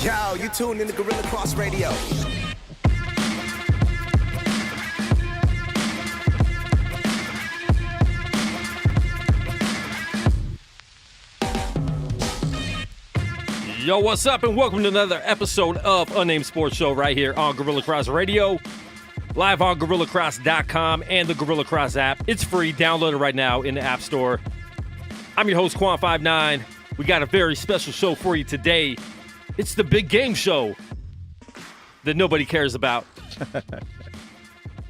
Yo, you tuned in to Guerilla Cross Radio. Yo, what's up, and welcome to another episode of Unnamed Sports Show right here on Guerilla Cross Radio, live on GorillaCross.com and the Guerilla Cross app. It's free. Download it right now in the App Store. I'm your host, Quan59. We got a very special show for you today. It's the big game show that nobody cares about.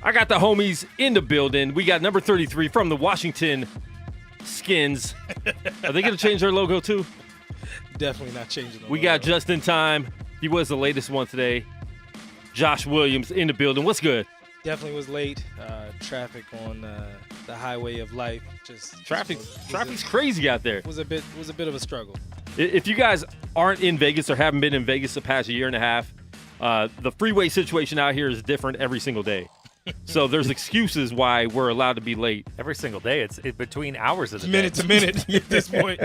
I got the homies in the building. We got number 33 from the Washington Skins. Are they going to change their logo too? Definitely not changing the We logo. got just in time. He was the latest one today. Josh Williams in the building. What's good? Definitely was late. Traffic on the highway of life. Traffic's crazy out there. Was a bit of a struggle. If you guys aren't in Vegas or haven't been in Vegas the past year and a half, the freeway situation out here is different every single day. So there's excuses why we're allowed to be late. Every single day. It's between hours of the Minute day. to minute at this point.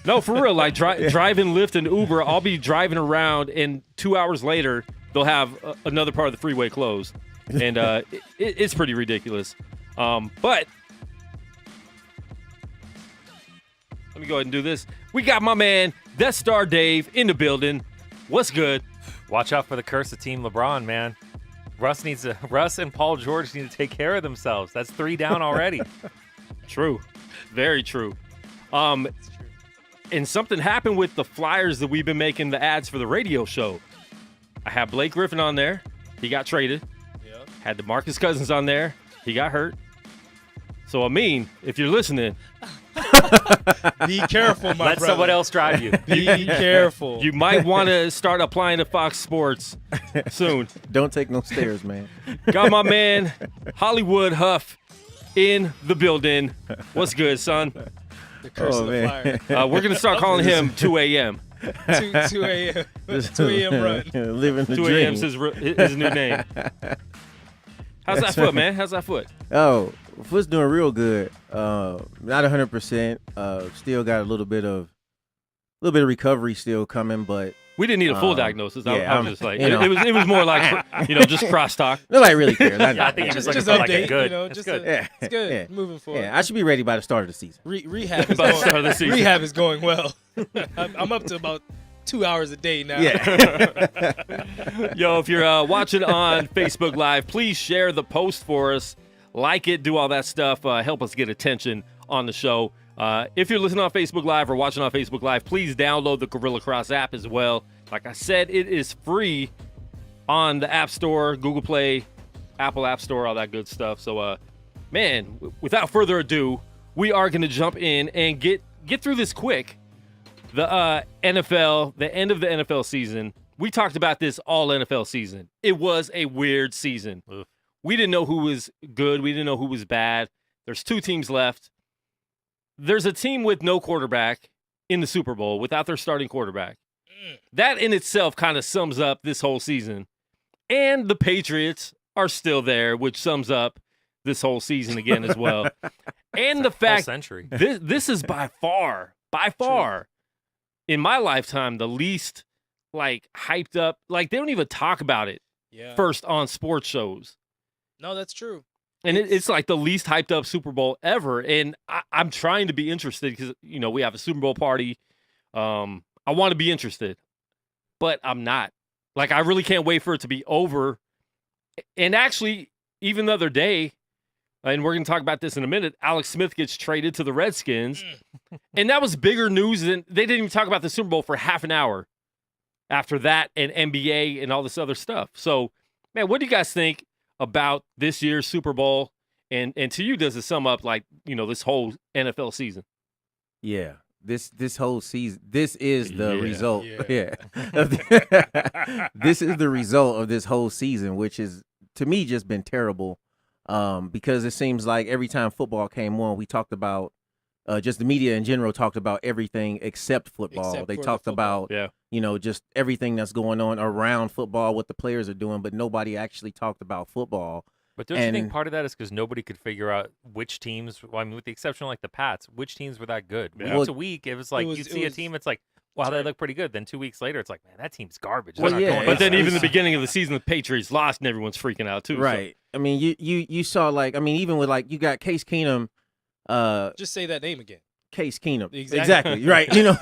No, for real. Like driving Lyft and Uber, I'll be driving around, and 2 hours later, they'll have another part of the freeway closed. And it's pretty ridiculous. But let me go ahead and do this. We got my man, Death Star Dave, in the building. What's good? Watch out for the curse of Team LeBron, man. Russ and Paul George need to take care of themselves. That's 3 down already. True. Very true. And something happened with the flyers that we've been making the ads for the radio show. I had Blake Griffin on there. He got traded. Yep. Had DeMarcus Cousins on there. He got hurt. So, Amin, if you're listening, Be careful, my Let brother. someone else drive you. Be careful. you might want to start applying to Fox Sports soon. Don't take no stairs, man. Got my man, Hollywood Huff, in the building. What's good, son? The curse of the man. fire. We're going to start calling him 2 a.m. 2 a.m. 2 a.m. run. Living the 2 dream. a.m. is his new name. How's that foot, man? How's that foot? Oh, foot's doing real good. Not 100%. Still got a little bit of recovery still coming, but We didn't need a full diagnosis. I yeah, was just like, you know. it was more like, just crosstalk. nobody really cares. I think you're just looking Just for like update, a good. you know, It's just good. Yeah, It's good. Yeah. Moving forward. Yeah, I should be ready by the start of the season. Rehab is By the start of the going, season. rehab is going well. I'm up to about 2 hours a day now. Yeah. Yo, if you're watching on Facebook Live, please share the post for us. Like it, do all that stuff. Help us get attention on the show. If you're listening on Facebook Live or watching on Facebook Live, please download the Guerilla Cross app as well. Like I said, it is free on the App Store, Google Play, Apple App Store, all that good stuff. So, man, without further ado, we are going to jump in and get through this quick. The NFL, the end of the NFL season. We talked about this all NFL season. It was a weird season. Oof. We didn't know who was good. We didn't know who was bad. There's 2 teams left. There's a team with no quarterback in the Super Bowl without their starting quarterback. That in itself kind of sums up this whole season. And the Patriots are still there, which sums up this whole season again as well. And the Whole fact century. this is by far, in my lifetime, the least hyped up. Like, they don't even talk about it Yeah. first on sports shows. No, that's true. And it's like the least hyped up Super Bowl ever. And I'm trying to be interested because, we have a Super Bowl party. I want to be interested, but I'm not. Like, I really can't wait for it to be over. And actually, even the other day, and we're going to talk about this in a minute, Alex Smith gets traded to the Redskins. And that was bigger news than they didn't even talk about the Super Bowl for half an hour after that, and NBA and all this other stuff. So, man, what do you guys think about this year's Super Bowl? And to you, does it sum up this whole NFL season? Yeah. This whole season, this is the result. Yeah. Yeah. This is the result of this whole season, which is, to me, just been terrible. Because it seems like every time football came on, we talked about, just the media in general talked about everything except football. Except They for the talked football. about, just everything that's going on around football, what the players are doing, but nobody actually talked about football. But don't you think part of that is because nobody could figure out which teams, with the exception of like the Pats, which teams were that good? Yeah. Week to week, it was like It was- you'd it see a was- team, it's like, wow, they look pretty good. Then 2 weeks later, it's like, man, that team's garbage. Well, They're not yeah, going But then anywhere. even the beginning of the season, the Patriots lost, and everyone's freaking out too. so- Right. I mean, you saw like, I mean, even with like you got Case Keenum, Just say that name again. Case Keenum. Exactly. Right. You know,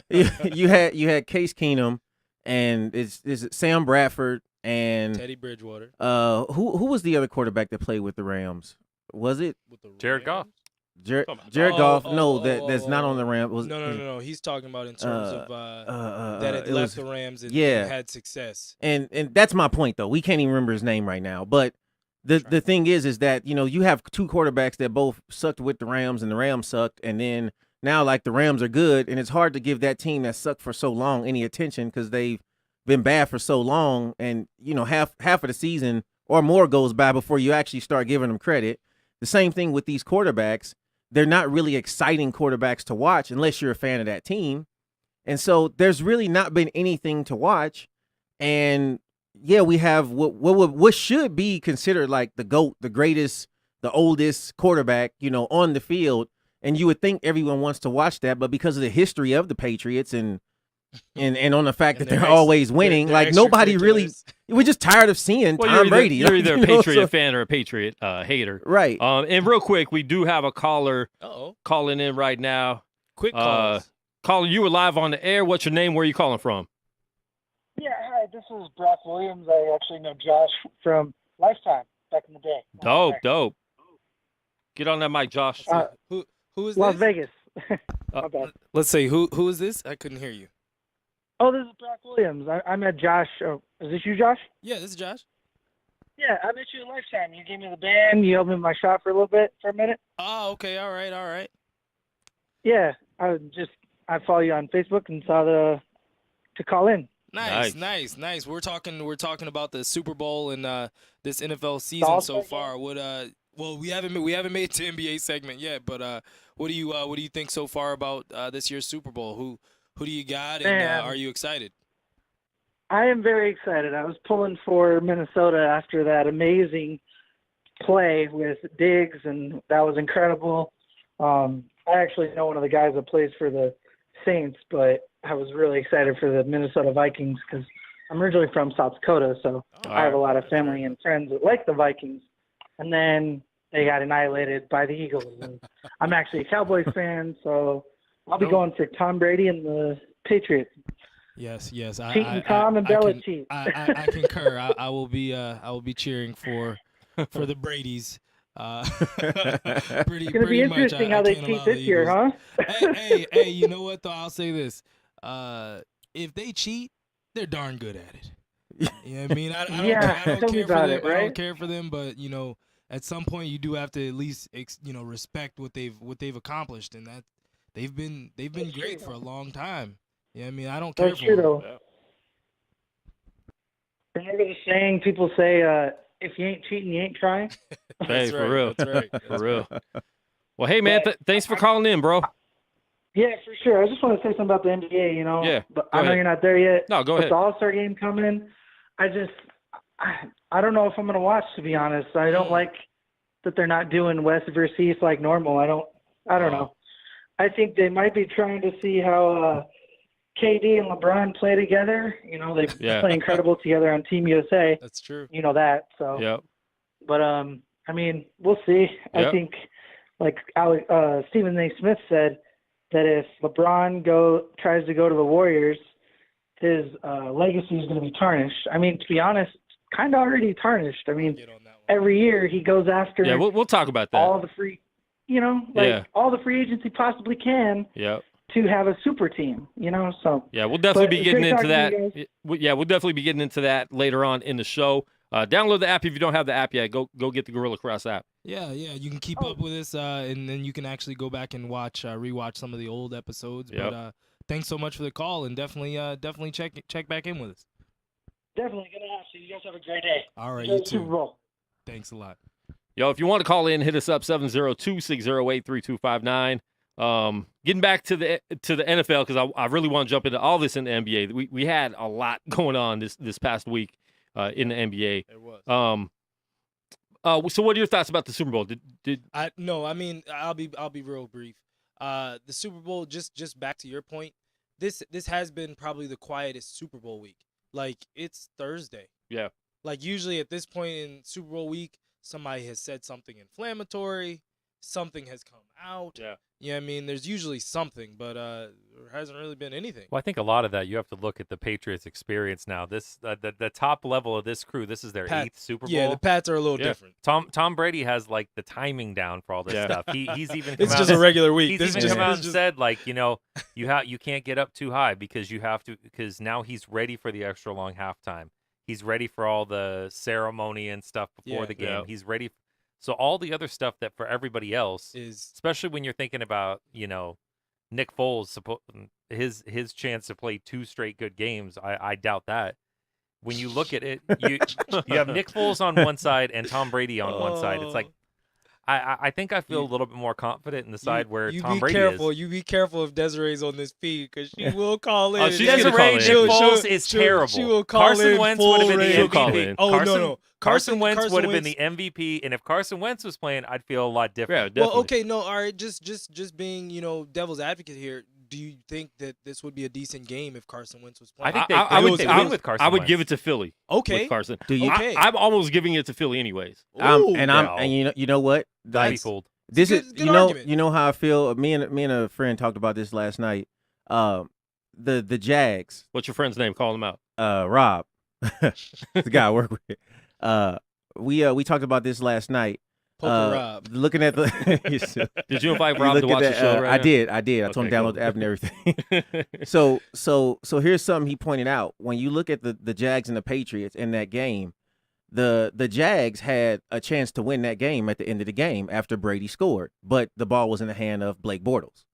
you had Case Keenum, and is it Sam Bradford and Teddy Bridgewater. who was the other quarterback that played with the Rams? Was it With the Jared Goff. Jared Oh, Goff? oh, No, oh, that's not on the Rams. Was No. He's talking about in terms of that had it left was- the Rams and yeah. had success. And that's my point though. We can't even remember his name right now. But the thing is that, you know, you have two quarterbacks that both sucked with the Rams and the Rams sucked, and then now like the Rams are good, and it's hard to give that team that sucked for so long any attention because they've been bad for so long, and you know half of the season or more goes by before you actually start giving them credit. The same thing with these quarterbacks. They're not really exciting quarterbacks to watch unless you're a fan of that team. And so there's really not been anything to watch. And yeah, we have what should be considered like the GOAT, the greatest, the oldest quarterback, you know, on the field. And you would think everyone wants to watch that, but because of the history of the Patriots and on the fact that And they're always winning, they're like nobody really, extracurriculars. we're just tired of seeing Well, Tom Brady. You're like, either a you know, Patriot so- fan or a Patriot hater. right? And real quick, we do have a caller Uh-oh. calling in right now. Quick calls. Caller, you were live on the air. What's your name? Where are you calling from? Yeah, hi, this is Brock Williams. I actually know Josh from Lifetime back in the day. Dope. Get on that mic, Josh. Who is Las this? Vegas. My bad. Let's say who is this? I couldn't hear you. Oh, this is Brock Williams. I met Josh. Oh, is this you, Josh? Yeah, this is Josh. Yeah, I met you at Lifetime. You gave me the band. You helped me with my shot for a minute. Oh, okay. All right. Yeah, I follow you on Facebook and saw to call in. Nice. We're talking about the Super Bowl and this NFL season so All-Star far. Well, we haven't made it to NBA segment yet, but what do you think so far about this year's Super Bowl? Who do you got, and Man. are you excited? I am very excited. I was pulling for Minnesota after that amazing play with Diggs, and that was incredible. I actually know one of the guys that plays for the Saints, but I was really excited for the Minnesota Vikings because I'm originally from South Dakota, so I have a lot of family and friends that like the Vikings. And then they got annihilated by the Eagles. And I'm actually a Cowboys fan, so I'll be going for Tom Brady and the Patriots. Yes. Cheating Tom and Belichick. I concur. I will be cheering for the Brady's. It's going to be interesting how they cheat this year, huh? Hey, you know what, though? I'll say this. If they cheat, they're darn good at it. You know what I mean? I don't tell me care for about them. it, I right? don't care for them, but, you know, at some point you do have to at least, respect what they've accomplished, and that they've been great for a long time. You know what I mean? I don't care That's for true, them. though. Remember the saying people say, if you ain't cheating, you ain't trying? Hey, That's for right, real. That's right. For real. Well, hey, man, thanks for calling in, bro. Yeah, for sure. I just want to say something about the NBA, you know. Yeah, But go I know ahead. you're not there yet. No, go With ahead. the All-Star game coming, I don't know if I'm going to watch, to be honest. I don't like that they're not doing West versus East like normal. I don't know. I think they might be trying to see how KD and LeBron play together. You know, they play incredible together on Team USA. That's true. You know that. So. Yep. But I mean, we'll see. Yep. I think, like Stephen A. Smith said, that if LeBron tries to go to the Warriors, his legacy is going to be tarnished. I mean, to be honest, kind of already tarnished. I mean, Get on that one. every year he goes after Yeah, we'll talk about that. all the free, all the free agents he possibly can Yep. to have a super team. You know, so Yeah, we'll definitely But be it's getting great into that. talking to you Yeah, we'll definitely be getting into that later on in the show. Download the app if you don't have the app yet. Go get the Guerilla Cross app. Yeah, you can keep up with us, and then you can actually go back and rewatch some of the old episodes. Yep. But thanks so much for the call, and definitely check back in with us. definitely going to have to. You guys have a great day. All right, Enjoy you the Super too. Bowl. Thanks a lot. Yo, if you want to call in, hit us up 702-608-3259. Getting back to the NFL because I really want to jump into all this in the NBA. We had a lot going on this past week in the NBA. There was. So what are your thoughts about the Super Bowl? I'll be real brief. The Super Bowl, just back to your point, this has been probably the quietest Super Bowl week. Like, it's Thursday. Yeah. Like, usually at this point in Super Bowl week, somebody has said something inflammatory, something has come out. Yeah. Yeah, I mean, there's usually something, but there hasn't really been anything. Well, I think a lot of that you have to look at the Patriots' experience now. This the top level of this crew. This is their Pat- 8th Super Bowl. Yeah, the Pats are a little Yeah. different. Tom Brady has like the timing down for all this Yeah. stuff. He's even come It's out just a and- regular week. He's This even is just, come out this and just- said like you can't get up too high because because now he's ready for the extra long halftime. He's ready for all the ceremony and stuff before Yeah. the game. Yeah. He's ready. So all the other stuff that for everybody else, is especially when you're thinking about Nick Foles, his chance to play 2 straight good games, I doubt that. When you look at it, you have Nick Foles on one side and Tom Brady on one side. It's like I think I feel a little bit more confident in the side where you Tom be Brady careful. is. You be careful if Desiree's on this feed because she will call in. Oh, and she's gonna call Desiree in. Nick She'll- Foles she'll- is she'll- terrible. She will call Carson in Wentz full would have been the range. She'll call MVP. in. Oh, Carson, no. Carson Wentz Carson would have been Wentz- the MVP, and if Carson Wentz was playing, I'd feel a lot Yeah, different. definitely. Well, okay, no, all right. Just being devil's advocate here. Do you think that this would be a decent game if Carson Wentz was I playing? think they win with Carson I would Wentz. give it to Philly. Okay. With Carson. Do you- Okay. I'm almost giving it to Philly anyways. Ooh. And you know what? I'd be Like, fooled. this It's is good argument. you know how I feel. Me and a friend talked about this last night. The Jags. What's your friend's name? Call him out. Rob, the guy I work with. We talked about this last night. Poker Rob. Looking at the. Did you invite You Rob to look at watch the that, show right I now? did. I told him Okay, to download cool. the app and everything. So here's something he pointed out. When you look at the Jags and the Patriots in that game, the Jags had a chance to win that game at the end of the game after Brady scored, but the ball was in the hand of Blake Bortles.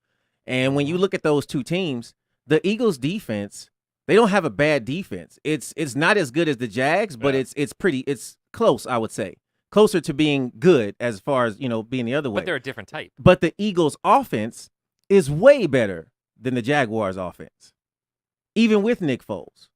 And when you look at those two teams, the Eagles defense, they don't have a bad defense. It's not as good as the Jags, but Yeah. it's close, I would say. Closer to being good as far as, being the other way. But they're a different type. But the Eagles' offense is way better than the Jaguars' offense, even with Nick Foles.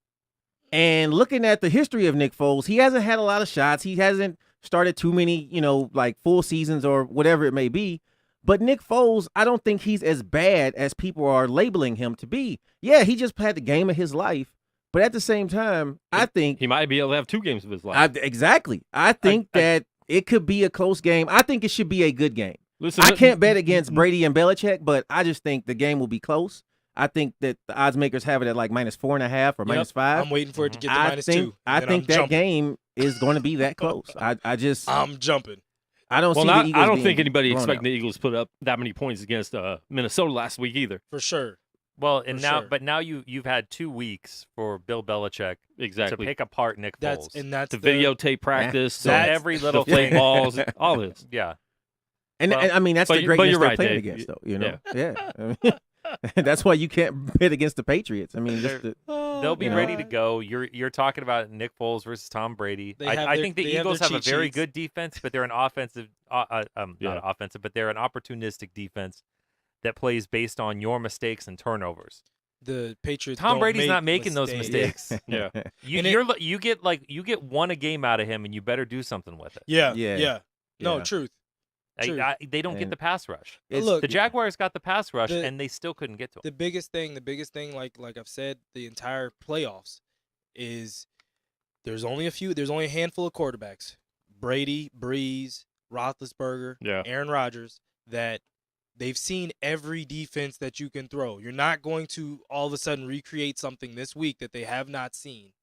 And looking at the history of Nick Foles, he hasn't had a lot of shots. He hasn't started too many, like full seasons or whatever it may be. But Nick Foles, I don't think he's as bad as people are labeling him to be. Yeah, he just had the game of his life. But at the same time, I think He might be able to have 2 games of his life. exactly. I think that it could be a close game. I think it should be a good game. Listen, I can't bet against Brady and Belichick, but I just think the game will be close. I think that the odds makers have it at like -4.5 or -5. I'm waiting for it to get to I -2. think and then that I'm jumping. game is going to be that close. I just I'm jumping. I don't Well, see the Eagles. I don't being think anybody blown expected out. the Eagles to put up that many points against Minnesota last week either. For sure. Well, and For now, sure. but now you've had 2 weeks for Bill Belichick Exactly. to pick apart Nick That's Foles. and that's To the videotape practice, So to every little deflate thing. balls, all this. Yeah. And, Well, and I mean that's but the you- but greatness you're they're right, playing Dave. against, though. Yeah. I mean, that's why you can't bet against the Patriots. I mean, just They'll be you know. ready to go. You're talking about Nick Foles versus Tom Brady. They have I their- think the they have Eagles their have a cheat very sheets. good defense, but they're an offensive, Yeah. not offensive, but they're an opportunistic defense that plays based on your mistakes and turnovers. the Patriots. Tom don't Brady's make not making those mistakes. Yeah. You get 1 a game out of him, and you better do something with it. Yeah. Yeah. Yeah. No, Yeah. truth. True. They don't get And the pass rush. It's- Look, The Jaguars got the pass rush, the- and they still couldn't get to it. the biggest thing, like I've said, the entire playoffs is there's only a handful of quarterbacks, Brady, Breeze, Roethlisberger, Yeah. Aaron Rodgers, that they've seen every defense that you can throw. You're not going to all of a sudden recreate something this week that they have not seen.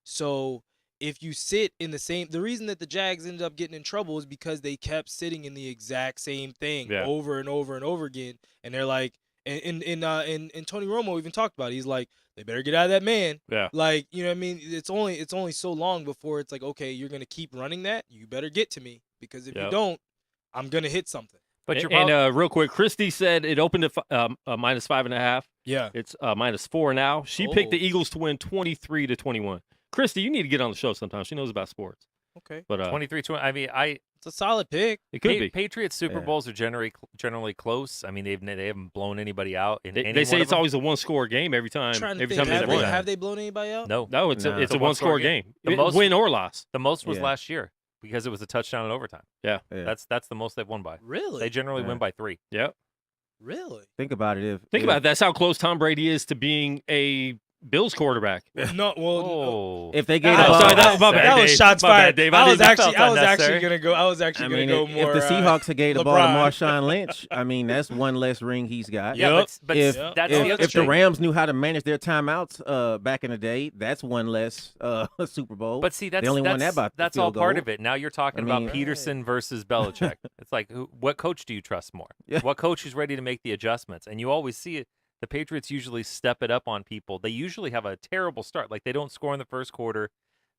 So if you sit in the reason that the Jags ended up getting in trouble is because they kept sitting in the exact same thing Yeah. over and over and over again, and they're like, and Tony Romo even talked about it. He's like, they better get out of that man. Yeah. Like, you know what I mean? It's only so long before it's like, okay, you're gonna keep running that. You better get to me, because if you Yep. don't, I'm gonna hit something. But And, you're probably, real quick, Christy said it opened at -5.5. Yeah. It's -4 now. She picked the Oh. Eagles to win 23-21. Christy, you need to get on the show sometime. She knows about sports. Okay. But 23-20. I mean, It's a solid pick. it could be. Patriots Super Yeah. Bowls are generally close. I mean, they haven't blown anybody out in any They say one of it's them. always a one-score game every time. I'm trying to Every think, time they have, win. they, have they blown anybody out? No. No, it's No. a It's a one-score one-score game. The most- Win or loss. The most was Yeah. last year because it was a touchdown in overtime. Yeah. Yeah. That's the most they've won by. Really? They generally Yeah. win by 3. Yep. Really? Think about it. Think about it. That's how close Tom Brady is to being a Bills quarterback. No, well, Oh, If they gave Oh, the ball, sorry, that was my bad. that was Dave. shots My bad, fired. Dave. I was didn't- actually unnecessary. gonna go. I was actually I gonna mean, go if more. the Seahawks had gave the ball to LeBron. Marshawn Lynch, I mean, that's one less ring he's got. yeah, Yep. but If, that's Yep. the other if the thing. Rams knew how to manage their timeouts back in the day, that's one less Super Bowl. But see, that's they only won that's, that by that's field all part goal. of it. Now you're talking I mean- about Peterson versus Belichick. It's like, what coach do you trust more? Yeah. What coach is ready to make the adjustments? And you always see it. The Patriots usually step it up on people. They usually have a terrible start. Like they don't score in the first quarter.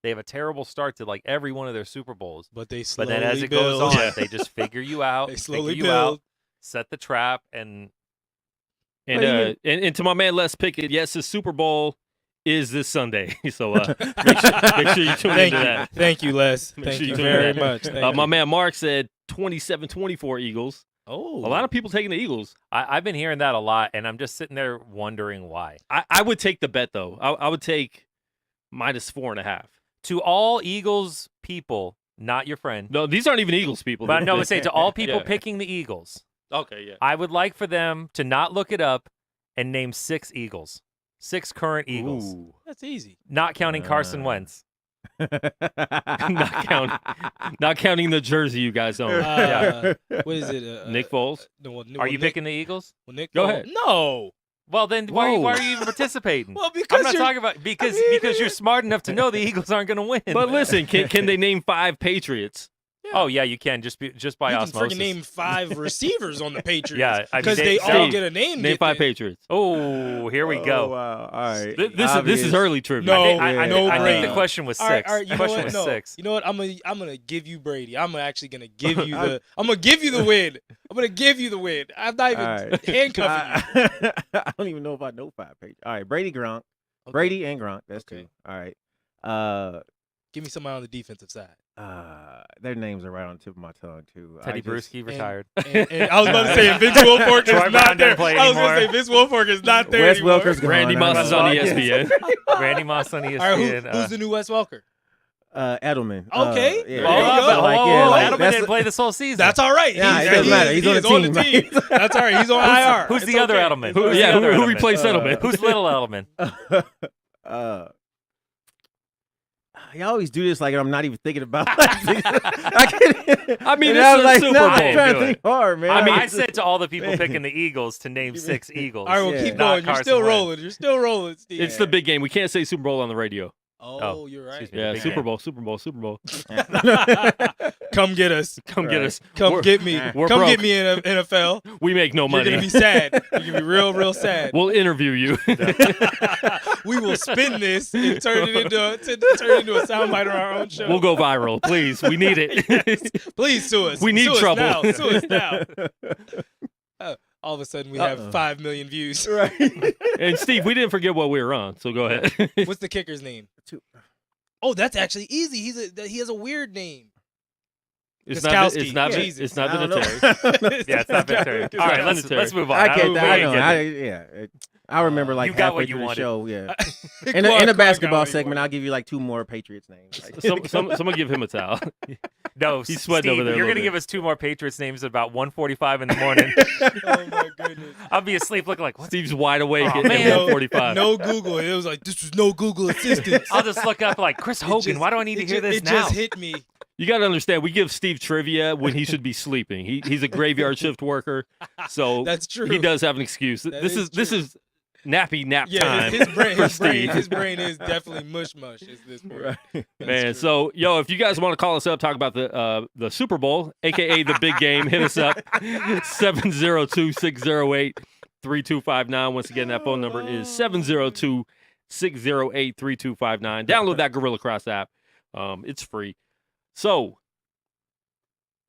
They have a terrible start to like every one of their Super Bowls. but they But slowly then as it build. goes on, they just figure you out, They figure slowly you build. out, set the trap, and And to my man Les Pickett, yes, the Super Bowl is this Sunday. So make sure you tune Thank into you, that. thank you, Les. Make Thank sure you you tune very into that. much. Thank My you. man Mark said 27-24 Eagles. Oh, A lot of people taking the Eagles. I've been hearing that a lot, and I'm just sitting there wondering why. I would take the bet, though. I would take -4.5. To all Eagles people, not your friend, No, these aren't even Eagles people. but no, I would say to all people Yeah. picking the Eagles, Okay, yeah. I would like for them to not look it up and name 6 Eagles, 6 current Eagles, Ooh. that's easy. not counting Carson Wentz. not counting the jersey you guys own. What is it? Nick Foles. No, well, Are you Nick, picking the Eagles? well, Nick Go Foles- ahead. No. Well, then why Whoa. are you even participating? Well, because I'm not you're- talking about because I mean, you're smart enough to know the Eagles aren't going to win. But listen, can they name 5 Patriots? Oh yeah, you can just by you can osmosis. freaking name 5 receivers on the Patriots. Yeah, I mean, because they- they so- all get a name. Name 5 nickname. Patriots. Oh, here we Oh, go. wow. All right. This is early trivia. No, I no think Brady. the question was 6. All right, the question was no. 6. You know what? I'm gonna give you Brady. I'm actually gonna give you the. I'm gonna give you the win. I'm gonna give you the win. I'm not even All right. handcuffing you. I don't even know if I know 5 pages. All right, Brady, Gronk. Okay. Brady and Gronk. That's Okay. 2. All right. Give me somebody on the defensive side. Their names are right on the tip of my tongue too. Teddy Bruschi retired. And I was about to say Vince Wilfork Troy is Brown not there. doesn't play I was gonna say anymore. Vince Wilfork is not there Wes anymore. Welker's gone. Randy Moss is on E ESPN. Randy Moss on ESPN. All right, who's the new Wes Welker? Edelman. Okay. Yeah, There you Oh, go. but like, Edelman that's didn't play this whole season. That's all right. Yeah, it doesn't matter. He's on the team, right? That's all right. He's on IR. Who's It's the other okay. Edelman? Who, Who's yeah, the other who Edelman? replaced Edelman? Who's little Edelman? You always do this like I'm not even thinking about. I mean, and this I was is like, Super no, Bowl. I'm trying to Do think hard, man. I mean, I It's- said to all the people picking the Eagles to name 6 Eagles. All right, well, Yeah. keep Not going. You're Carson still Wentz. rolling. You're still rolling, Steve. It's the big game. We can't say Super Bowl on the radio. Oh, you're right. excuse me. Yeah, big Super game. Bowl, Super Bowl, Super Bowl. Come get us. Come get Right. us. Come We're- get me. we're Come broke. get me in NFL. We make no You're money. gonna be sad. You're gonna be real, real sad. We'll interview you. We will spin this and turn it into a soundbite on our own show. We'll go viral, please. We need it. Please sue us. We need Sue us trouble. now. Sue us now. All of a sudden, we have 5 million views. Right. And Steve, we didn't forget what we were on, so go ahead. What's the kicker's name? Oh, that's actually easy. He has a weird name. It's not. Gostkowski. It's not. Jesus. It's not I don't Vinatieri. know. Yeah, it's not Vinatieri. It's All right, not let's Vinatieri. move on. I can't. don't- I we know. ain't getting- I remember like You got halfway what you through the wanted. show. Yeah. Clark In a got basketball what he segment, wanted. I'll give you like 2 more Patriots names. Like, Someone give him a towel. No, He's sweating Steve, over there a You're little gonna bit. give us 2 more Patriots names at about 1:45 in the morning. Oh my goodness. I'll be asleep looking like, what? Steve's wide awake Oh, at man. 1:45. No Google. It was like this was no Google assistance. I'll just look up like Chris Hogan. Why do I need to hear this it now? just hit me. You got to understand, we give Steve trivia when he should be sleeping. He's a graveyard shift worker, so That's true. he does have an excuse. That This is is true. nappy nap Yeah, time his brain, for his brain, Steve. his brain is definitely mush mush at this point. right. Man, true. so if you guys want to call us up, talk about the Super Bowl, aka the big game, hit us up 702-608-3259. Once again, that phone number is 702-608-3259. Download that Guerilla Cross app. It's free. So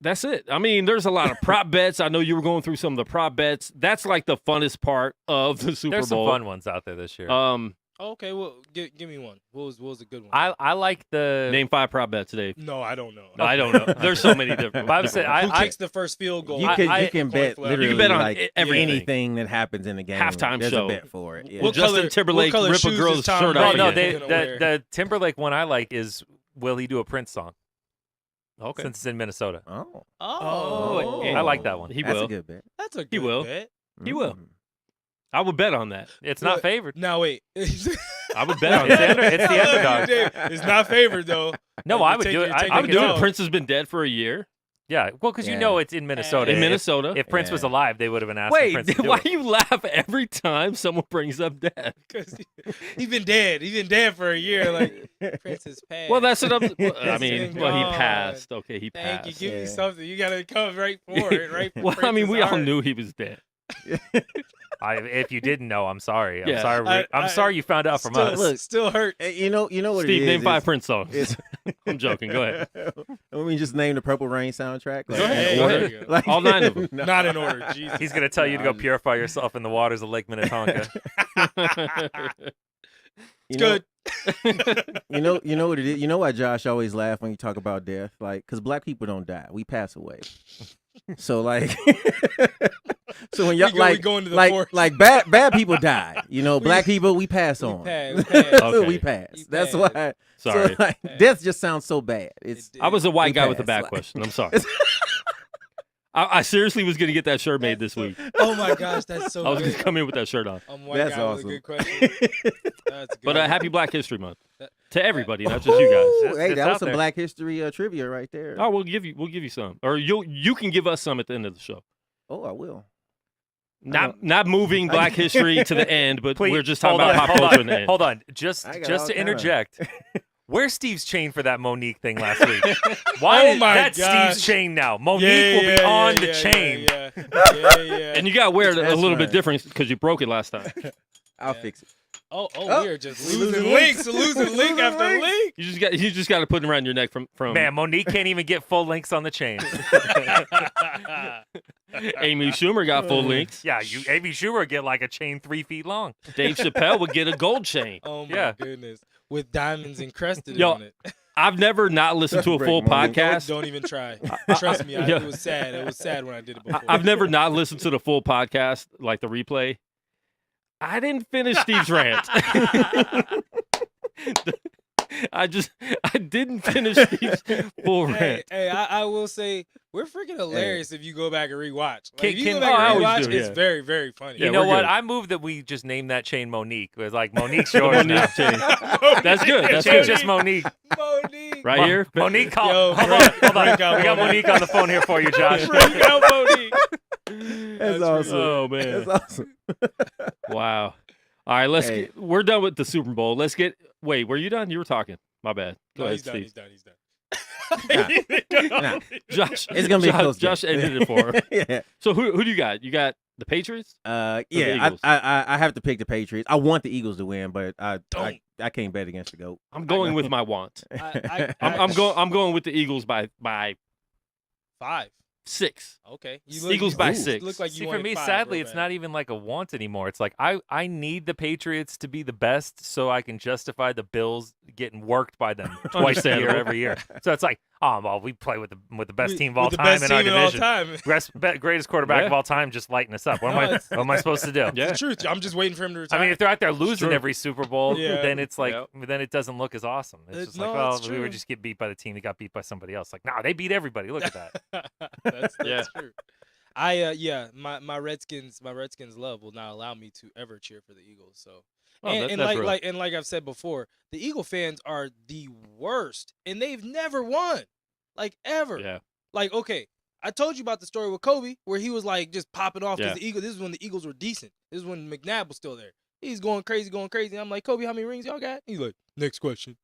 that's it. I mean, there's a lot of prop bets. I know you were going through some of the prop bets. That's like the funnest part of the Super There's some Bowl. fun ones out there this year. Okay, well, give me one. What was a good one? I like the Name 5 prop bets today. No, I don't know. No, I don't know. There's so many different. But I would say different Who I- kicks the first field goal? You I- can I- you can bet You can literally bet on like everything. anything that happens in the game. Halftime There's show. a bet for it. Yeah. What Justin color- Timberlake what color rip a shoes girl's is Tom shirt Brady off Well, no, again. gonna wear? the Timberlake one I like is will he do a Prince song? Okay. Since it's in Minnesota. Oh, Oh, and I like that one. He that's will. a good bet. that's a good He will. bet. He will. I would bet on that. It's not favored. Now wait. I would bet on that. It's the underdog. It's not favored though. No, I would do it. I would do it. Prince has been dead for a year. Yeah, well, because you know it's in Minnesota. In Minnesota. If Prince was alive, they would have been asking Wait, Prince to do why it. do you laugh every time someone brings up death? Because he's been dead. He's been dead for a year. Like Prince has passed. Well, that's what I'm. I mean, He's well, he gone. passed. Okay, he Thank passed. you. Give me something. You gotta come right for it. Right. For Well, I mean, Prince's we all heart. knew he was dead. If you didn't know, I'm sorry. I'm Yeah. sorry. I'm sorry you found out from Still, us. look, still hurt. You know what Steve, it is. name 5 It's- Prince songs. It's I'm joking. Go ahead. Let me just name the Purple Rain soundtrack. Go ahead. in Go order. ahead. Like- All 9 of them. No. Not in order. Jesus. He's gonna tell you to go purify yourself in the waters of Lake Minnetonka. You Good. know what it is. You know why Josh always laugh when you talk about death, like because black people don't die, we pass away. So like, so when y'all we go into the forest. like bad people die. You know, black people we pass on. We pass. Okay. We pass. We That's pass. why. Sorry. So, like, death just sounds so bad. It's I was a white We guy with a passed, bad like- question. I'm sorry. I seriously was going to get that shirt made this week. Oh my gosh, that's so I was going good. to come in with that shirt on. I'm white That's guy awesome. with a good question. That's good. But happy Black History Month That- to everybody, not just you guys. Hey, It's that out was some there. Black History trivia right there. Oh, we'll give you some, or you can give us some at the end of the show. Oh, I will. Not moving Black History to the end, but Please, we're just talking hold about on, pop hold culture on, in the end. Hold on, just I got to all kinda- interject. Where's Steve's chain for that Monique thing last week? Why Oh is my that's gosh. Steve's chain now? Monique will be on the chain. Yeah. And you got to wear it a That's little bit right. different because you broke it last time. I'll Yeah. fix it. Oh, Oh, we are just we losing losing links, links. losing link after links. link. You just got to put it around your neck from Man, Monique can't even get full links on the chain. Amy Schumer got full links. Yeah, Amy Schumer get like a chain 3 feet long. Dave Chappelle would get a gold chain. Oh my Yeah. goodness, with diamonds encrusted Yo, on it. I've never not listened to a Break full Monique. podcast. Don't even try. Trust me, Yeah. it was sad. It was sad when I did it before. I've never not listened to the full podcast, like the replay. I didn't finish Steve's rant. I didn't finish Steve's full rant. Hey, I will say we're freaking hilarious if you go back and rewatch. Like, if you Can- go back I and always rewatch, do, it's yeah. very, very funny. Yeah, You know we're what? good. I moved that we just name that chain Monique. It was like Monique's yours now. Monique's chain. That's good. That's Chain's good. just Monique. Monique. Right here. Monique, call. Yo, hold break- on. break out We got Monique. Monique on the phone here for you, Josh. Bring out Monique. That's awesome. Oh man. That's awesome. Wow. All right, Hey. we're done with the Super Bowl. Wait, were you done? You were talking. My bad. Go No, ahead, he's done. Steve. He's done. He's done. Nah. Josh, It's gonna be a Josh, close Josh game. ended it for him. Yeah. So who do you got? You got the Patriots? Yeah, Eagles? I have to pick the Patriots. I want the Eagles to win, but I can't bet against the GOAT. I'm going with my want. I'm I'm going with the Eagles by 5. 6. Okay. Eagles by 6. Look like you See, for wanted me, 5 sadly, real it's bad. not even like a want anymore. It's like I need the Patriots to be the best so I can justify the Bills getting worked by them twice a year Understandable. every year. So it's like, oh, well, we play with the best team of all With the time best in our team of all division. time. Greatest quarterback Yeah. of all time, just lighting us up. What No, it's- am I supposed to do? Yeah. It's the truth. I'm just waiting for him to retire. I mean, if they're out there losing true. every Super Bowl, Yeah. then it's like, Yep. then it doesn't look as awesome. It's It- just no, like, well, it's we were true. just get beat by the team that got beat by somebody else. Like, nah, they beat everybody. Look at that. that's Yeah. true. My Redskins love will not allow me to ever cheer for the Eagles. So Oh, and that's real. like I've said before, the Eagle fans are the worst, and they've never won, like ever. Yeah. Like, okay, I told you about the story with Kobe where he was like just popping off because Yeah. the Eagles. This is when the Eagles were decent. This is when McNabb was still there. He's going crazy. I'm like, Kobe, how many rings y'all got? He's like, next question.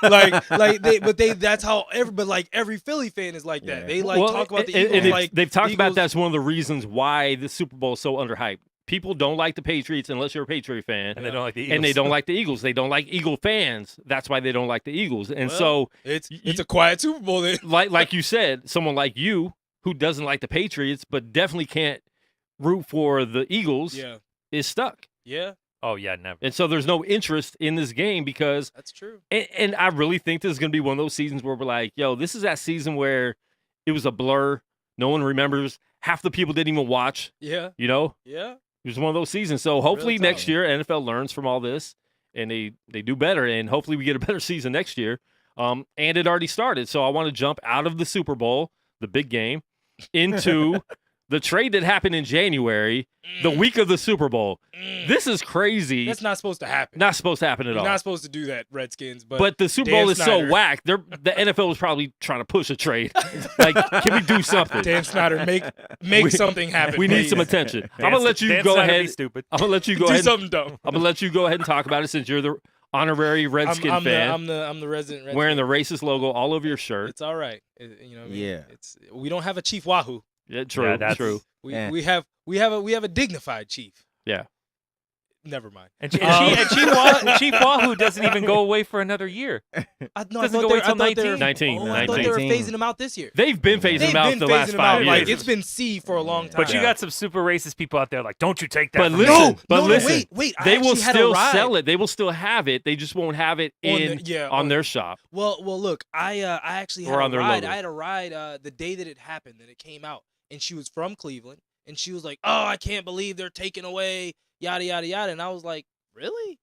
That's how every Philly fan is like that. Yeah. They like Well, talk about the and Eagles like they've talked about Eagles- that's one of the reasons why the Super Bowl is so underhyped. People don't like the Patriots unless you're a Patriot fan. And they don't like the Eagles. And they don't like the Eagles. They don't like Eagle fans. That's why they don't like the Eagles. And Well, so, It's a quiet Super Bowl then. like you said, someone like you who doesn't like the Patriots but definitely can't root for the Eagles Yeah. is stuck. Yeah, Oh, yeah, never. And so there's no interest in this game because that's true. and I really think this is going to be one of those seasons where we're like, yo, this is that season where it was a blur. No one remembers. Half the people didn't even watch, Yeah. you know? Yeah. It was one of those seasons. So hopefully tough. next year NFL learns from all this and they do better. And hopefully we get a better season next year. And it already started. So I want to jump out of the Super Bowl, the big game, into the trade that happened in January, the week of the Super Bowl. This is crazy. That's not supposed to happen. Not supposed to happen at You're all. not supposed to do that, Redskins. But the Super Dan Bowl is Snyder. so whack. The NFL was probably trying to push a trade. Like, can we do something? Dan Snyder, make something happen. We need please. some attention. I'm gonna let you Dan go Snyder be ahead. Stupid. I'm gonna let you go Do ahead. something dumb. I'm gonna let you go ahead and talk about it since you're the honorary Redskin I'm fan, the resident Redskin. wearing the racist logo all over your shirt. It's all right. You know what I mean? Yeah. We don't have a Chief Wahoo. Yeah, true. Yeah, that's- true. We have a dignified chief. Yeah. Never mind. And Chief Wahoo doesn't even go away for another year. Doesn't go wait till 19. 19. Oh, I thought they were 19. phasing him out this year. They've been phasing They've him out been the phasing last him 5 out. years. Like it's been C for a long time. But you got some super racist people out there like, don't you take that But from listen, me. but listen, wait. I they will actually had a still ride. sell it. They will still have it. They just won't have it on their shop. Well, look, I actually had Or a on their ride. logo. I had a ride the day that it happened, that it came out, and she was from Cleveland, and she was like, "Oh, I can't believe they're taking away yada yada yada," and I was like, "Really?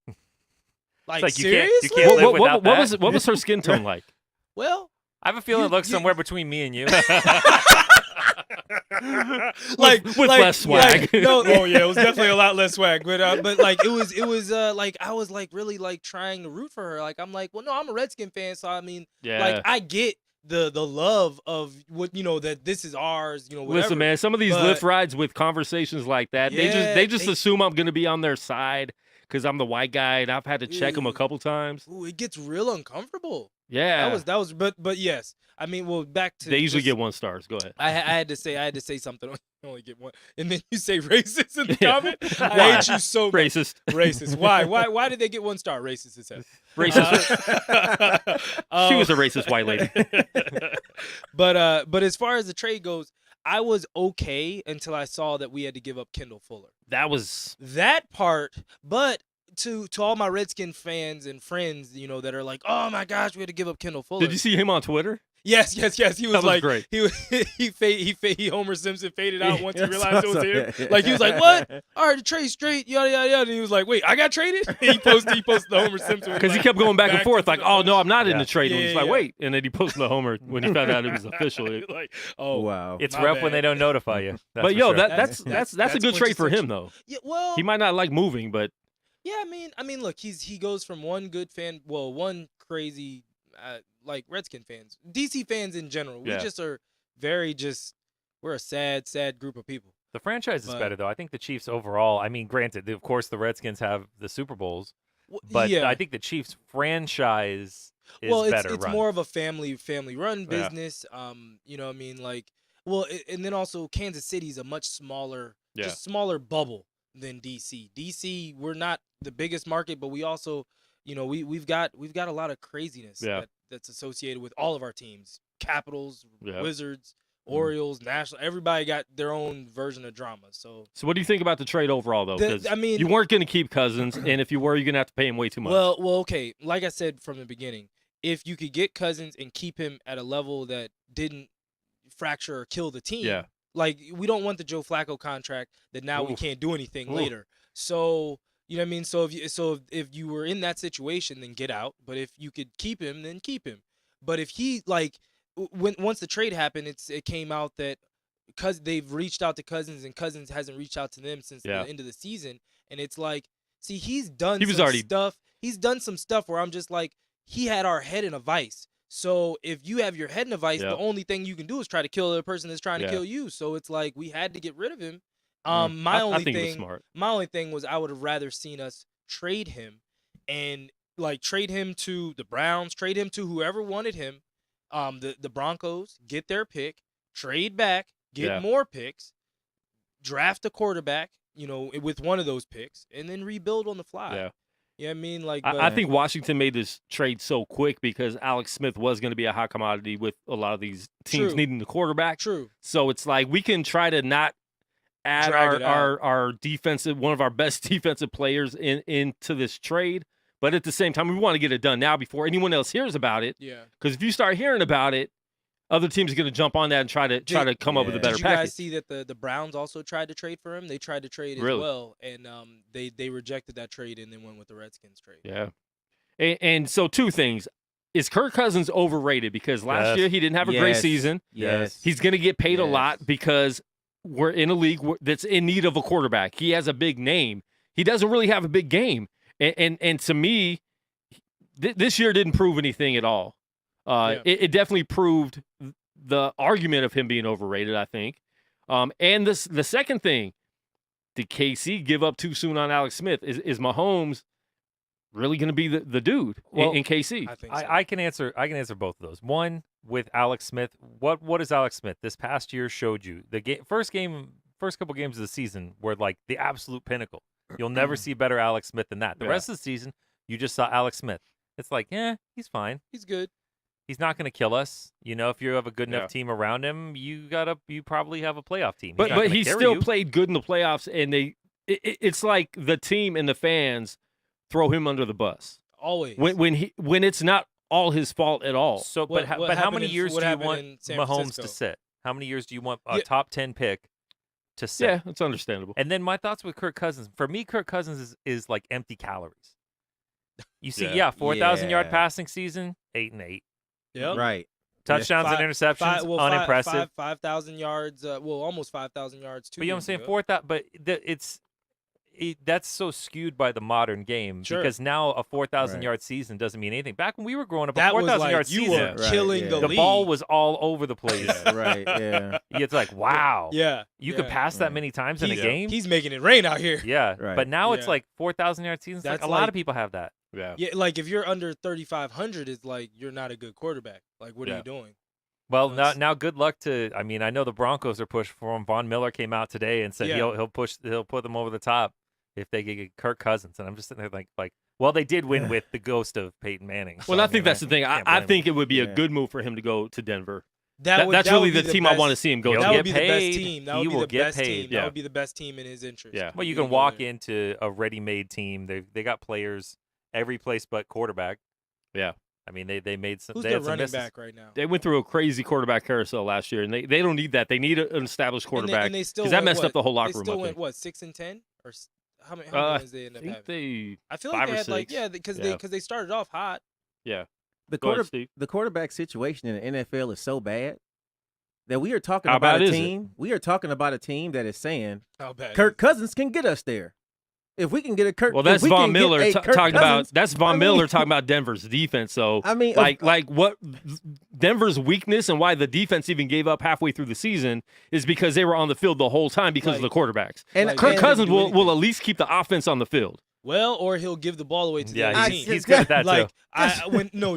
Like, like you seriously?" can't live What, without that. what was her skin tone like? Well, I have a feeling it looks you- somewhere between me and you. With less swag. Oh yeah, it was definitely a lot less swag. But like it was like I was like really like trying to root for her. Like I'm like, well, no, I'm a Redskin fan, so I mean, Yeah. like I get the love of what that this is ours. Whatever. Listen, man, some of these But- lift rides with conversations like that, Yeah, they just they- assume I'm going to be on their side because I'm the white guy and I've had to check them a Ooh. couple times. Ooh, it gets real uncomfortable. Yeah. That was but yes. I mean, well, back to They usually just- get 1 stars. Go ahead. I had to say something. I only get one, and then you say racist in the Yeah. comment. I Why? hate you so much. Racist. Racist. Why did they get 1 star? Racist as hell. Racist. She was a Um, racist white lady. but as far as the trade goes, I was okay until I saw that we had to give up Kendall Fuller. That was That part, but to all my Redskin fans and friends, that are like, oh my gosh, we had to give up Kendall Fuller. Did you see him on Twitter? Yes. He was, was like, great. he Homer Simpson faded out once he Yeah, realized it was him. yeah. Like he was like, what? All right, the trade straight, yada yada yada. And he was like, wait, I got traded. He posted the Homer Simpson Because he kept going back and forth, like, oh, no, I'm not in the Yeah. trade. And he's Yeah, like, yeah. wait. And then he posted the Homer when he found out it was official. like, oh Wow. It's My rough bad. when they don't notify you. That's But for yo, sure. that's a good trade for him, though. yeah. Well, He might not like moving, but yeah. I mean, look, he goes from one crazy like Redskin fans, DC fans in general. We Yeah. just are we're a sad group of people. The franchise is But- better, though. I think the Chiefs overall, I mean, granted, of course, the Redskins have the Super Bowls, but yeah. I think the Chiefs franchise is well, better it's run. more of a family run Yeah. business. You know what I mean? Like, well, and then also Kansas City's a much smaller, Yeah. just smaller bubble than DC. DC, we're not the biggest market, but we also, we've got a lot of craziness Yeah. that's associated with all of our teams. Capitals, Yeah. Wizards, Orioles, National. Everybody got their own version of drama. So, So what do you think about the trade overall, though? The- 'Cause I mean- you weren't going to keep Cousins, and if you were, you're going to have to pay him way too much. well, okay. Like I said from the beginning, if you could get Cousins and keep him at a level that didn't fracture or kill the team, Yeah. like we don't want the Joe Flacco contract that now we Oof. can't do anything Oof. later. So you know what I mean. So if you were in that situation, then get out. But if you could keep him, then keep him. But if he once the trade happened, it came out that because they've reached out to Cousins and Cousins hasn't reached out to them since Yeah. the end of the season, and it's like, see, he's done He was some already- stuff. He's done some stuff where I'm just like, he had our head in a vice. So if you have your head in a vice, Yeah. the only thing you can do is try to kill the person that's trying to Yeah. kill you. So it's like we had to get rid of him. I My think it was smart. only thing was I would have rather seen us trade him and trade him to the Browns, trade him to whoever wanted him. The Broncos get their pick, trade back, get Yeah. more picks, draft a quarterback, with one of those picks, and then rebuild on the fly. Yeah. You know what I mean? Like, I but- think Washington made this trade so quick because Alex Smith was going to be a hot commodity with a lot of these teams True. needing the quarterback. True. So it's like we can try to not add Drag it out. our defensive, one of our best defensive players into this trade. But at the same time, we want to get it done now before anyone else hears about it. Yeah. Because if you start hearing about it, other teams are going to jump on that and try to come up with a Yeah. better Did you guys package. see that the Browns also tried to trade for him? They tried to trade as Really? well, and they rejected that trade and then went with the Redskins trade. Yeah. And so 2 things. Is Kirk Cousins overrated? Because last Yes. year he didn't have a great Yes. season. Yes. He's going to get paid a Yes. lot because we're in a league that's in need of a quarterback. He has a big name. He doesn't really have a big game. And to me, this year didn't prove anything at all. It definitely proved the argument of him being overrated, I think. And the second thing, did KC give up too soon on Alex Smith? Is Mahomes really going to be the dude in KC? I think so. I can answer both of those. One, with Alex Smith, what is Alex Smith? This past year showed you the first couple games of the season were like the absolute pinnacle. You'll never see better Alex Smith than that. The rest of the season, you just saw Alex Smith. It's like, he's fine. He's good. He's not going to kill us. You know, if you have a good enough team around him, you probably have a playoff team. But he still played good in the playoffs, and it's like the team and the fans throw him under the bus Always. When it's not all his fault at all. So, What how many happened years what do you happened want in San Mahomes Francisco? to sit? How many years do you want a top 10 pick to sit? Yeah, it's understandable. And then my thoughts with Kirk Cousins. For me, Kirk Cousins is like empty calories. You see, 4,000 yard passing season, 8-8. Yep. Right. Touchdowns and interceptions, unimpressive. 5,000 yards. Almost 5,000 yards. But you know what I'm saying? 4,000. But that's so skewed by the modern game because now a 4,000 yard season doesn't mean anything. Back when we were growing up, a 4,000 yard you season, were killing the the league. ball was all over the place. Right. Yeah. It's like, wow. Yeah. You could pass that many times in a game. He's making it rain out here. Yeah. Right. But now it's like 4,000 yard seasons. Like That's a lot like- of people have that. Yeah. Yeah, like if you're under 3,500, it's like you're not a good quarterback. Like, what are you doing? Well, now good luck to. I mean, I know the Broncos are pushing for him. Von Miller came out today and said he'll put them over the top if they get Kirk Cousins. And I'm just sitting there like, well, they did win with the ghost of Peyton Manning. Well, I think that's the thing. I think it would be a good move for him to go to Denver. That's really the team I want to see him go to. That would get be the best paid. team. That He would be will the get best paid. team. That would be the best team in his interest. Yeah. Well, you can walk into a ready-made team. They got players every place but quarterback. Yeah. I mean, they made some. Who's they their had some running misses. back right now? They went through a crazy quarterback carousel last year, and they don't need that. They need an established quarterback And they still because that went, messed up the whole locker They room. still I went think. 6-10 or how many wins they end up I think having? I feel 5 like or they had 6. because they started off hot. Yeah. The Go ahead, Steve. the quarterback situation in the NFL is so bad that we are talking How about bad a is it? team. We are talking about a team that is saying How bad? Kirk Cousins can get us there. If we can get a Kirk, Well, that's if we Von can get Miller a Kirk talking about. Cousins, That's Von Miller talking about Denver's defense. So I mean, like what Denver's weakness and why the defense even gave up halfway through the season is because they were on the field the whole time because of the quarterbacks. And Like, Kirk and- Cousins do anything. will at least keep the offense on the field. Well, or he'll give the ball away to the other Yeah, team. he's good at that like too.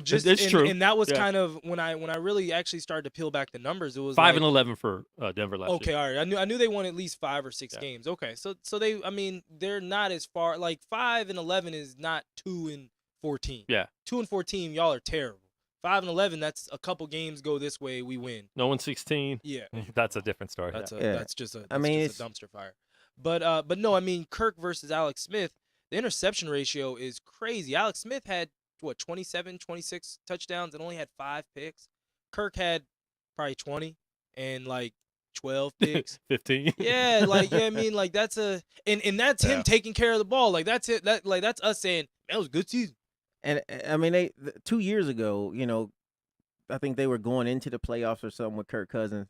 It's true. And that was Yeah. kind of when I really actually started to peel back the numbers. It was 5-11 for Denver last Okay, year. all right. I knew they won at least 5 or 6 games. Okay, so they, I mean, they're not as far. Like 5-11 is not 2-14. Yeah. 2-14, y'all are terrible. 5-11, that's a couple games go this way, we win. No 1-16. Yeah, That's a different story. that's just a I mean, just a dumpster fire. But no, I mean Kirk versus Alex Smith, the interception ratio is crazy. Alex Smith had 27, 26 touchdowns and only had 5 picks. Kirk had probably 20 and like 12 picks. 15. Yeah, I mean, like that's and that's him taking care of the ball. Like that's it. That's us saying that was a good season. And I mean, 2 years ago, I think they were going into the playoffs or something with Kirk Cousins,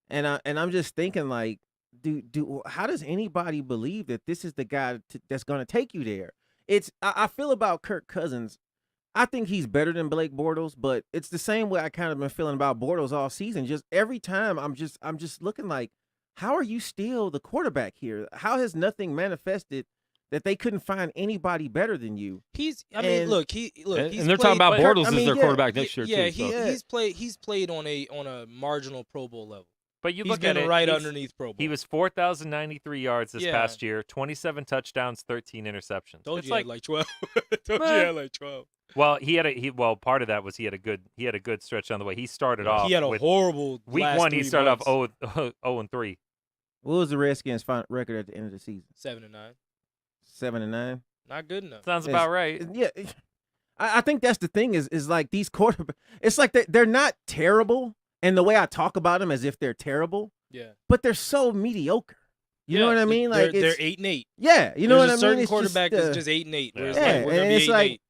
and I'm just thinking like, how does anybody believe that this is the guy that's going to take you there? I feel about Kirk Cousins. I think he's better than Blake Bortles, but it's the same way I kind of been feeling about Bortles all season. Just every time I'm just looking like, how are you still the quarterback here? How has nothing manifested that they couldn't find anybody better than you? He's and they're played, talking about Bortles as their yeah, quarterback next year yeah, too. So. he's played on a marginal Pro Bowl level. But you He's look been at it, right he's- underneath Pro Bowl. He was 4,093 yards this Yeah. past year, 27 touchdowns, 13 interceptions. Told It's you he had like 12. Told you Meh. he had like 12. well, part of that was he had a good stretch on the way. He started off. He had a with, horrible week last 1. He 3 started months. off 0-3. What was the Redskins' record at the end of the season? 7-9. 7-9. Not good enough. Sounds about right. Yeah, I think that's the thing is like these quarterbacks. It's like they're not terrible, and the way I talk about them as if they're terrible, Yeah. but they're so mediocre. You know Yeah, what I mean? Like they're it's, 8-8. Yeah, you know There's what I a mean? certain It's quarterback just, that's just 8-8. Where it's yeah, like, we're gonna and be it's 8-8. like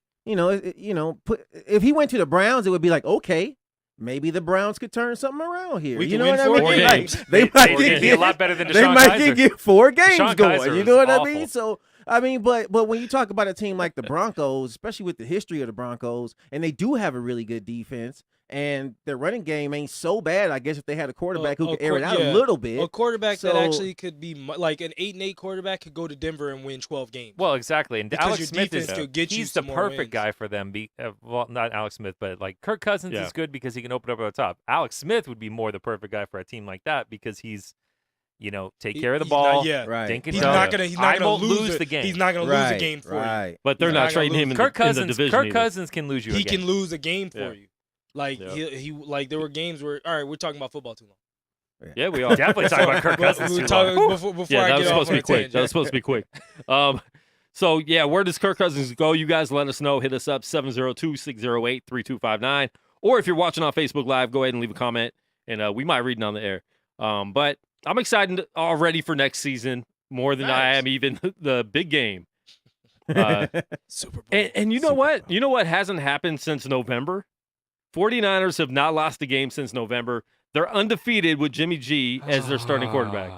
if he went to the Browns, it would be like okay, maybe the Browns could turn something around here. We you can know win what I 4 mean? Like, games. they might be a lot better than they Deshaun might Kaiser. get 4 games Deshaun going. Kaiser You is know what I awful. mean? So I mean, but when you talk about a team like the Broncos, especially with the history of the Broncos, and they do have a really good defense, and their running game ain't so bad. I guess if they had a quarterback who could air it out a little bit, a quarterback that So- actually could be like an 8-8 quarterback could go to Denver and win 12 games. Well, exactly. And Because Alex your Smith defense could get you he's the some more perfect wins. guy for them. Well, not Alex Smith, but like Kirk Cousins Yeah. is good because he can open up at the top. Alex Smith would be more the perfect guy for a team like that because he's, take care of the He's ball. not- yeah. right? Dink and He's dunk. not gonna. He's not I gonna won't lose the game. He's not gonna lose a game for you. right. But they're He's not not gonna trading him lose. in Kirk the Cousins. division. Kirk either. Cousins can lose you. He a game. can lose a game for Yeah. you. Like Yeah. he like there were games where all right, we're talking about football too long. Yeah, we are. Definitely talking about Kirk But Cousins. we were too talking long. before Yeah, I that get was off supposed to on be a quick. tangent. That was supposed to be quick. So yeah, where does Kirk Cousins go? You guys let us know. Hit us up 702-608-3259. Or if you're watching on Facebook Live, go ahead and leave a comment, and we might read it on the air. But I'm excited already for next season more than I am even the big game. Super Bowl. And you know what? You know what hasn't happened since November? 49ers have not lost a game since November. They're undefeated with Jimmy G as their starting quarterback.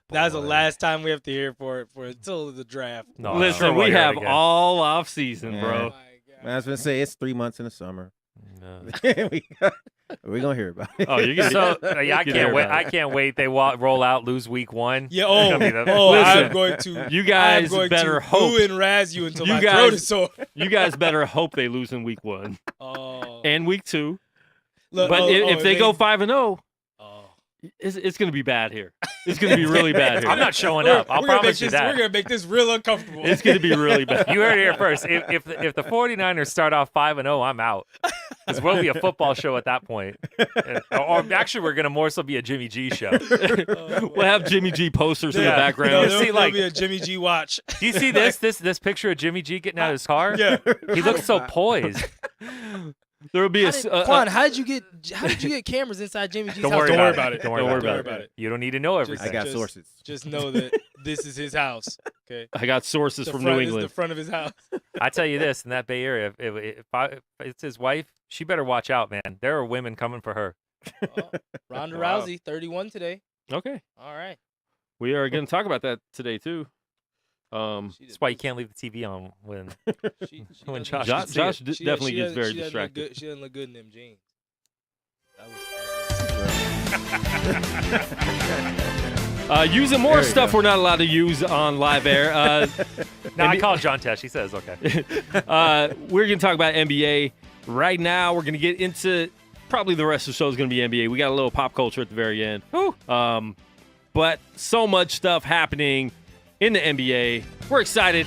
That's the last time we have to hear for until the draft. No, Listen, sure we'll we hear it have again. all off season, Yeah. Oh bro. my God. I was gonna say it's 3 months in the summer. No. We're gonna hear about it. Oh, you're gonna So get, yeah, I get can't wait. about it. I can't wait. They roll out, lose week 1. Yeah. It's gonna be the- Listen, I'm going to. You I'm guys going better to hope. boo and razz you until You my guys- throat is sore. You guys better hope they lose in week 1 Oh. and week 2. Look, But if they go 5-0, oh. it's going to be bad here. It's going to be really bad here. I'm not showing up. I'll We're gonna promise make you this, that. We're gonna make this real uncomfortable. It's going to be really bad. You heard it here first. If the 49ers start off 5-0, I'm out. Because we'll be a football show at that point. Or actually, we're going to more so be a Jimmy G show. We'll have Jimmy G posters in the Yeah. background. No, You there'll, see, like- there'll be a Jimmy G watch. Do you see this picture of Jimmy G getting out of his car? Yeah. He looks so poised. There will be Quan, how did you get cameras inside Jimmy G's Don't house? worry about it. Don't Don't worry worry about it. You don't need to know everything. I got Just- sources. Just know that this is his house. Okay. I got sources The from front New is England. the front of his house. I tell you this, in that Bay Area, if it's his wife, she better watch out, man. There are women coming for her. Oh, Ronda Wow. Rousey, 31 today. Okay. All right. We are going to talk about that today, too. She That's why you can't leave the TV on when She when doesn't- Josh Josh, Josh she definitely gets doesn't- very she doesn't look distracted. good- She doesn't look good in them jeans. That was Using more There you stuff go. we're not allowed to use on live air. No, I called John Tesh. He says okay. We're going to talk about NBA. Right now, we're going to get into probably the rest of the show is going to be NBA. We got a little pop culture at the very end. But so much stuff happening in the NBA. We're excited.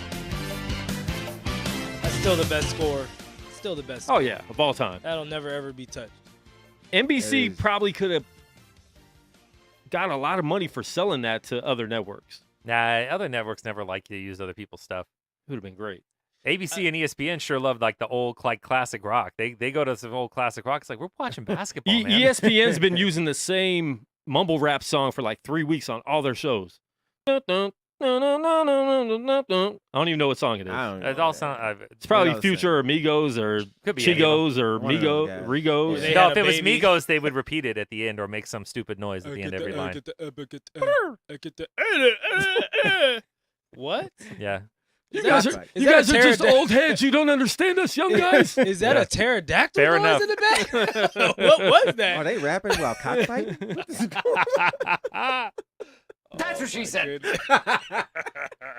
That's still the best score. Still the best. Oh, score. yeah, of all time. That'll never ever be touched. NBC It is. probably could have got a lot of money for selling that to other networks. Nah, other networks never like to use other people's stuff. It would have been great. ABC and ESPN sure love like the old like classic rock. They go to some old classic rock. It's like we're watching basketball, man. ESPN's been using the same mumble rap song for like 3 weeks on all their shows. I don't even know what song it is. I don't know. It all sound. It's probably What else Future or Migos or Could be any of Chigos or One of them Migo, guys. Rigos. They no, had if a it was baby. Migos, they would repeat it at the end or make some stupid noise at the end of every line. What? Yeah. You Is guys that- are, is you that a guys are just pterodactyl? old heads. You don't understand us, young guys. Is that Yeah. a pterodactyl Fair noise enough. in the back? What was that? Are they rapping while cockfighting? That's what she said.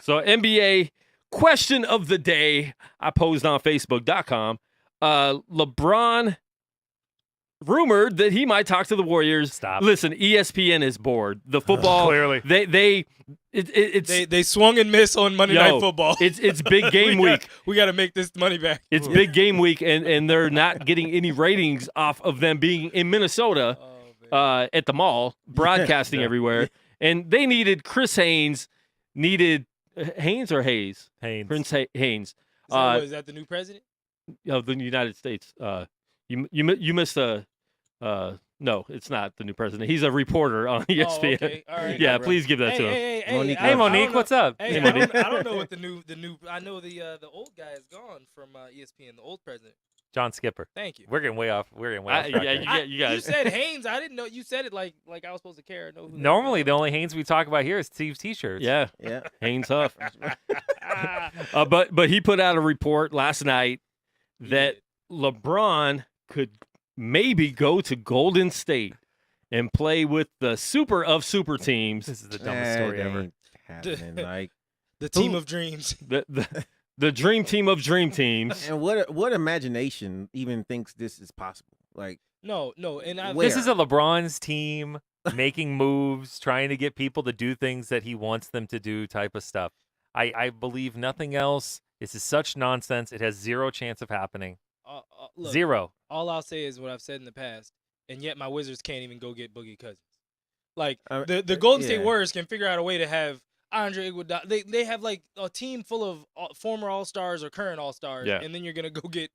So NBA question of the day I posed on Facebook.com. LeBron rumored that he might talk to the Warriors. Stop. Listen, ESPN is bored. The football Clearly. it's They swung and missed on Monday Night Football. it's big game week. We got to make this money back. It's big game week, and they're not getting any ratings off of them being in Minnesota at the mall, broadcasting everywhere. And they needed Chris Haynes, Haynes or Hayes? Haynes. Prince Haynes Is that the new president? of the United States. You missed a no, it's not the new president. He's a reporter on ESPN. Oh, okay. All right. Yeah, please give that to him. Hey, Monique Hey, I don't Monique, know- what's up? Hey, Hey, I Monique. don't know what the new. I know the old guy is gone from ESPN. The old president. John Skipper. Thank you. We're getting way off. We're getting way off track Yeah, here. you guys. You said Haynes. I didn't know. You said it like I was supposed to care. Know who Normally, the only Haynes we talk about here is Steve's T-shirts. Yeah, Yeah. Haynes Huff. But he put out a report last night that LeBron could maybe go to Golden State and play with the super of super teams, This is the dumbest story That ever. ain't happening. Like, the team of dreams. the dream team of dream teams. and what imagination even thinks this is possible? Like, No, and Where? This is a LeBron's team making moves, trying to get people to do things that he wants them to do type of stuff. I believe nothing else. This is such nonsense. It has zero chance of happening. look, Zero. All I'll say is what I've said in the past, and yet my Wizards can't even go get Boogie Cousins. Like the Golden State yeah. Warriors can figure out a way to have Andre Iguodala. They have like a team full of former All-Stars or current All-Stars, Yeah. and then you're gonna go get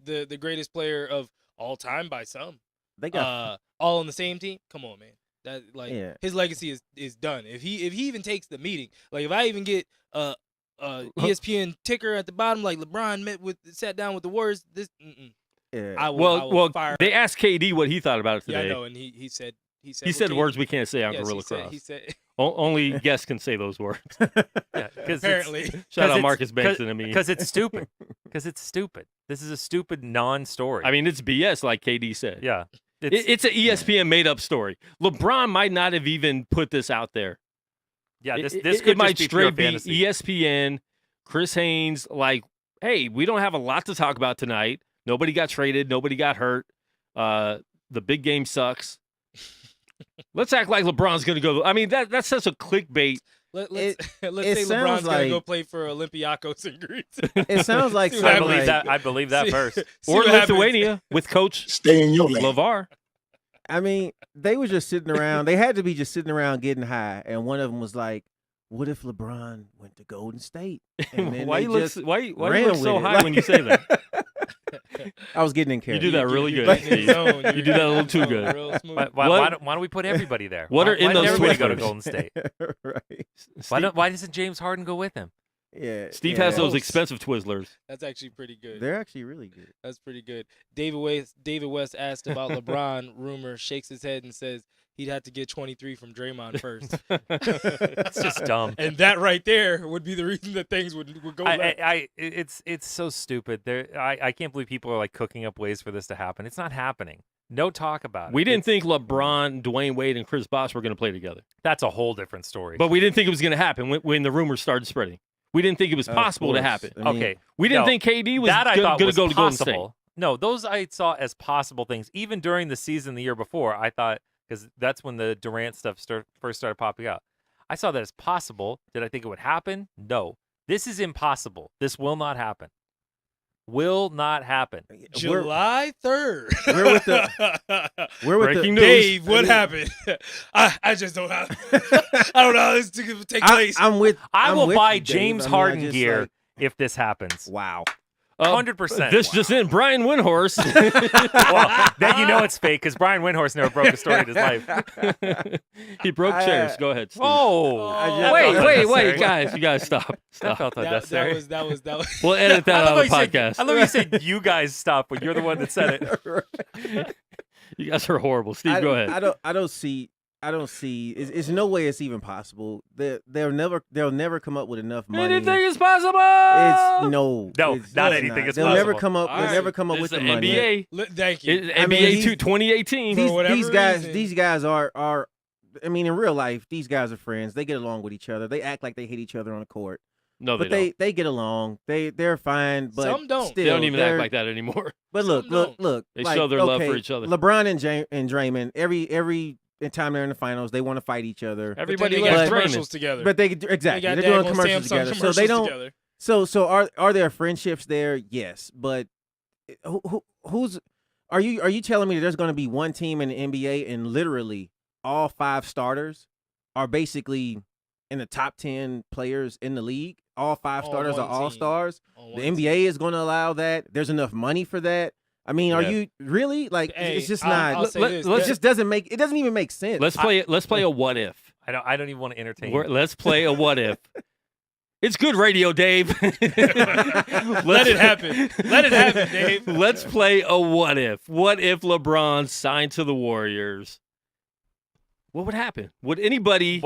the greatest player of all time by some. they got All on the same team. Come on, man. That Yeah. his legacy is done. If he even takes the meeting, like if I even get ESPN ticker at the bottom, like LeBron sat down with the Warriors. This yeah. I will fire. they asked KD what he thought about it Yeah, today. I know, and he said He what said KD words we can't say on yes, Guerilla he said- Cross. He said Only guests can say those words. Yeah, apparently. Shout out it's- Marcus Benson and me. Because it's stupid. Because it's stupid. This is a stupid non-story. I mean, it's BS, like KD said. yeah. It's an ESPN made-up story. LeBron might not have even put this out there. Yeah, this it could might just be pure straight be fantasy. ESPN, Chris Haynes, like, hey, we don't have a lot to talk about tonight. Nobody got traded. Nobody got hurt. The big game sucks. Let's act like LeBron's going to go. I mean, that's such a clickbait. Let's it say sounds LeBron's gonna go like- play for Olympiacos in Greece. It sounds like See what I something believe like- that. I believe that See- first. see Or what happens. Lithuania with Coach Stay in your lane. LeVar. I mean, they were just sitting around. They had to be just sitting around getting high, and one of them was like, "What if LeBron went to Golden State?" And then Why they you look just why you ran look so with it. high when you say that? I was getting in You character. do that really You're good. getting in Steve. the zone. You do that a little too good. Real smooth. Why don't we put everybody there? What Why- are in why does those everybody go to Twizzlers? Golden State? right? Why doesn't James Harden go with him? Yeah. Steve yeah. has those Close. expensive Twizzlers. That's actually pretty good. They're actually really good. That's pretty good. David West asked about LeBron rumor, shakes his head and says he'd have to get 23 from Draymond first. It's just dumb. And that right there would be the reason that things would go left. It's so stupid. I can't believe people are like cooking up ways for this to happen. It's not happening. No talk about it. We didn't It's- think LeBron, Dwayne Wade, and Chris Bosh were going to play together. that's a whole different story. But we didn't think it was going to happen when the rumors started spreading. We didn't think it was Of possible to course. happen. I mean, okay, We didn't no, think KD was that I thought going was to go to Golden State. possible. No, those I saw as possible things. Even during the season the year before, I thought, because that's when the Durant stuff first started popping out. I saw that as possible. Did I think it would happen? No. This is impossible. This will not happen. Will not happen. July 3rd. We're with the- We're with Breaking the, news. Dave, what happened? I just don't know. I don't know how this could take place. I'm with. I I'm will with buy you, Dave. James I mean, I Harden just, gear like, if this happens. wow. 100%. This just in, Brian Windhorst. Well, then you know it's fake because Brian Windhorst never broke a story in his life. He broke chairs. Go ahead, Steve. Oh, I just- that wait, felt wait, unnecessary. guys. You guys stop. That Stop. felt that unnecessary. was We'll edit that I out love of the how you podcast. said- I love you said you guys stop when you're the one that said it. You guys are horrible. Steve, go ahead. I don't see. It's no way it's even possible. They'll never come up with enough money. Anything is possible. It's no. No, it's not just anything is They'll never possible. come up. All They'll right. never come up It's with the the money. NBA. Thank you. It's I mean, NBA he's- 2018. For whatever These guys. reason. These guys are. I mean, in real life, these guys are friends. They get along with each other. They act like they hate each other on the court, No, but they don't. they get along. They're fine. But Some don't. Still, They don't even act they're- like that anymore. But look. They like, show their love for okay, each other. LeBron and Draymond. Every time they're in the finals, they want to fight each other. Everybody they loves got But- commercials Draymond. together. But they They exactly got they're doing daggone commercials Samsung together. So commercials they don't. together. So are there friendships there? Yes, but who's are you telling me that there's going to be one team in the NBA and literally all 5 starters are basically in the top 10 players in the league? All 5 On starters are one team. all stars. On The one NBA is going to allow that. There's enough money for that. I mean, are Yeah. you really like? Hey, it's just I'll not. say let- this. let's It just doesn't make. It doesn't even make sense. Let's play a what if. I don't even want to entertain. Let's play a what if. It's good radio, Dave. Let it happen. Let it happen, Dave. Let's play a what if. What if LeBron signed to the Warriors? What would happen? Would anybody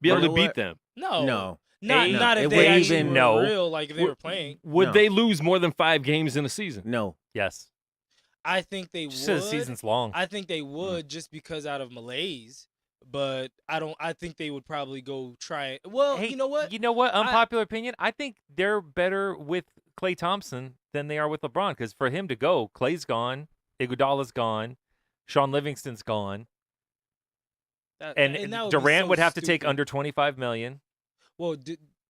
be able to beat them? No. No. Not if It they wouldn't actually even- were no. real, like if they were playing. Would No. they lose more than 5 games in a season? No. Yes. I think they Just 'cause would. the season's long. I think they would just because out of malaise. But I think they would probably go try it. Well, Hey, you know what? Unpopular opinion. I think they're better with Klay Thompson than they are with LeBron. Because for him to go, Klay's gone, Iguodala's gone, Sean Livingston's gone, and that would be Durant so would have to take stupid. under $25 million. Well,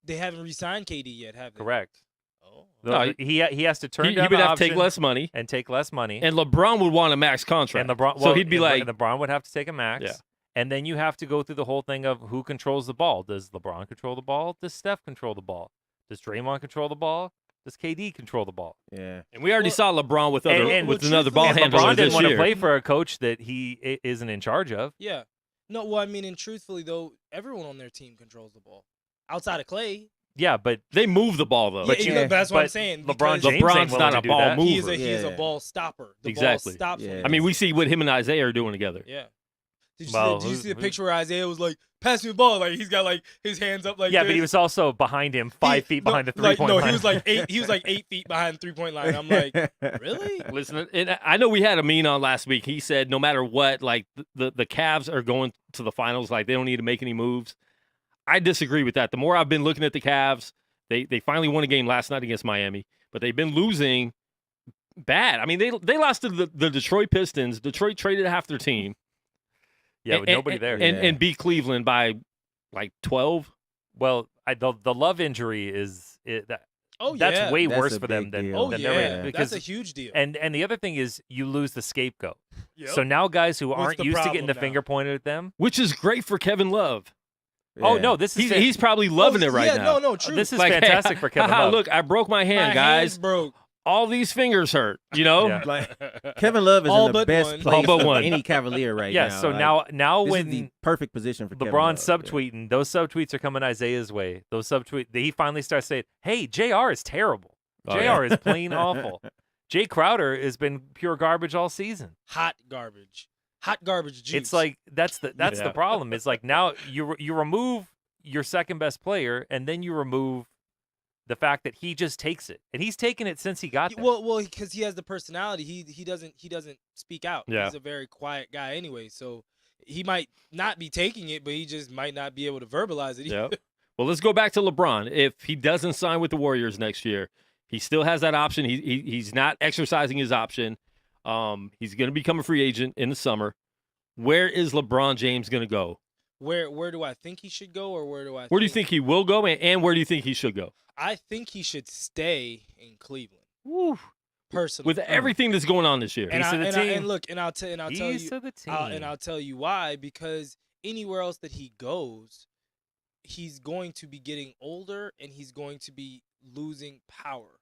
they haven't re-signed KD yet, have they? Correct. Oh. No, He has to turn He down would the have to take option less money, and take less money. and LeBron would want a max contract. And LeBron, so he'd be like, LeBron would have to take a max. Yeah. And then you have to go through the whole thing of who controls the ball. Does LeBron control the ball? Does Steph control the ball? Does Draymond control the ball? Does KD control the ball? Yeah. and we already saw LeBron with another ball And handler LeBron this didn't want to year. play for a coach that he isn't in charge of. Yeah. No, well, I mean, and truthfully, though, everyone on their team controls the ball. Outside of Clay. Yeah, but They move the ball though. But But that's what I'm saying. LeBron because James LeBron's ain't willing not to a do ball that. mover. he is a Yeah. ball stopper. The Exactly. ball stops Yeah. when I mean, we see what him and Isaiah are doing together. Yeah. Did you, Well, see, did you see the who- picture where Isaiah was like, pass me the ball? Like, he's got, like, his hands up like yeah, this. but he was also behind him, 5 feet behind the like, 3-point line. No, he was like 8 feet behind the 3-point line. I'm like, really? Listen, and I know we had Amin on last week. He said no matter what, like the Cavs are going to the finals. Like they don't need to make any moves. I disagree with that. The more I've been looking at the Cavs, they finally won a game last night against Miami, but they've been losing bad. I mean, they lost to the Detroit Pistons. Detroit traded half their team. yeah, with nobody there. And beat Cleveland by like 12. Well, the Love injury Oh, that's yeah. way That's worse a for them big than deal. Oh, than yeah. they're in, That's because a huge deal. and the other thing is you lose the scapegoat. Yep. So now guys who What's aren't the used to getting problem the now? finger pointed at them. Which is great for Kevin Love. Oh Yeah. no, this is He's probably loving it right yeah, now. No, true. this is Like, hey, fantastic for Kevin haha, Love. Look, I broke my hand, My guys. hands broke. All these fingers hurt. You know. Yeah. Like Kevin Love is All in the but best one. place All but for one. any Cavalier right yeah, now. so Like, now this is when the perfect position for Kevin LeBron's Love. subtweeting, those subtweets are coming Isaiah's way. Those subtweets, he finally starts saying, "Hey, JR is terrible. Oh, JR yeah. is plain awful. Jay Crowder has been pure garbage all season." Hot garbage. Hot garbage juice. It's like that's the Yeah. problem. It's like now you remove your second best player, and then you remove the fact that he just takes it, and he's taken it since he got there. well, because he has the personality. He doesn't speak out. Yeah. He's a very quiet guy anyway. So he might not be taking it, but he just might not be able to verbalize it. Yep. Well, let's go back to LeBron. If he doesn't sign with the Warriors next year, he still has that option. He's not exercising his option. He's going to become a free agent in the summer. Where is LeBron James going to go? Where do I think he should go, or where do I? Where do you think he will go, and where do you think he should go? I think he should stay in Cleveland. Woo. Personally, With everything that's going on this year. and Piece of the team. look, and I'll tell Piece you, of the team. I'll tell you why. Because anywhere else that he goes, he's going to be getting older, and he's going to be losing power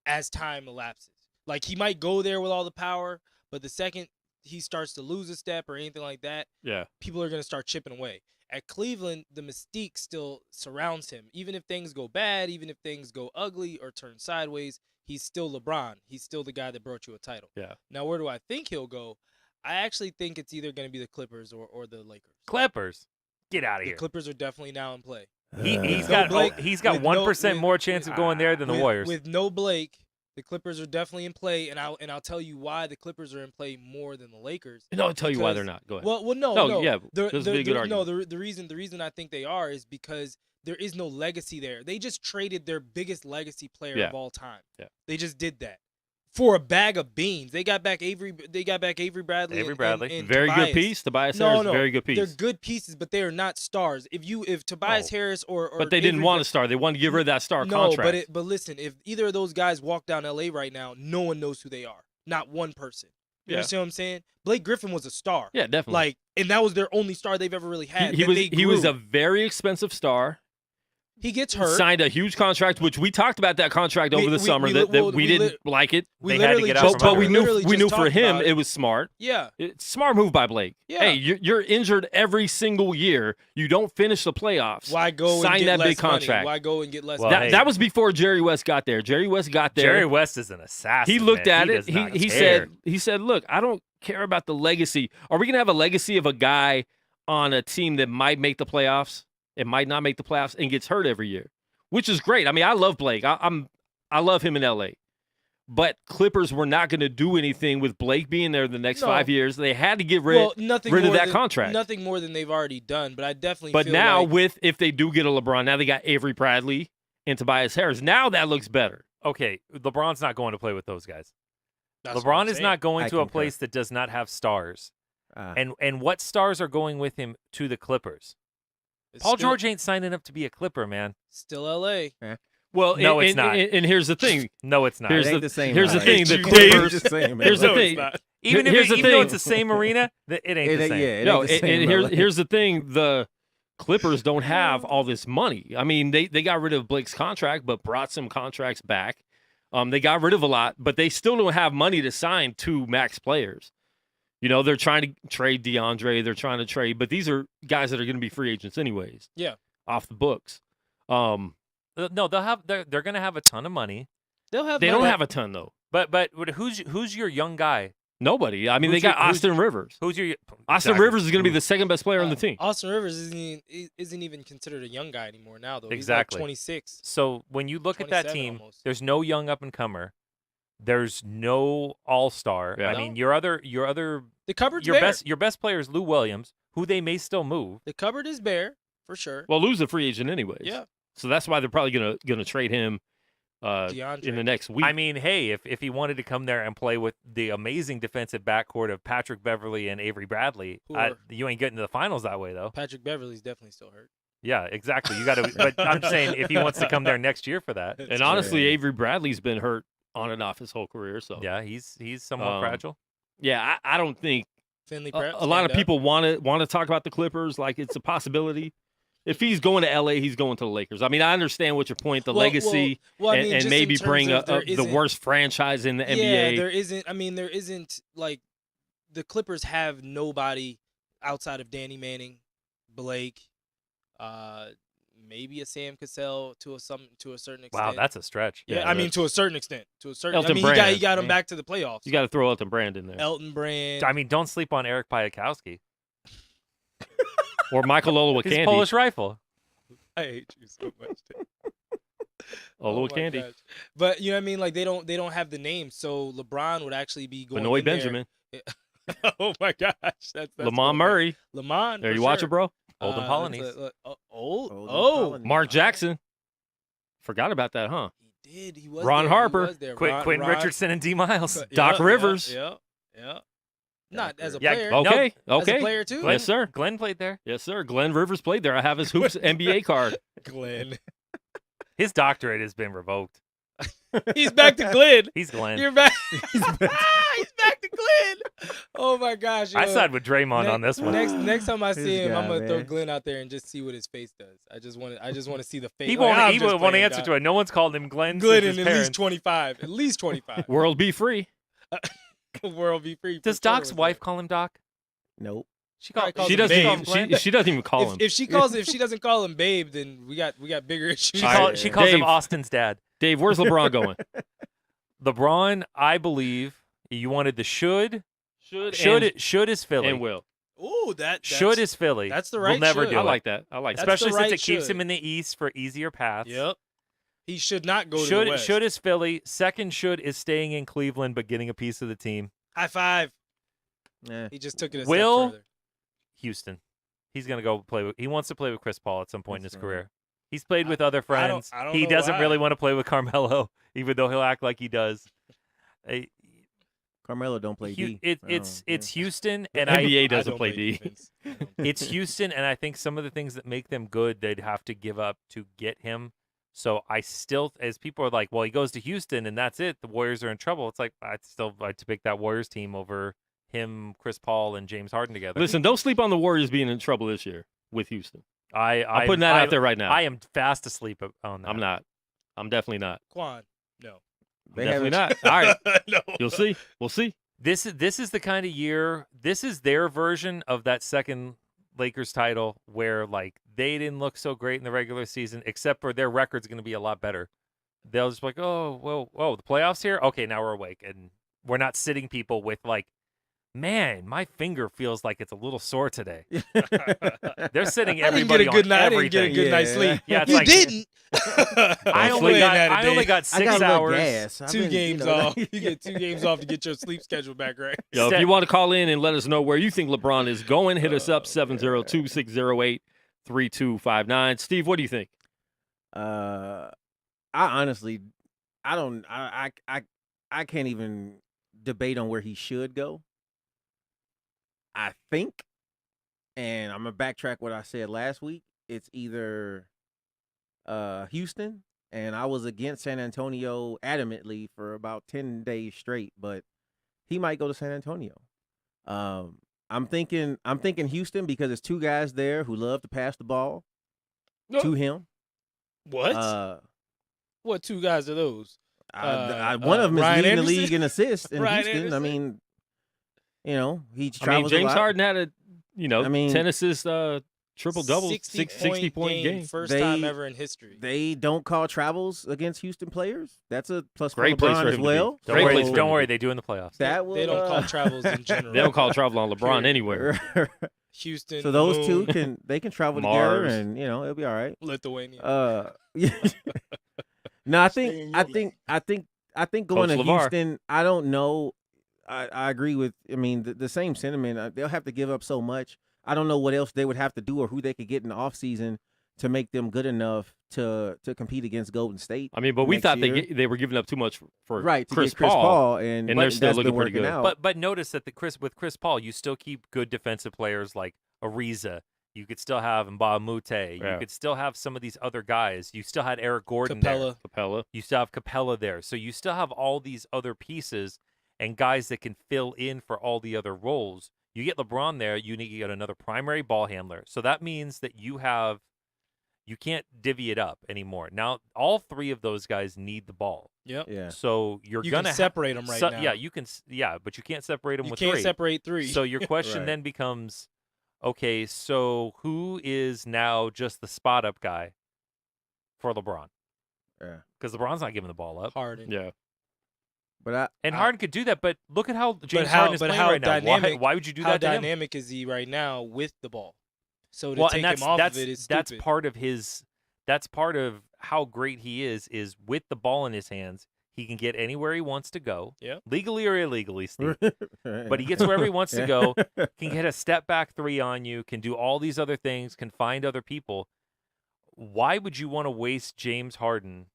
as time elapses. Like he might go there with all the power, but the second he starts to lose a step or anything like that, Yeah. people are going to start chipping away. At Cleveland, the mystique still surrounds him. Even if things go bad, even if things go ugly or turn sideways, he's still LeBron. He's still the guy that brought you a title. Yeah. Now, where do I think he'll go? I actually think it's either going to be the Clippers or the Lakers. Clippers, get out of The here. Clippers are definitely now in play. He's No got Blake, he's got with no- 1% with- more chance of going there than the Warriors. With no Blake, the Clippers are definitely in play, and I'll tell you why the Clippers are in play more than the Lakers. No, I'll tell you why Because- they're not. Go ahead. Well, no, No, no. yeah, The, this would be a good no, argument. the reason I think they are is because there is no legacy there. They just traded their biggest legacy player Yeah. of all time. Yeah. They just did that for a bag of beans. They got back Avery. They got back Avery Bradley. Avery and- Bradley. and Very Tobias. good piece. Tobias No, Harris, no, very good piece. They're good pieces, but they are not stars. If Tobias Oh. Harris or But they didn't Avery want Bra- a star. They wanted to give her that star no, contract. but listen, if either of those guys walk down LA right now, no one knows who they are. Not one person. You Yeah. understand what I'm saying? Blake Griffin was a star. Yeah, definitely. Like, and that was their only star they've ever really had. he that was they he was grew. a very expensive star. He gets hurt. signed a huge contract, which we talked about that contract over the summer that we didn't like it. We They had to literally get out just from But we under. knew for him it. it was smart. Yeah. It's a smart move by Blake. Yeah. Hey, you're injured every single year. You don't finish the playoffs. Why go Sign and get that less big contract. money? Why go and get less Well, money? That was before Jerry West got there. Jerry West got there. Jerry West is an assassin. He looked man. at He it. does not He care. said, "Look, I don't care about the legacy. Are we gonna have a legacy of a guy on a team that might make the playoffs? It might not make the playoffs and gets hurt every year, which is great. I mean, I love Blake. I love him in LA, but Clippers were not going to do anything with Blake being there the next 5 years. They had to get rid of that contract. Nothing more than they've already done. But I definitely. But feel now, like, if they do get a LeBron, now they got Avery Bradley and Tobias Harris. Now that looks better. Okay, LeBron's not going to play with those guys. that's what LeBron I'm is saying. not going I to a concur. place that does not have stars. Ah. And what stars are going with him to the Clippers? It's Paul still- George ain't signing up to be a Clipper, man. Still LA. Well, No, it's and, not. And here's the thing. No, it's not. Here's It ain't the- the same. here's the Mike. thing, the Dave, Clippers- just saying, man. Here's the No, it's thing. not. even here's the even though thing. it's the same arena, it ain't the same. Yeah, it No, ain't the same, and brother. here's the thing: the Clippers don't have all this money. I mean, they got rid of Blake's contract, but brought some contracts back. They got rid of a lot, but they still don't have money to sign 2 max players. You know, they're trying to trade DeAndre. They're trying to trade, but these are guys that are going to be free agents anyways. Yeah. Off the books. No, they're going to have a ton of money. They'll have. They money. don't have a ton though. But who's your young guy? Nobody. I mean, Who's they got your- who's- Austin Rivers. Who's your Austin exactly. Rivers is going to be the second best player on the team. Austin Rivers isn't even considered a young guy anymore now, though. Exactly. He's like 26. So when you look at that 27 team, almost. there's no young up and comer. There's no all-star. Yeah. I mean, your other The cupboard's your bare. best player is Lou Williams, who they may still move. The cupboard is bare for sure. Well, Lou's a free agent anyways. Yeah. So that's why they're probably gonna trade him DeAndre. in the next week. I mean, hey, if he wanted to come there and play with the amazing defensive backcourt of Patrick Beverly and Avery Bradley, Who are- you ain't getting to the finals that way, though. Patrick Beverly's definitely still hurt. Yeah, exactly. You got to. But I'm saying if he wants to come there next year for that, and honestly, Avery Bradley's been hurt on and off his whole career. So yeah, he's somewhat fragile. yeah, I don't think Finley a Prep. lot of people want to talk about the Clippers like it's a possibility. If he's going to LA, he's going to the Lakers. I mean, I understand what your point, the legacy, well, I mean, and just maybe in terms bring of there the isn't- worst franchise in the Yeah, NBA. there isn't. I mean, there isn't like the Clippers have nobody outside of Danny Manning, Blake, maybe a Sam Cassell to a certain extent. Wow, that's a stretch. yeah. yeah, I mean, that's- to a certain extent. To a certain. Elton I mean, Brand, he got him yeah. back to the playoffs. You got to throw Elton Brand in there, Elton Brand. I mean, don't sleep on Eric Piatkowski. or Michael His Olowokandi. Polish rifle. I hate you so much. Olowokandi. Gosh. But you know what I mean? Like they don't have the name, so LeBron would actually be going. Benoit in there. Benjamin, Oh my gosh, that's Lamont Murray. Lamont. There for you watch sure. it, bro. Olden Polonese. Oh, Polonese. Mark Jackson. Forgot about that, huh? he did. He was Ron there. Harper. He was there. Quentin Ron- Richardson and D. Miles. Doc Rivers. Yeah. Not as a Yeah, player. no, Okay, As a okay. player too. Yes, sir. Glenn played there. Yes, sir. Glenn Rivers played there. I have his Hoops NBA card. Glenn. His doctorate has been revoked. He's back to Glenn. He's Glenn. You're back. He's back to Glenn. Oh my gosh. I yo. side with Draymond on this one. Next time I see This him, I'm guy, gonna throw man. Glenn out there and just see what his face does. I just want to see the face. He Like, I'm won't just playing, answer dog. to it. No one's called him Glenn. Glenn since in his at least parents. 25. At least 25. World be free. World be free. Does Doc's wife call him Doc? Nope. She Probably calls calls She him doesn't. Babe. Even, she doesn't even call him. If she doesn't call him Babe, then we got bigger issues. She calls him Dave. Austin's dad. Dave, where's LeBron going? LeBron, I believe you wanted the should is Philly. and will. Ooh, Should is Philly. that's the We'll right never should. do I it. like that. I like that. That's the Especially since right it keeps should. him in the East for easier paths. Yep. He should not go to the West. Should is Philly. Second should is staying in Cleveland but getting a piece of the team. High five. Yeah. He just took it a Will? step further. Houston. He's gonna go play with. He wants to play with Chris Paul at some point in That's his fine. career. He's played with other I don't- friends. I don't He know doesn't why. really want to play with Carmelo, even though he'll act like he does. Hey, Carmelo don't play D. It's Houston, and NBA I doesn't don't play play D. defense. it's Houston, and I think some of the things that make them good, they'd have to give up to get him. So I still, as people are like, well, he goes to Houston and that's it. The Warriors are in trouble. It's like I'd still like to pick that Warriors team over him, Chris Paul, and James Harden together. Listen, don't sleep on the Warriors being in trouble this year with Houston. I'm putting that out there right now. I am fast asleep on that. I'm not. I'm definitely not. Quan, no. They Definitely haven't- not. All right. No. You'll see. We'll see. This is the kind of year. This is their version of that second Lakers title where like they didn't look so great in the regular season, except for their record's going to be a lot better. They'll just be like, oh, the playoffs here. Okay, now we're awake, and we're not sitting people with like, man, my finger feels like it's a little sore today. They're sitting I didn't get everybody a good on night. I everything. didn't get a good night's Yeah. sleep. Yeah, it's You like- didn't. I I'm only playing that got today. 6 I got a little hours. gas. I've 2 been, games you know, off. You get 2 games off to get your sleep schedule back right. Yo, if Steph- you want to call in and let us know where you think LeBron is going, hit us up 702-608-3259. Steve, what do you think? I honestly, I can't even debate on where he should go. I think, and I'm gonna backtrack what I said last week. It's either Houston, and I was against San Antonio adamantly for about 10 days straight, but he might go to San Antonio. I'm thinking Houston because it's 2 guys there who love to pass the ball to him. What? What 2 guys are those? One of them is Ryan leading the Anderson? league in assists in Ryan Houston. I Anderson? mean, he I travels mean, James a lot. Harden had a, I mean, 10 assists, triple-double, 60-point game. First They- time ever in history. They don't call travels against Houston players. That's a plus for Great place LeBron for as him to be. well. Great place for him Don't to worry, be. they do in the playoffs. That will, They don't call travels in general. They don't call travel on LeBron anywhere. Houston. So those Moon, 2 they can travel together, Mars. and it'll be all right. Lithuania. No, I think going Coach to LeVar. Houston. I don't know. I agree with. I mean, the same sentiment. They'll have to give up so much. I don't know what else they would have to do or who they could get in the offseason to make them good enough to compete against Golden State. I mean, but we next thought year. they were giving up too much for Right, to Chris get Chris Paul, and and they're still that's looking been pretty working good. out. But notice that with Chris Paul, you still keep good defensive players like Ariza. You could still have Mbah Mute. Yeah. You could still have some of these other guys. You still had Eric Gordon there. Capella. Capella. You still have Capella there. So you still have all these other pieces and guys that can fill in for all the other roles. You get LeBron there, you need to get another primary ball handler. So that means that you can't divvy it up anymore. Now, all 3 of those guys need the ball. Yep. yeah, So you're You going to can separate them right now. Yeah, you can. Yeah, but you can't separate them You with can't 3. separate 3. So your question Right. then becomes, okay, so who is now just the spot up guy for LeBron? yeah. Because LeBron's not giving the ball up. Harden. Yeah. But And Harden could do that, but look at how James how- Harden is but playing how right now. dynamic- Why would you do How that to him? dynamic is he right now with the ball? So to Well, take and him off that's of it is that's stupid. part of his. That's part of how great he is with the ball in his hands. He can get anywhere he wants to go, Yeah. legally or illegally, Steve. But he gets wherever he wants to go. Can get a step back 3 on you. Can do all these other things. Can find other people. Why would you want to waste James Harden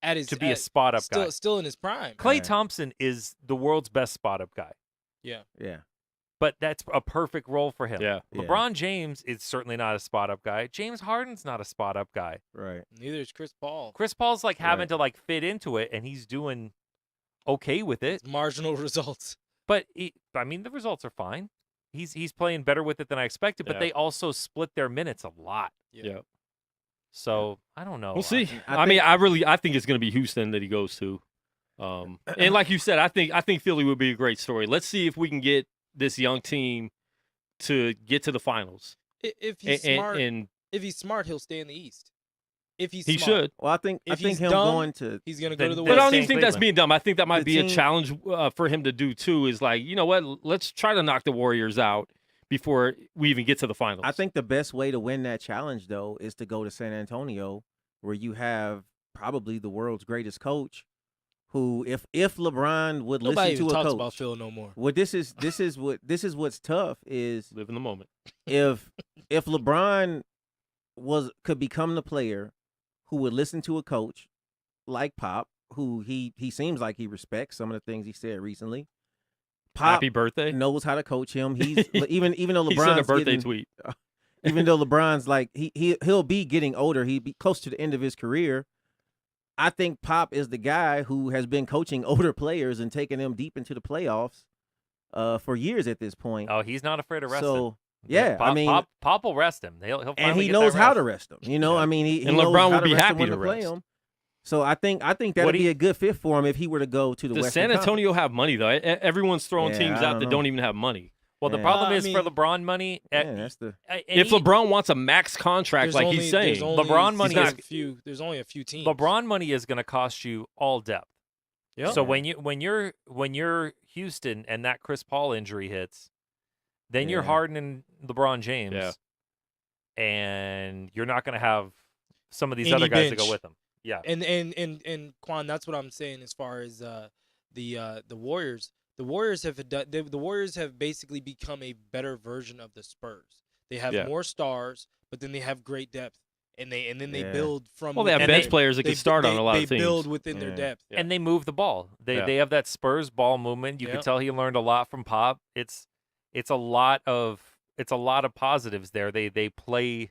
At his, to be a at- spot up guy? still in his prime. Klay Yeah. Thompson is the world's best spot up guy, Yeah. yeah, but that's a perfect role for him. Yeah. Yeah. LeBron James is certainly not a spot up guy. James Harden's not a spot up guy. right. Neither is Chris Paul. Chris Paul's like having Right. to like fit into it, and he's doing okay with it. It's marginal results. But I mean, the results are fine. He's playing better with it than I expected. But Yeah. they also split their minutes a lot. Yeah. So I don't know. We'll see. I I mean, I think it's going to be Houston that he goes to. And like you said, I think Philly would be a great story. Let's see if we can get this young team to get to the finals. If he's And, smart, and if he's smart, he'll stay in the East. If he's he smart. should. Well, I think If him he's dumb, going to He's gonna Then- go to the then But I West. don't even stay in think that's Cleveland. being dumb. I think that might The be a team- challenge for him to do too. Is like, you know what? Let's try to knock the Warriors out before we even get to the finals. I think the best way to win that challenge, though, is to go to San Antonio, where you have probably the world's greatest coach, who, if LeBron would Nobody listen even to a talks coach, about Phil no more. well, this is what's tough is live in the moment. if LeBron could become the player who would listen to a coach like Pop, who he seems like he respects some of the things he said recently. Pop Happy birthday. knows how to coach him. He's even though He sent a LeBron's birthday getting, tweet. even though LeBron's like he'll be getting older, he'd be close to the end of his career. I think Pop is the guy who has been coaching older players and taking them deep into the playoffs for years at this point. Oh, he's not afraid of wrestling. So Yeah, I mean, Pop will rest him. He'll and finally he get that knows how rest. to rest him. You know, Yeah. I mean, he And knows LeBron how would to be rest him happy when to play rest. him. So I think that'd be a good fit for him if he were to go to the Does Western San Antonio Conference. have money though? Everyone's throwing Yeah, teams I out don't that know. don't even have money. Well, the Yeah. problem I is for mean- LeBron money. Yeah, that's the If LeBron wants a max contract, like he's saying, LeBron money there's is- there's only a few teams. LeBron money is going to cost you all depth. Yep. So when you're Houston and that Chris Paul injury hits, then you're Yeah. Harden and LeBron James, Yeah. and you're not going to have some of these Any other guys to bench. go with them. Yeah, And Quan, that's what I'm saying as far as the Warriors. The Warriors have basically become a better version of the Spurs. They have Yeah. more stars, but then they have great depth, and then they Yeah. build from. well, they have And bench they- players that can start on a lot they of teams. build within their Yeah. depth. Yeah. and they move the ball. They Yeah. they have that Spurs ball movement. You Yep. could tell he learned a lot from Pop. It's a lot of positives there. They play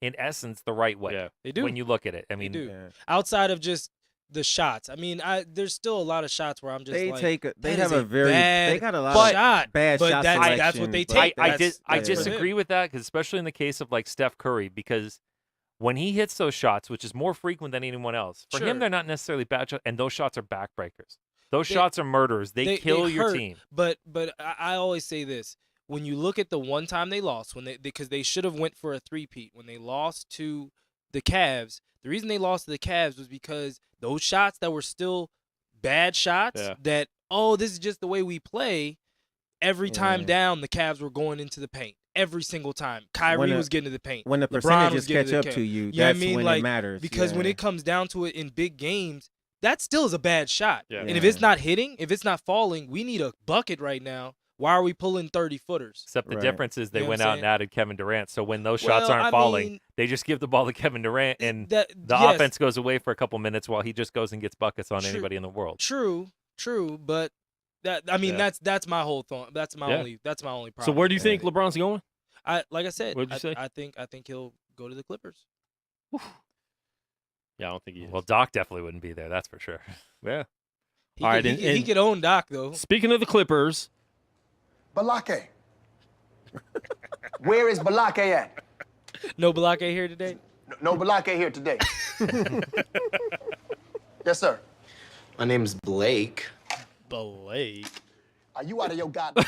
in essence the right way. Yeah. They do. When you look at it. I mean, do. yeah. Outside of just the shots, I mean, there's still a lot of shots where I'm just they like, they that have is a very bad they got a lot But- of shot, bad but shot that's what they selection, take. but- I That's for them. disagree with that, because especially in the case of like Steph Curry, because when he hits those shots, which is more frequent than anyone else, for Sure. him they're not necessarily bad shots, and those shots are backbreakers. Those They- shots are murders. They kill your hurt, team. But I always say this: when you look at the one time they lost, because they should have went for a three-peat when they lost to the Cavs. The reason they lost to the Cavs was because those shots that were still bad shots. Yeah. That this is just the way we play. Every time Yeah. down, the Cavs were going into the paint. Every single time, Kyrie was getting to the paint. when the LeBron was percentages getting catch the up paint. to you, You know what I that's mean? when Like, it matters. Because when Yeah. it comes down to it in big games, that still is a bad shot. Yeah. And if it's not hitting, if it's not falling, we need a bucket right now. Why are we pulling 30-footers? Except the Right. difference is they You know went what I'm out and saying? added Kevin Durant. So when those shots Well, aren't I falling, mean, they just give the ball to Kevin Durant, and that the yes, offense goes away for a couple minutes while he just goes and gets buckets on True. anybody in the world. True, but Yeah. that's my whole thought. That's my Yeah. only problem. So where do you think Yeah. LeBron's going? Like I said, What'd you say? I think he'll go to the Clippers. Yeah, I don't think he is. Well, Doc definitely wouldn't be there. That's for sure. Yeah. He All could, right, he could own Doc though. Speaking of the Clippers, Balake. Where is Balake at? No Balake here today. No Balake here today. Yes, sir. My name's Blake. Blake. Are you out of your goddamn?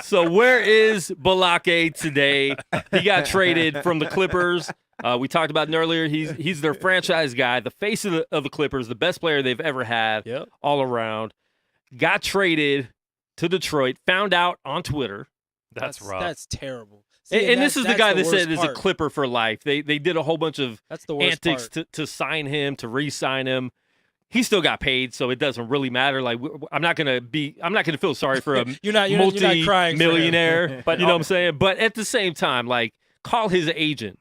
so where is Balake today? He got traded from the Clippers. We talked about it earlier. He's their franchise guy, the face of the Clippers, the best player they've ever had Yep. all around. Got traded to Detroit, found out on Twitter. That's rough. That's terrible. And this is the guy that said is a worst part. Clipper for life. They did a whole bunch of That's the worst antics part. to sign him, to re-sign him. He still got paid, so it doesn't really matter. Like I'm not gonna feel sorry for a You're not crying for him. multi-millionaire. But you know what I'm saying? But at the same time, like call his agent,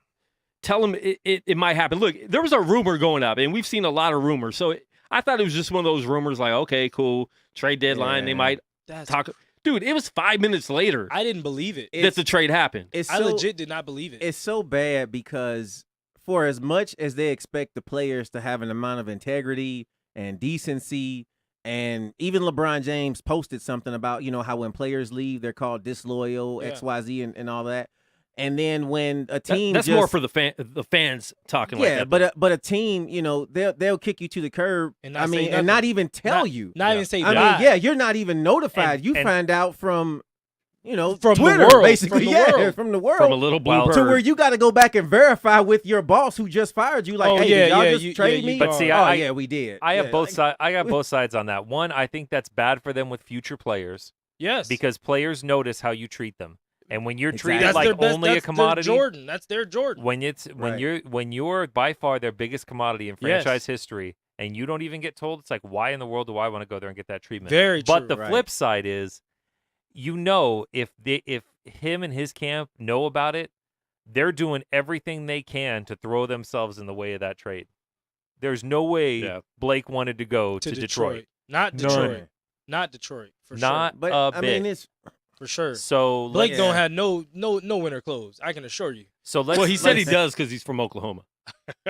tell him it might happen. Look, there was a rumor going up, and we've seen a lot of rumors. So I thought it was just one of those rumors, like okay, cool, trade deadline. They Yeah. might That's, talk. Dude, it was 5 minutes later I didn't believe it. that the trade happened. It's I so, legit did not believe it. It's so bad because for as much as they expect the players to have an amount of integrity and decency, and even LeBron James posted something about, how when players leave, they're called disloyal, Yeah. XYZ, and all that. And then when a team That's just, more for the fans talking like yeah, that. but a team, they'll kick you to the curb. And not say and nothing. not even tell Not- you. Not even say I bye. mean, yeah, you're not even notified. You And- find out from, From the Twitter, world, basically, from the world. from the world, From a little blue Well, bird. to where you got to go back and verify with your boss who just fired you. Like, Oh, hey, yeah, did y'all yeah, just trade me? But see, oh I- yeah, we did. I have Yeah, both like- sides. I got both sides on that. One, I think that's bad for them with future players Yes. because players notice how you treat them, and when you're Exactly. treated that's like their best, only a that's commodity, Their Jordan. That's their Jordan. Right. when you're by far their biggest commodity in Yes. franchise history, and you don't even get told, it's like, why in the world do I want to go there and get that treatment? Very true. But the right. flip side is, if him and his camp know about it, they're doing everything they can to throw themselves in the way of that trade. There's no way Yeah. Blake wanted to go to Detroit. Not None. Detroit. Not Detroit. For Not sure. But a I bit. mean, it's For sure. So Blake Yeah. don't have no winter clothes. I can assure you. So let's. well, he said he let's- does because he's from Oklahoma.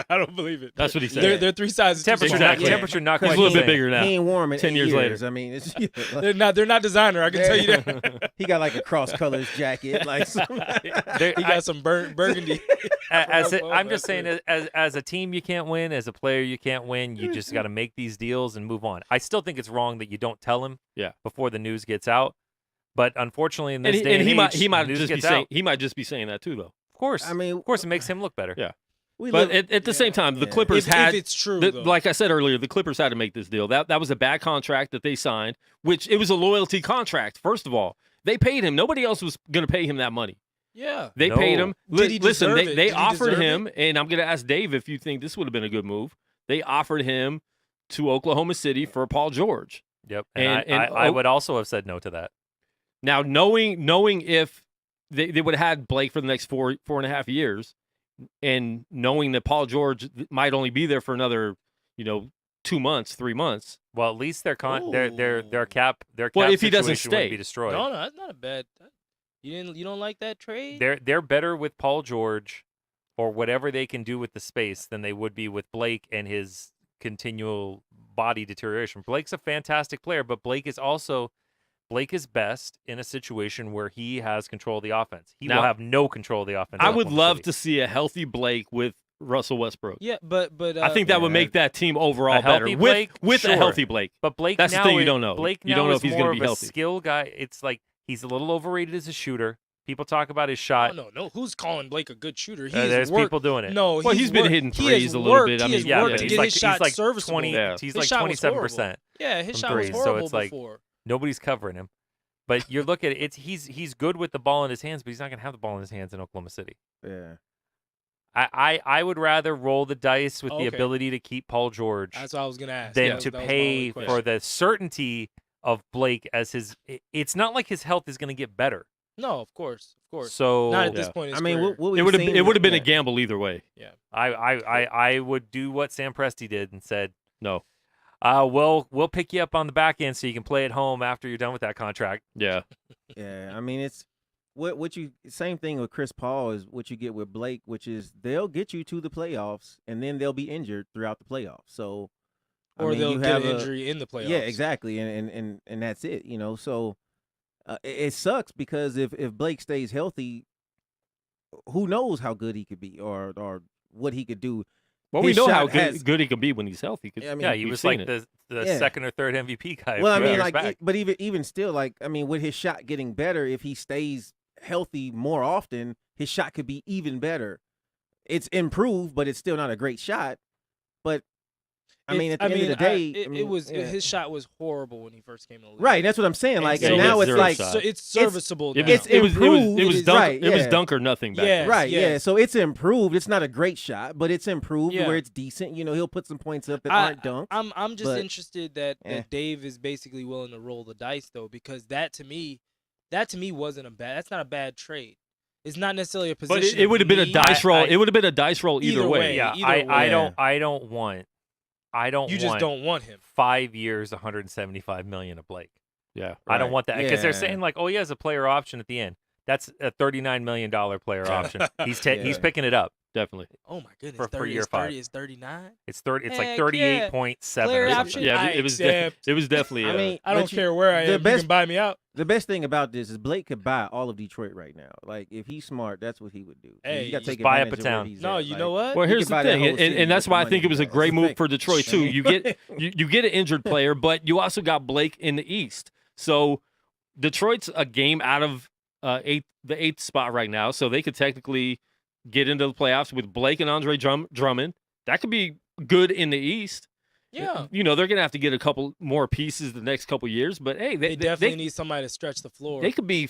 I don't believe it. That's what he said. They're 3 sizes. too Temperature, small. not, Exactly. temperature not He's quite a little the bit same. bigger now. He ain't warm in 10 8 years later. I mean, it's, They're not designer. I can tell you that. he got like a cross colors jacket, like There- He got some burgundy. I'm just saying, as a team, you can't win. As a player, you can't win. You just got to make these deals and move on. I still think it's wrong that you don't tell him before the news gets out. But unfortunately, in this day and age, he might the news just be gets saying out. he might just be saying that too, though. Of course, I mean, of course, it makes him look better. Yeah. we But live- at the same time, the Yeah. Clippers if had it's true, though. like I said earlier, the Clippers had to make this deal. That was a bad contract that they signed, which it was a loyalty contract. First of all, they paid him. Nobody else was going to pay him that money. Yeah. They No. paid him. Did he Listen, deserve they it? Did he offered deserve him, and I'm going to ask Dave if you think this would have been a good move. They offered him to Oklahoma City for Paul George. Yep. And- And I would also have said no to that. Now, knowing if they would have had Blake for the next 4.5 years, and knowing that Paul George might only be there for another, 2 months, 3 months. Well, at least their cap Well, if he doesn't situation wouldn't stay. be destroyed. No, that's not a bad. You don't like that trade? They're better with Paul George or whatever they can do with the space than they would be with Blake and his continual body deterioration. Blake's a fantastic player, but Blake is best in a situation where he has control of the offense. He Now, will have no control of the offense. I in would Oklahoma love City. to see a healthy Blake with Russell Westbrook. Yeah, but I think that would make that team overall A healthy better Blake? with Sure. a healty Blake. But Blake That's the now thing you is- don't know. Blake You now don't know is if he's more gonna be of a healthy. skill guy. It's like he's a little overrated as a shooter. People talk about his shot. No. Who's calling Blake a good shooter? There's people doing it. No, Well, he's been worked- hitting he threes has a little worked- bit. I he mean, has Yeah, worked but to he's get like his shot he's like serviceable. 20. Yeah. He's His like shot was horrible. 27%. Yeah, his from shot was threes, so horrible it's like- before. Nobody's covering him. But you look at it, he's good with the ball in his hands, but he's not gonna have the ball in his hands in Oklahoma City. yeah. I would rather roll the dice with the Okay. ability to keep Paul George That's what I was gonna ask. than Yeah, to that was my pay only for question. the certainty of Blake as his. It's not like his health is gonna get better. No, of course. So Not at this Yeah. point in his I mean, career. what It we've would have seen- it would have been a yeah. gamble either way. I would do what Sam Presti did and said, No. we'll pick you up on the back end so you can play at home after you're done with that contract. Yeah. Yeah, I mean, it's what you same thing with Chris Paul is what you get with Blake, which is they'll get you to the playoffs and then they'll be injured throughout the playoffs. So, I or mean, they'll you get have an a- injury in the playoffs. Yeah, exactly, and that's it. So it sucks because if Blake stays healthy, who knows how good he could be or what he could do. Well, we His know how shot has- good he can be when he's healthy. 'cause I mean, Yeah, he we've was seen like it. the Yeah. second or third MVP guy. Well, a I few mean, years like, back. but even still, like, I mean, with his shot getting better, if he stays healthy more often, his shot could be even better. It's improved, but it's still not a great shot. But I mean, at the end of the day, it was yeah. his shot was horrible when he first came in the league. Right. That's what I'm saying. And Like, so and he now got it's zero like, shots. So it's serviceable now. it's improved. It was It is dunk. right, It was yeah. dunk or nothing back Yeah. then. right. Yeah. yes. So it's improved. It's not a great shot, but it's improved Yeah. where it's decent. He'll put some points up that I- aren't dunks. I'm just but- interested that eh. Dave is basically willing to roll the dice though, because that to me wasn't a bad. That's not a bad trade. It's not necessarily a position. But it would have been a need. dice roll. I- It would have been a dice roll either Either way. way. yeah, either I way. don't want. You just don't want him. 5 years, 175 million of Blake. Yeah. I don't Right. want that because they're Yeah. saying like, oh, he has a player option at the end. That's a $39 million player option. He's Yeah. he's picking it up. Definitely. Oh my goodness. For 30 year is 5. 30 is 39. It's 30. It's like Heck 38.7 Player or something. option? Yeah. I It was. accept. It was definitely. I mean, I don't but care where I the am. best- You can buy me out. The best thing about this is Blake could buy all of Detroit right now. Like, if he's smart, that's what he would do. Hey, you got to just take buy up advantage a of where town. he's No, at. you Like, know what? Well, He here's could the buy that thing, whole and, city and that's with why I the think it money was a he great has. move for Detroit too. You get you get an injured player, but you also got Blake in the East. So Detroit's a game out of the eighth spot right now, so they could technically get into the playoffs with Blake and Andre Drummond. That could be good in the East. Yeah. They're gonna have to get a couple more pieces the next couple years, but hey, They definitely need somebody to stretch the floor. they could be,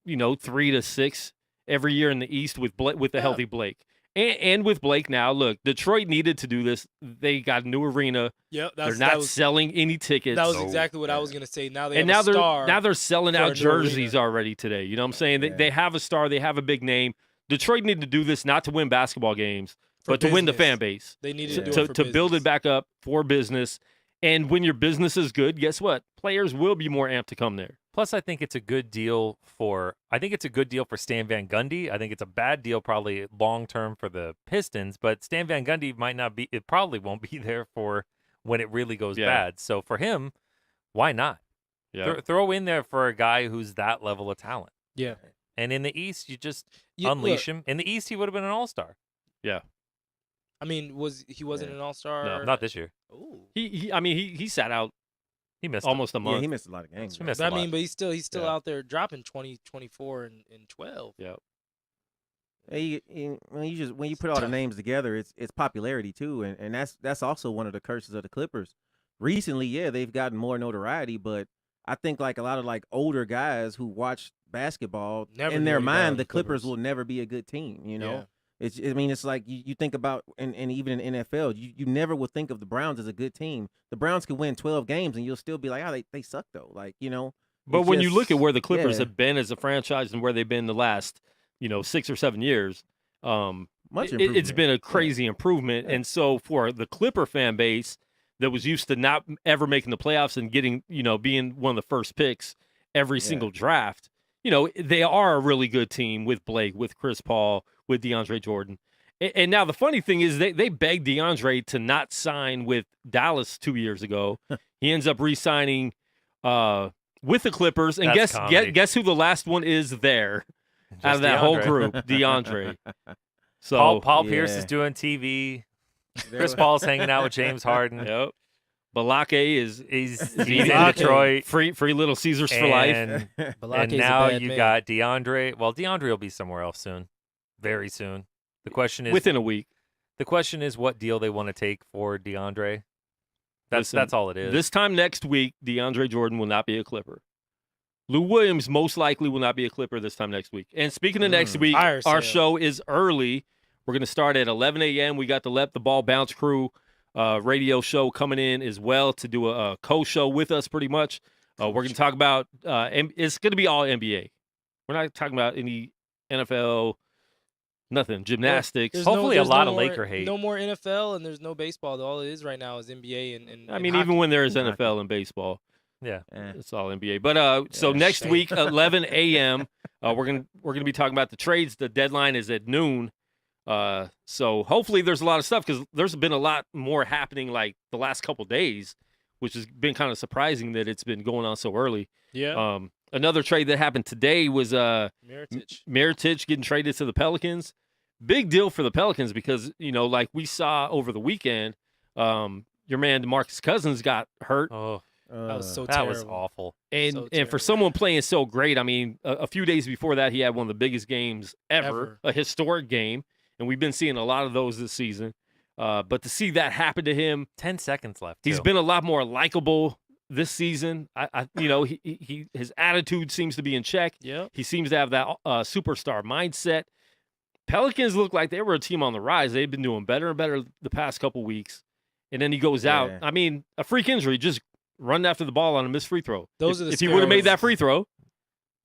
3 to 6 every year in the East with the Yeah. healthy Blake. And with Blake now, look, Detroit needed to do this. They got a new arena. Yep, They're not selling any tickets. that was No. exactly what I was gonna say. Now they and have now a star. they're selling for out a new jerseys arena. already today. You know what I'm saying? Yeah. They have a star. They have a big name. Detroit needed to do this not to win basketball games, For but to win the business. fan base. They needed Yeah. to do it for To build business. it back up for business. And when your business is good, guess what? Players will be more amped to come there. Plus, I think it's a good deal for Stan Van Gundy. I think it's a bad deal probably long term for the Pistons, but Stan Van Gundy probably won't be there for when it really goes bad. So for him, why not? Yeah. Throw in there for a guy who's that level of talent. Yeah. And in the East, you just unleash him. In the East, he would have been an all-star. Yeah. I mean, he wasn't an all-star? No. Not this year. Ooh. He sat out He missed almost a Yeah, month. he missed a lot of games. He missed But a I mean, lot. but he's still Yeah. out there dropping 20, 24, and 12. Yeah. When you put all the names together, it's popularity too, and that's also one of the curses of the Clippers. Recently, yeah, they've gotten more notoriety, but I think like a lot of like older guys who watch basketball, Never in knew their any better mind, than the the Clippers Clippers. will never be a good team. You know, Yeah. it's like you think about and even in NFL, you never would think of the Browns as a good team. The Browns could win 12 games, and you'll still be like, oh, they suck though. Like But it's when you look at just- where the Clippers yeah, have been as a franchise and where they've been the last, 6 or 7 years, much it's improvement. been a Yeah. crazy improvement. Yeah. And so for the Clipper fan base that was used to not ever making the playoffs and getting, being one of the first picks every Yeah. single draft, they are a really good team with Blake, with Chris Paul, with DeAndre Jordan. And now the funny thing is they begged DeAndre to not sign with Dallas 2 years ago. He ends up re-signing with the Clippers. And That's comedy. guess who the last one is there out Just of that whole DeAndre. group? DeAndre. So Paul Pierce is Yeah. doing TV. There Chris was- Paul's hanging out with James Harden. yep. Balake is He's He's in Balake. Detroit. free little Caesars for life. And, Balake's and a now bad you man. got DeAndre. Well, DeAndre will be somewhere else soon. Very soon. The question is Within a week. what deal they want to take for DeAndre. Listen, That's all it is. This time next week, DeAndre Jordan will not be a Clipper. Lou Williams most likely will not be a Clipper this time next week. And speaking of next week, Fire our sale. show is early. We're going to start at 11 a.m. We got the Let the Ball Bounce crew radio show coming in as well to do a co-show with us pretty much. We're going to talk about it's going to be all NBA. We're not talking about any NFL, nothing, gymnastics. There's Hopefully there's a lot of more- Laker hate. No more NFL and there's no baseball. All it is right now is NBA and I mean, and even when there is Hockey. NFL and baseball. Yeah. Eh. It's all NBA. But so Yeah, next shame. week, 11 a.m., we're gonna be talking about the trades. The deadline is at noon. So hopefully there's a lot of stuff because there's been a lot more happening like the last couple days, which has been kind of surprising that it's been going on so early. yeah, Another trade that happened today was Mirotic. Mirotic getting traded to the Pelicans. Big deal for the Pelicans because like we saw over the weekend, your man DeMarcus Cousins got hurt. Oh, That was so that terrible. was awful. And So for terrible. someone playing so great, I mean, a few days before that, he had one of the biggest games ever, a historic game, and we've been seeing a lot of those this season. But to see that happen to him, 10 seconds left. he's too. been a lot more likable this season. His attitude seems to be in check. Yeah. He seems to have that superstar mindset. Pelicans look like they were a team on the rise. They've been doing better and better the past couple weeks. And then he goes out. Yeah. I mean, a freak injury, just run after the ball on a missed free throw. Those are the if he would have scary made that ones. free throw,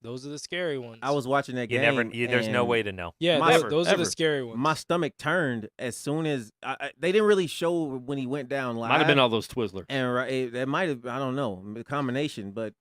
Those are the scary ones. I was watching that You game. never. There's no and way to know. Yeah, My- those are ever. the scary ones. My stomach turned as soon as they didn't really show when he went down live. might have been all those Twizzlers. And that might have, I don't know, a combination. But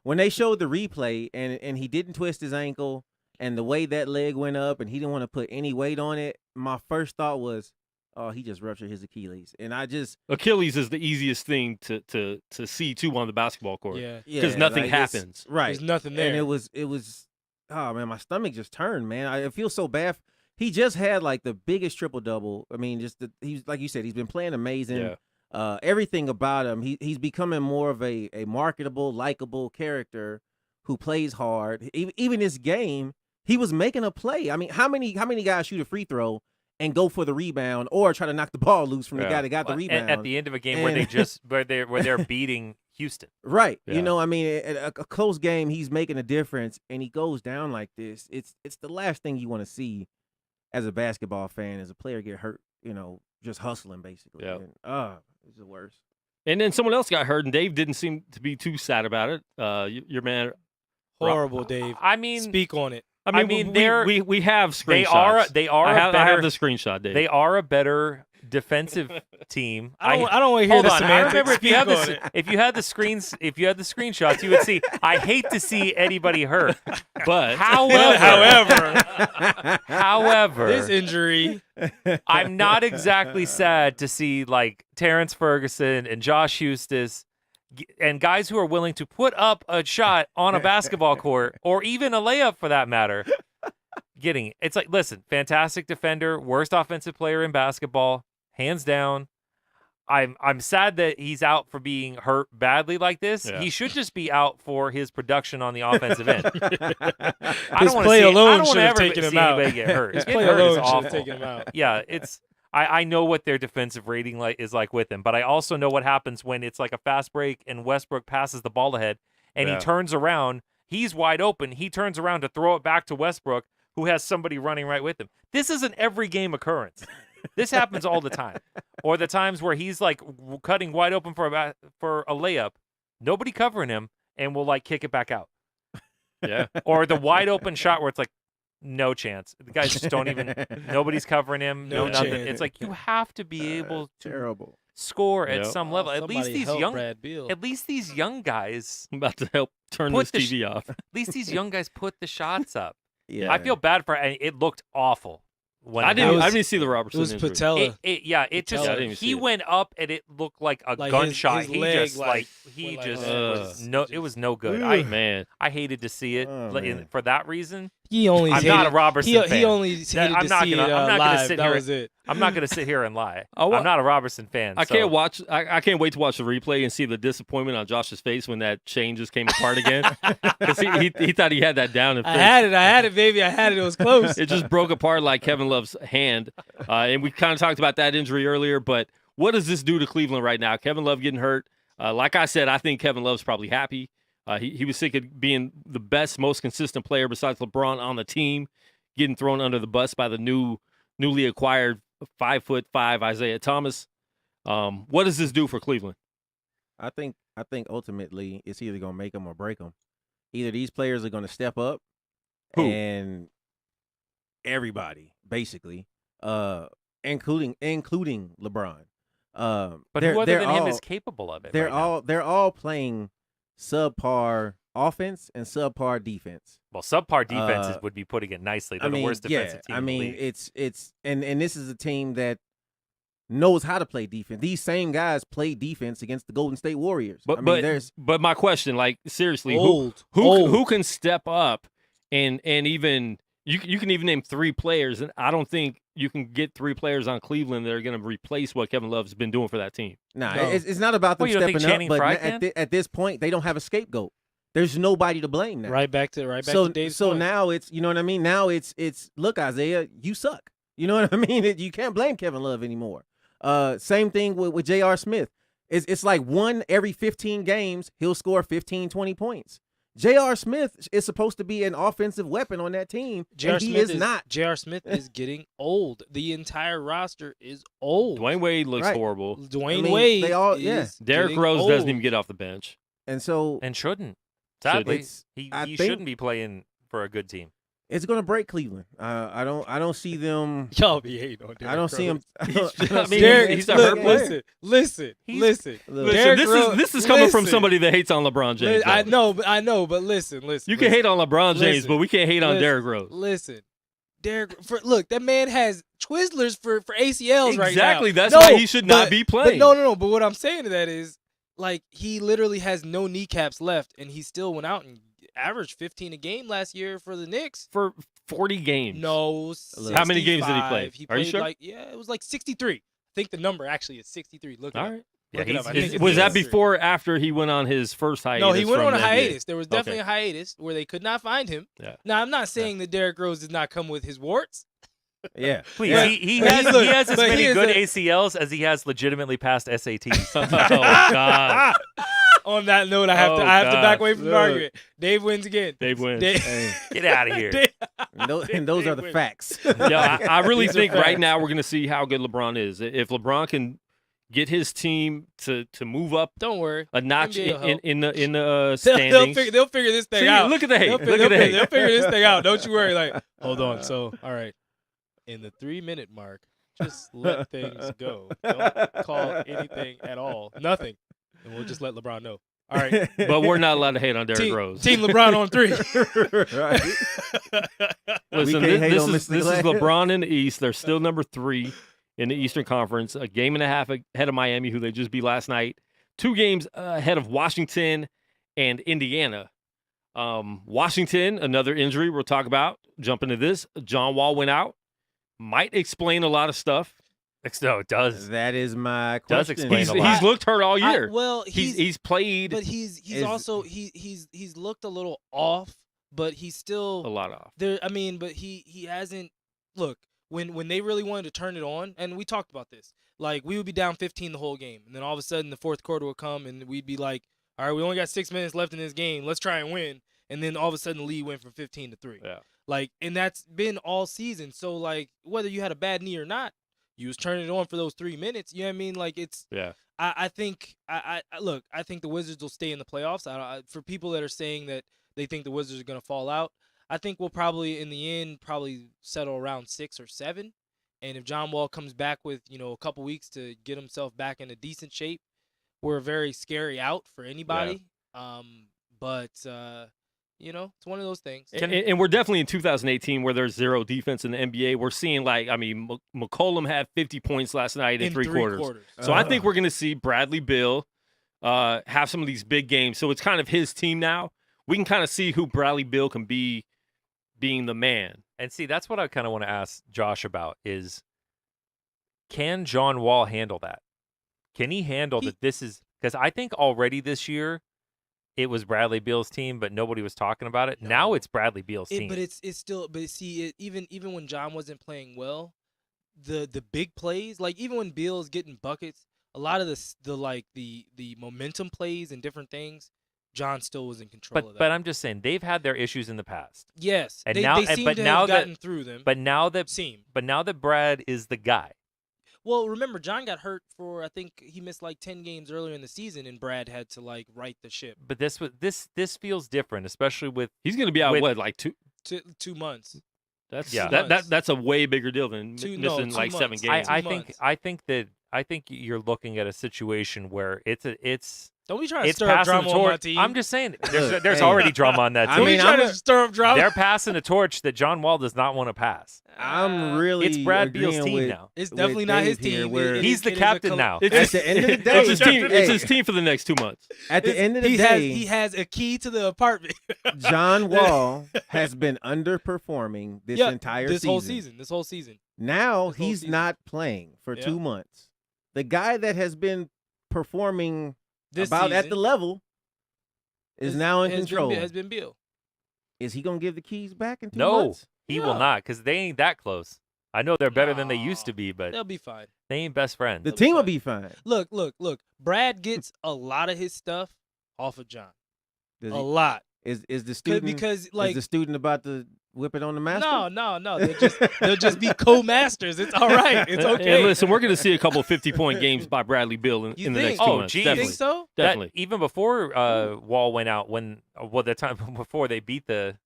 when they showed the replay and he didn't twist his ankle and the way that leg went up and he didn't want to put any weight on it, my first thought was, oh, he just ruptured his Achilles. And I just, Achilles is the easiest thing to see too on the basketball court. Yeah. Because nothing like, it's- happens. Right. There's nothing there. And it was, oh man, my stomach just turned, man. I feel so bad. He just had like the biggest triple double. I mean, he's like you said, he's been playing amazing. Yeah. Everything about him, he's becoming more of a marketable, likable character who plays hard. Even this game, he was making a play. I mean, how many guys shoot a free throw and go for the rebound or try to knock the ball loose from the Yeah. guy that got the Well, rebound? at the end of a game where they And- just where they're beating Houston. Right. Yeah. You know, I mean, at a close game, he's making a difference, and he goes down like this. It's the last thing you want to see as a basketball fan, as a player get hurt, just hustling, basically. Yeah. And, it's the worst. And then someone else got hurt, and Dave didn't seem to be too sad about it. Your man. Horrible, Dave. I mean, Speak on it. I mean, they're- we have screenshots. they are a I have better the screenshot, Dave. They are a better defensive team. I don't want to hear Hold the on. I semantics. remember if you Speak have on the it. if you had the screenshots, you would see. I hate to see anybody hurt, But however, this injury. I'm not exactly sad to see like Terrence Ferguson and Josh Hustis and guys who are willing to put up a shot on a basketball court or even a layup for that matter. Getting it. It's like, listen, fantastic defender, worst offensive player in basketball, hands down. I'm sad that he's out for being hurt badly like this. Yeah. He should just be out for his production on the offensive end. His play alone should have ever taken him see out. anybody get hurt. His Getting play hurt is alone should awful. have taken him out. Yeah, it's I know what their defensive rating is like with him, but I also know what happens when it's like a fast break and Westbrook passes the ball ahead and he turns around. He's wide open. He turns around to throw it back to Westbrook, who has somebody running right with him. This is an every game occurrence. This happens all the time. Or the times where he's like cutting wide open for a layup, nobody covering him, and will like kick it back out. yeah, Or the wide open shot where it's like, no chance. The guys just don't even. Nobody's covering him. No nothing. chance. It's like you have to be able to Terrible. score at Yep. some level. At least Somebody these help young. Brad Beal. At least these young guys. I'm about to help turn Put this the TV off. At least these young guys put the shots up. Yeah. I feel bad for. It looked awful. When I it didn't happened. see the Robertson It was injury. patella. It just Yeah, I didn't even see he it. went up and it looked like a Like gunshot. his he leg, just like, he went like just that. was no. It was no good. Ugh, man. I hated to see it Oh, like, man. for that reason. He only I'm hated, not a Robertson he, fan. He only hated I'm to not see gonna- it I'm not gonna live. sit That here- was it. I'm not going to sit here and lie. I wa- I'm not a Robertson fan. I so- can't watch. I can't wait to watch the replay and see the disappointment on Josh's face when that chain just came apart again. 'Cause he thought he had that down. And I had it, baby. I had it. It was close. It just broke apart like Kevin Love's hand. And we kind of talked about that injury earlier. But what does this do to Cleveland right now? Kevin Love getting hurt. Like I said, I think Kevin Love's probably happy. He was sick of being the best, most consistent player besides LeBron on the team, getting thrown under the bus by the newly acquired 5'5" Isaiah Thomas. What does this do for Cleveland? I think ultimately it's either gonna make them or break them. Either these players are gonna step up, Who? and everybody basically, including LeBron. But they're- who other they're than him all- is capable of it? They're right now? they're all playing subpar offense and subpar defense. Well, subpar defenses uh, would be putting it nicely. They're I mean, the worst defensive yeah, team. I mean, in the league. it's and this is a team that knows how to play defense. These same guys play defense against the Golden State Warriors. But I mean, there's but my question, like seriously, Old. who can step up and even you can even name 3 players, and I don't think you can get 3 players on Cleveland that are going to replace what Kevin Love's been doing for that team. nah, No. it's not about them Well, you don't think stepping up, Channing but Frye at this point they don't have a scapegoat. There's nobody to blame now. Right back to So Dave's so point. now it's, you know what I mean? Now it's look, Isaiah, you suck. You know what I mean? You can't blame Kevin Love anymore. Same thing with J.R. Smith. It's like one every 15 games he'll score 15, 20 points. J.R. Smith is supposed to be an offensive weapon on that team, and he is not. J.R. Smith is getting old. The entire roster is old. Dwayne Wade looks Right. horrible. Dwayne I mean, Wade they all- is yeah. Derrick getting Rose old. doesn't even get off the bench. And so and shouldn't. Sadly, It's- he I he think- shouldn't be playing for a good team. it's going to break Cleveland. I don't see them. Y'all be hating on Derrick I don't see Rose. them. I mean, Derrick, he's a look, hurt player. listen. Listen, Derrick Rose- this is coming from listen. somebody that hates on LeBron James. I though. know, but listen. You can hate on LeBron James, Listen. but we can't hate on Listen. Derrick Rose. Listen, look, that man has Twizzlers for ACLs right now. Exactly. That's No, why he should not but- be But playing. no. But what I'm saying to that is, like, he literally has no kneecaps left, and he still went out and averaged 15 a game last year for the Knicks. For 40 games. No, How many games did he play? 65. He Are you played sure? it was like 63. I think the number actually is 63. Look it All up. right. Yeah, Look it up. I he's- think it's Was that 63. before or after he went on his first hiatus? No, he went from on a the NBA? hiatus. There was definitely Okay. a hiatus where they could not find him. Yeah. Now, I'm not saying that Derrick Rose did not come with his warts. Yeah. Please, Yeah. he But has look, he has as but many he is good a- ACLs as he has legitimately passed SATs. Oh, God. On that note, I have Oh, to back gosh. away from the Look. argument. Dave wins again. Dave wins. Hey, Get out of here. and those are the facts. Yeah, I really These are think right facts. now we're going to see how good LeBron is. If LeBron can get his team to move up Don't worry. a notch NBA will help. in the They'll standings. they'll figure this thing See, out. look at the hate. They'll, Look at the hate. they'll figure this thing out. Don't you worry. Like, hold on. So, all right. In the 3-minute mark, Just let things go. Don't call anything at all. Nothing. And we'll just let LeBron know. All right. But we're not allowed to hate on Derrick Rose. Team LeBron on 3. Right. Listen, can't hate this on is Mr. Glad. LeBron in the East. They're still number 3 in the Eastern Conference, a game and a half ahead of Miami, who they just beat last night. 2 games ahead of Washington and Indiana. Washington, another injury we'll talk about. Jump into this. John Wall went out. Might explain a lot of stuff. No, it does. That is my Does question. explain a lot. He's looked hurt all year. He's played but he's also he's looked a little off, but he's still a lot off. there. I mean, but he hasn't. Look, when they really wanted to turn it on, and we talked about this, like we would be down 15 the whole game, and then all of a sudden the fourth quarter would come, and we'd be like, all right, we only got 6 minutes left in this game. Let's try and win. And then all of a sudden the lead went from 15 to 3. Yeah. Like, and that's been all season. So like, whether you had a bad knee or not, you was turning it on for those 3 minutes. You know what I mean? Like it's. Yeah. I think look. I think the Wizards will stay in the playoffs. For people that are saying that they think the Wizards are going to fall out, I think we'll probably in the end settle around 6 or 7. And if John Wall comes back with a couple weeks to get himself back in a decent shape, we're a very scary out for anybody. Yeah. But it's one of those things. And we're definitely in 2018 where there's zero defense in the NBA. We're seeing McCollum had 50 points last night in three quarters. So I think we're going to see Bradley Beal have some of these big games. So it's kind of his team now. We can kind of see who Bradley Beal can be being the man. And see, that's what I kind of want to ask Josh about is, can John Wall handle that? Can he handle that this is – because I think already this year – it was Bradley Beal's team, but nobody was talking about it. No. Now it's Bradley Beal's team. But it's still. But see, even when John wasn't playing well, the big plays, like even when Beal's getting buckets, a lot of the momentum plays and different things, John still was in control of that. But I'm just saying they've had their issues in the past. Yes, and they seem to have gotten through them. But now that Brad is the guy. Well, remember, John got hurt I think he missed like 10 games earlier in the season, and Brad had to right the ship. But this feels different, especially with he's going to be out like 2 months. That's a way bigger deal than missing 2 7 months. games. I think you're looking at a situation where it's. Don't be trying to stir up drama on my team. I'm just saying, there's already drama on that team. Don't be trying to stir up drama. They're passing a torch that John Wall does not want to pass. I'm really It's Brad Beal's team now. It's definitely not his team. He's the captain now. At the end of the day, it's his team for the next 2 months. At the end of the day, he has a key to the apartment. John Wall has been underperforming this entire season. This whole season. Now he's not playing for 2 months. The guy that has been performing at the level is now in control. Has been Beal. Is he going to give the keys back in 2 months? He will not, because they ain't that close. I know they're better than they used to be, but they'll be fine. They ain't best friends. The team will be fine. Look. Brad gets a lot of his stuff off of John. A lot. Is the student is the student about to whip it on the master? No. They'll just be co-masters. It's all right. It's okay. And listen, we're going to see a couple 50-point games by Bradley Beal in the next 2 months. Geez. Definitely. You think so? Definitely. Even before Wall went out, the time before they beat the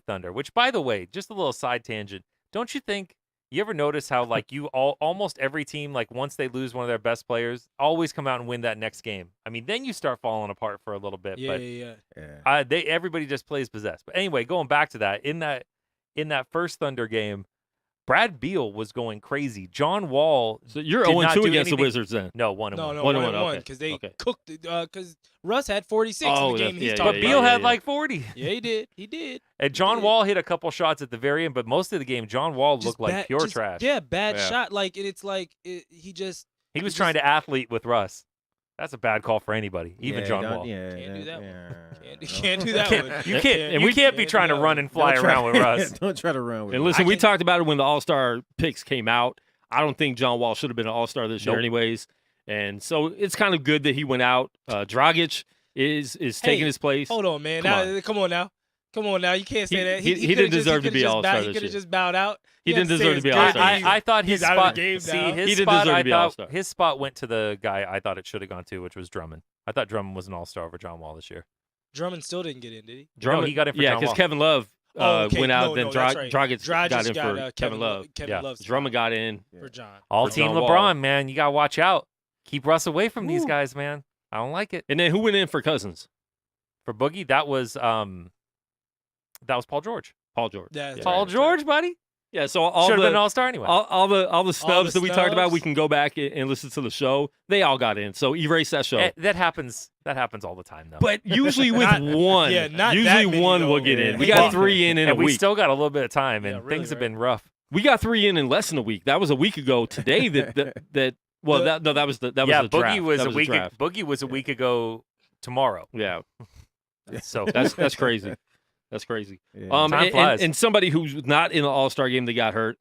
Thunder, which, by the way, just a little side tangent. Don't you think you ever notice how almost every team, once they lose one of their best players, always come out and win that next game? I mean, then you start falling apart for a little bit. Yeah. Everybody just plays possessed. But anyway, going back to that, in that first Thunder game, Brad Beal was going crazy. John Wall. So you're 0-2 against the Wizards then? No, 1-1. No, 1-1. Because they cooked. Because Russ had 46 in the game he's talking But about. Beal had 40. Yeah, he did. And John Wall hit a couple shots at the very end, but most of the game, John Wall looked like pure trash. Yeah, bad shot. He was trying to athlete with Russ. That's a bad call for anybody, even John Wall. Can't do that one. Can't do that one. You can't. And we can't be trying to run and fly around with Russ. Don't try to run with. And listen, we talked about it when the All-Star picks came out. I don't think John Wall should have been an All-Star this year, anyways. And so it's kind of good that he went out. Dragic is taking his place. Hold on, man. Come on now. You can't say that. He didn't deserve to be All-Star this year. He could have just bowed out. He didn't deserve to be All-Star. I thought his spot. Out of the game now. His he didn't spot. deserve to be All-Star. His spot went to the guy I thought it should have gone to, which was Drummond. I thought Drummond was an All-Star over John Wall this year. Drummond still didn't get in, did he? Drummond, he got in for John Wall. because Kevin Love went out. Then that's right. Dragic got Dragic in for got, Kevin Love. Kevin Love's Drummond got in. for John. All For team John LeBron, Wall. man. You gotta watch out. Keep Russ away from these guys, man. I don't like it. And then who went in for Cousins? For Boogie, that was Paul George. Paul George. Yeah, that's Paul right. George, buddy. Yeah, so all Should have the been an all-star anyway. all the snubs that we talked about, snubs. we can go back and listen to the show. They all got in, so erase that show. That happens. That happens all the time, though. But usually with Not- one, yeah, not usually that many, one will though. get in. We Yeah. got 3 in and a we week. still got a little bit of time, and Yeah, really, things have right. been rough. We got 3 in less than a week. That was a week ago today. That was the Yeah, draft. Boogie was That a week. draft. Boogie was a week ago tomorrow. Yeah, So that's crazy. That's crazy. Yeah. Time And, flies. and somebody who's not in the All-Star game that got hurt,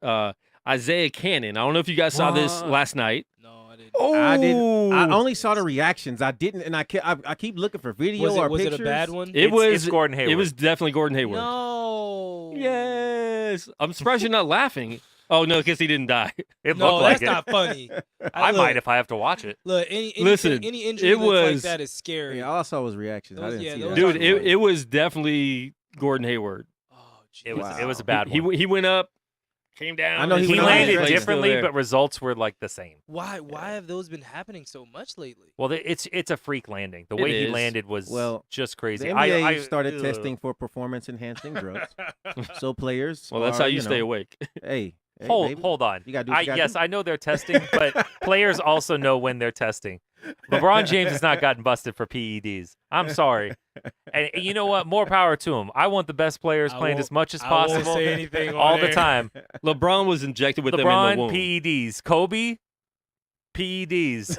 Isaiah Cannon. I don't know if you guys saw this What? last night. No, I didn't. Oh, I didn't. I only saw the reactions. I didn't, and I keep looking for video or Was it pictures. a bad one? it's Gordon Hayward. It was definitely Gordon Hayward. No. Yes. I'm surprised you're not laughing. Oh no, because he didn't die. It No, looked like that's it. not funny. I look, might if I have to watch it. Look, any Listen, injury it that looks like was- that is scary. Yeah, all I saw was reactions. I Those- didn't yeah, see those that. Dude, are- it was definitely Gordon Hayward. Oh, It was Jesus. it was a Wow. bad one. He went up, came down. I know his he He went on landed his leg. differently, Still there. but results were like the same. Why have those been happening so much lately? Well, it's a freak landing. The It way he is. landed was Well, just The crazy. NBA I started ugh. testing for performance-enhancing drugs, so players. Well, that's are, how you stay know, awake. Hey, baby. Hold on. You gotta do what you gotta Yes, do. I know they're testing, but players also know when they're testing. LeBron James has not gotten busted for PEDs. I'm sorry. And you know what? More power to him. I want the best players I playing won't- as much as I won't possible say anything on all the air. time. LeBron was injected with them in the LeBron, womb. PEDs. Kobe, PEDs.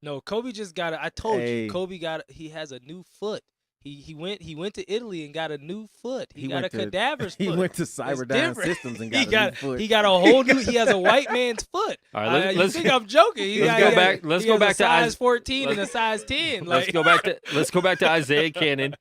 No, Kobe just got. I told Hey. you, Kobe got. He has a new foot. He went to Italy and got a new foot. He got a went to- cadaver's He foot. went to It's Cyberdyne different. Systems and he got a got new foot. he got a whole new. He has a white man's foot. All right, You let's think I'm joking? He let's got- go he back- has- let's he go has back a to size 14 and a size 10. Let's Like, go back to Isaiah Cannon.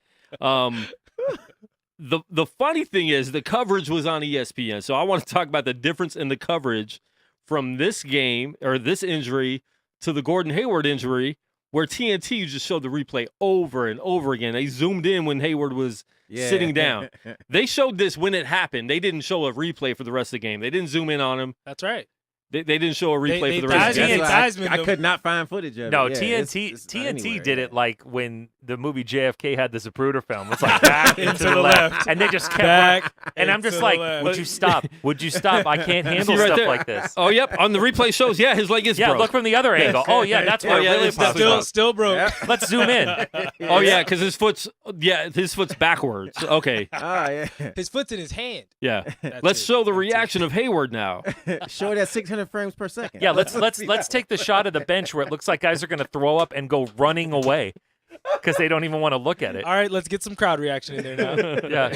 The funny thing is the coverage was on ESPN, so I want to talk about the difference in the coverage from this game or this injury to the Gordon Hayward injury, where TNT just showed the replay over and over again. They zoomed in when Hayward was Yeah. sitting down. They showed this when it happened. They didn't show a replay for the rest of the game. They didn't zoom in on him. that's right. They didn't show a replay They for the rest of the Theismann- game. That's why Theismann I them- could not find footage of No, it. Yeah, TNT it's not anywhere, did yeah. it like when the movie JFK had the Zapruder film. It's like back and to Into the the left. left. And they just kept Back and I'm and just to like, the left. would you stop? Would you stop? I can't handle See right stuff there. like this. Oh, yep. On the replay shows, yeah, his leg is Yeah, broke. look from the other angle. Oh yeah, that's where Oh, yeah, it really it's pops definitely up. Still broke. Let's zoom in. Oh yeah, because his foot's backwards. Okay, Ah, yeah. His foot's in his hand. yeah. That's Let's it. show the That's it. reaction of Hayward now. Show it at 600 frames per second. Yeah, let's take the shot of the bench where it looks like guys are going to throw up and go running away because they don't even want to look at it. All right, let's get some crowd reaction in there now. Yeah.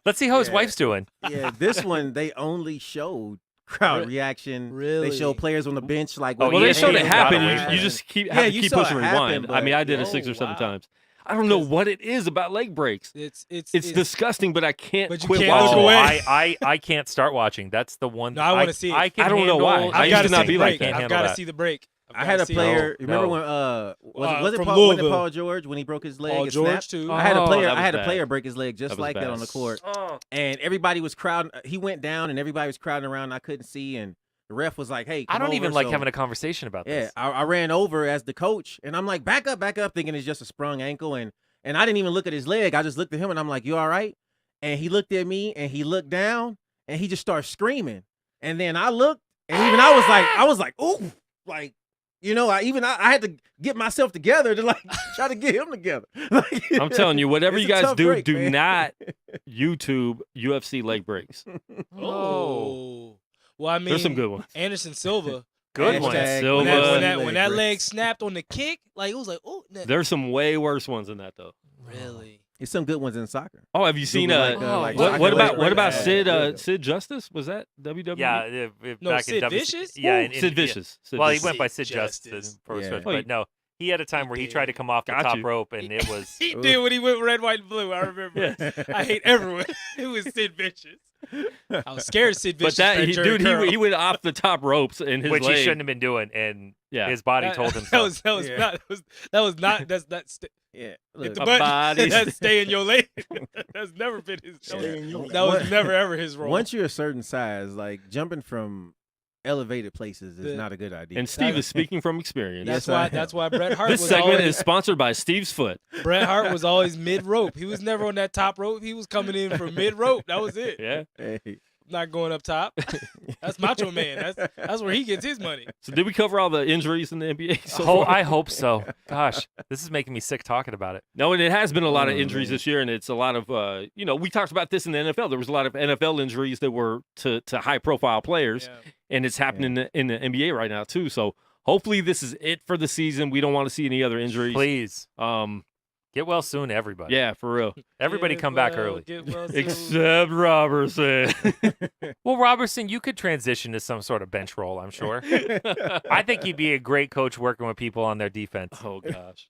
Let's see how his Yeah. wife's doing. Yeah, this one they only showed crowd Re- reaction. really? They showed players on the bench like. Oh, Well, yeah, they showed it got happen. away from You it. just keep Yeah, have to you keep saw pushing it happen, rewind. I but- mean, I did it Oh, 6 or 7 wow. times. I don't know Because- what it is about leg breaks. It's It's disgusting, but I can't But you quit can't watching. look Oh, away. I can't start watching. That's the one. No, I wanna see it. I can I don't know why. handle- I I've used got to to not see be the like break. that. I've Handle got to that. see the break. I had a player. No, Remember no. when was it from Paul, wasn't it Louisville. Paul George when he broke his leg? Paul and George snapped? too. Oh, I had a player. that was I had a bad. player break his leg just That was like that bad. on the court, Oh. and everybody was crowding. He went down, and everybody was crowding around. And I couldn't see, and the ref was like, "Hey, I come don't even over." like So, having a conversation about Yeah, this. I ran over as the coach, and I'm like, back up, thinking it's just a sprung ankle, and I didn't even look at his leg. I just looked at him, and I'm like, you all right? And he looked at me, and he looked down, and he just started screaming. And then I looked, and even I was like, ooh, like, you know, I had to get myself together to like try to get him together. Like, I'm telling you, whatever it's you a guys tough do, break, do man. not YouTube UFC leg breaks. Oh. Well, I mean, There's some good ones. Anderson Silva. Good one. Hashtag Silva. When that leg snapped on the kick, like it was like, oh, There's some way worse ones than that, though. really? There's some good ones in soccer. Oh, have you seen Google, like, what soccer about leg breaks. Sid Yeah. Sid Justice? Was that WWE? Yeah, No, back Sid in Vicious? Yeah, Ooh, Sid Vicious. Sid Well, he Vicious. went by Sid Sid Justice Justice. in pro Yeah. stretch, Oh, but no, he had a time where he tried to come off the Got top you. rope, and it was He did when he went red, white, and blue. I remember. I hate everyone. It was Sid Vicious. I was scared of Sid Vicious. But that for Jerry Curl. he went off the top ropes and his which leg. he shouldn't have been doing, and Yeah. his body told him so. That was Yeah. not. That was not. That's Yeah. Hit Look, the My button. body's- That's stay in your lane. That's never been his. That was never ever his role. once you're a certain size, like jumping from elevated places is The- not a good idea. And Steve is speaking from experience. Yes, That's why Bret Hart This was segment always, is sponsored by Steve's Foot. Bret Hart was always mid rope. He was never on that top rope. He was coming in from mid rope. That was it. Yeah. Hey. Not going up top. That's Macho Man. That's where he gets his money. So did we cover all the injuries in the NBA so Oh, far? I hope so. Gosh, this is making me sick talking about it. No, and it has been a lot of Oh, injuries man. this year, and it's a lot of, we talked about this in the NFL. There was a lot of NFL injuries that were to high-profile players, Yeah. and it's happening in the NBA right now too. So hopefully this is it for the season. We don't want to see any other injuries. Please get well soon, everybody. Yeah, for real. Everybody Get come back well, early. get well soon. Except Robertson. Well, Robertson, you could transition to some sort of bench role, I'm sure. I think he'd be a great coach working with people on their defense. Oh gosh.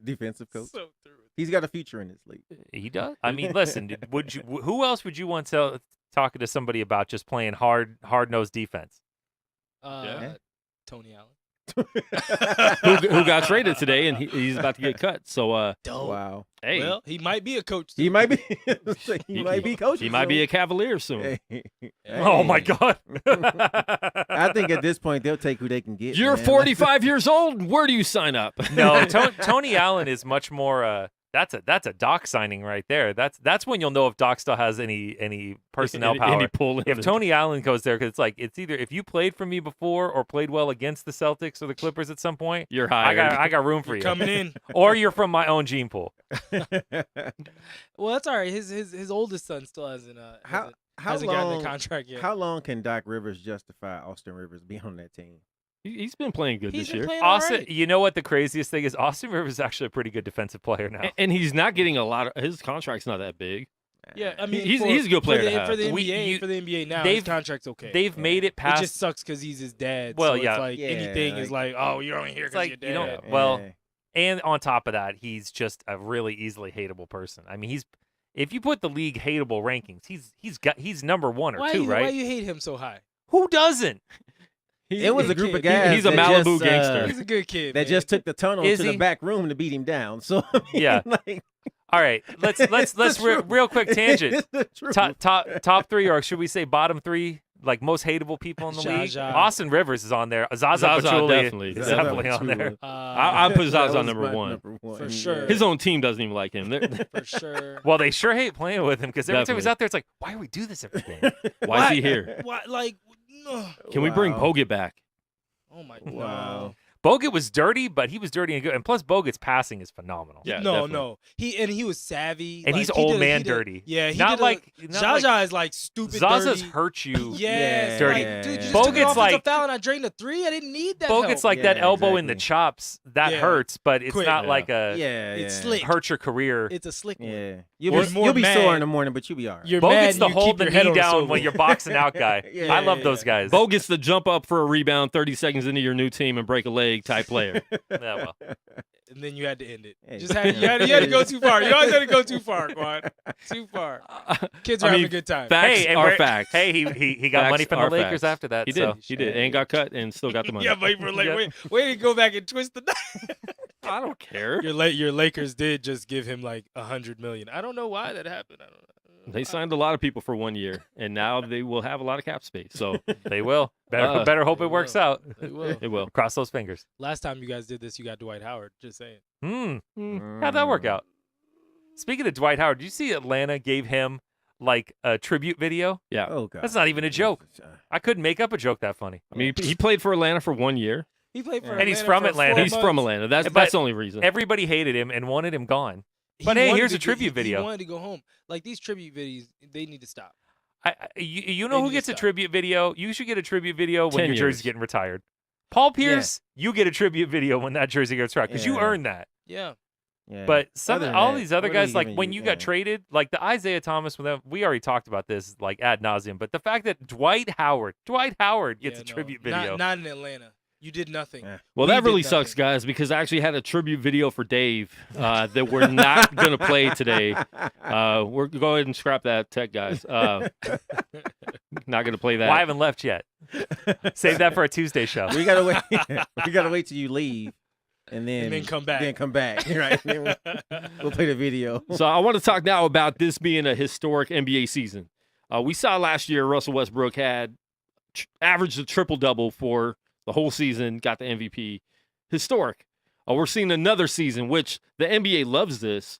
Defensive coach. So true. He's got a future in this league. He does. I mean, listen, who else would you want to talking to somebody about just playing hard-nosed defense? Yeah. Tony Allen. who got traded today, and he's about to get cut. So, Dope. Wow. hey, Well, he might be a coach. He too. might be. he might be coaching. he might be so- a Cavalier soon. Hey. Oh my God! I think at this point they'll take who they can get. You're man. 45 years old. Where do you sign up? No, Tony Allen is much more. That's a Doc signing right there. That's when you'll know if Doc still has any personnel power. Any pull in If the- Tony Allen goes there, because it's either if you played for me before or played well against the Celtics or the Clippers at some point, you're I hired. got room for You're you. coming in. Or you're from my own gene pool. Well, that's all right. His oldest son still hasn't How hasn't gotten long? a contract yet. How long can Doc Rivers justify Austin Rivers being on that team? He's been playing good He's this been year. playing all Austin, right. you know what the craziest thing is? Austin Rivers is actually a pretty good defensive player now. And he's not getting a lot of his contract's not that big. Yeah, I mean, He's a good player for to the, have. for the We- NBA. you- For the NBA now, they've- his contract's okay. They've made it It past. just sucks because he's his dad. Well, so yeah. It's like Yeah, anything is like, oh, you're only here It's because like, you're you dad. don't- well, Yeah. And on top of that, he's just a really easily hateable person. I mean, if you put the league hateable rankings, he's number one or why two, you, right? Why you hate him so high? Who doesn't? It was a group of He- guys. he's a that Malibu just, gangster. He's a good kid. That man. just took the tunnel Is to the he? back room to beat him down. So I mean, Yeah. like, All right, let's the truth. real quick tangent. It's the truth. Top three, or should we say bottom three, like most hateable people in the league? Zaza. Austin Rivers is on there. Zaza Zaza Pachulia definitely. is Zaza definitely on there. I put That Zaza was number my one. number one. For sure. His own team doesn't even like him. for sure. Well, they sure hate playing with him because every time he's Definitely. out there, it's like, why do we do this every game? Why is he here? Why, like, ugh. Can we bring Wow. Bogut back? Oh my Wow. Bogut was dirty, but he was dirty and good. And plus, Bogut's passing is phenomenal. Yeah, no, definitely. no. He was savvy. And like, he's he old did- man he did- dirty. Yeah, he Not did like- a, not Zaza like- is like stupid Zaza's dirty. hurt you. Yes, dirty. Like, dude, you just Bogut's took an offensive like- foul and I drained a three. I didn't need that. Bogut's help. like that Yeah, elbow in the exactly. chops. That Yeah. hurts, but it's Quick. not Yeah. like a Yeah, It's yeah. slick. hurt your career. It's a slick one. Yeah, you'll Or be, more you'll be sore mad. in the morning, but you'll be all right. You're mad Bogut's and the you hold keep the your head knee on the down swivel. when you're boxing out guy. Yeah, I love yeah, those guys. Bogut's the jump up for a rebound 30 seconds into your new team and break a leg type player. Yeah, well. And then you had to end it. Hey. Just had, you had to go too far. You always had to go too far, Quan. Too far. Kids are I having mean, a good time. Facts and are we're- facts. Hey, he got Facts money from the are Lakers facts. after that. He so. did. He did. And got cut and still got the money. Yeah, but for like, Yeah. wait to go back and twist the. I don't care. Your Lakers did just give him like $100 million. I don't know why that happened. I don't know. They signed a lot of people for 1 year, and now they will have a lot of cap space. So They will. Better hope They it works will. out. They will. it will. Cross those fingers. Last time you guys did this, you got Dwight Howard. Just saying. How'd that work out? Speaking of Dwight Howard, did you see Atlanta gave him like a tribute video? Yeah. Oh god, That's not even a joke. I couldn't make up a joke that funny. I mean, he played for Atlanta for 1 year. He played for And he's Atlanta from for Atlanta. 4 He's months. from Atlanta. That's But the only reason. Everybody hated him and wanted him gone. He But hey, wanted here's to a tribute He video. wanted to go home. Like these tribute videos, they need to stop. You They know need who to gets a stop. tribute video? You should get a tribute video when 10 your jersey's years. getting retired. Paul Pierce, you get a tribute video when that jersey gets retired because you Yeah. earned that. Yeah. Yeah. But Other than all that, these other what are guys, you like giving when you got traded, like the Isaiah Thomas, we already talked about this like ad nauseum. But the fact that Dwight Howard gets Yeah, a no, tribute video. Not in Atlanta. You did nothing. Yeah. Well, We that really did sucks, nothing. guys, because I actually had a tribute video for Dave that we're not going to play today. We're go ahead and scrap that, tech guys. Not going to play that. Well, I haven't left yet. Save that for a Tuesday show. we gotta wait. We gotta wait till you leave. and then come back. Then come back. Right. We'll play the video. So I want to talk now about this being a historic NBA season. We saw last year Russell Westbrook had averaged a triple-double for the whole season, got the MVP. Historic. We're seeing another season, which the NBA loves this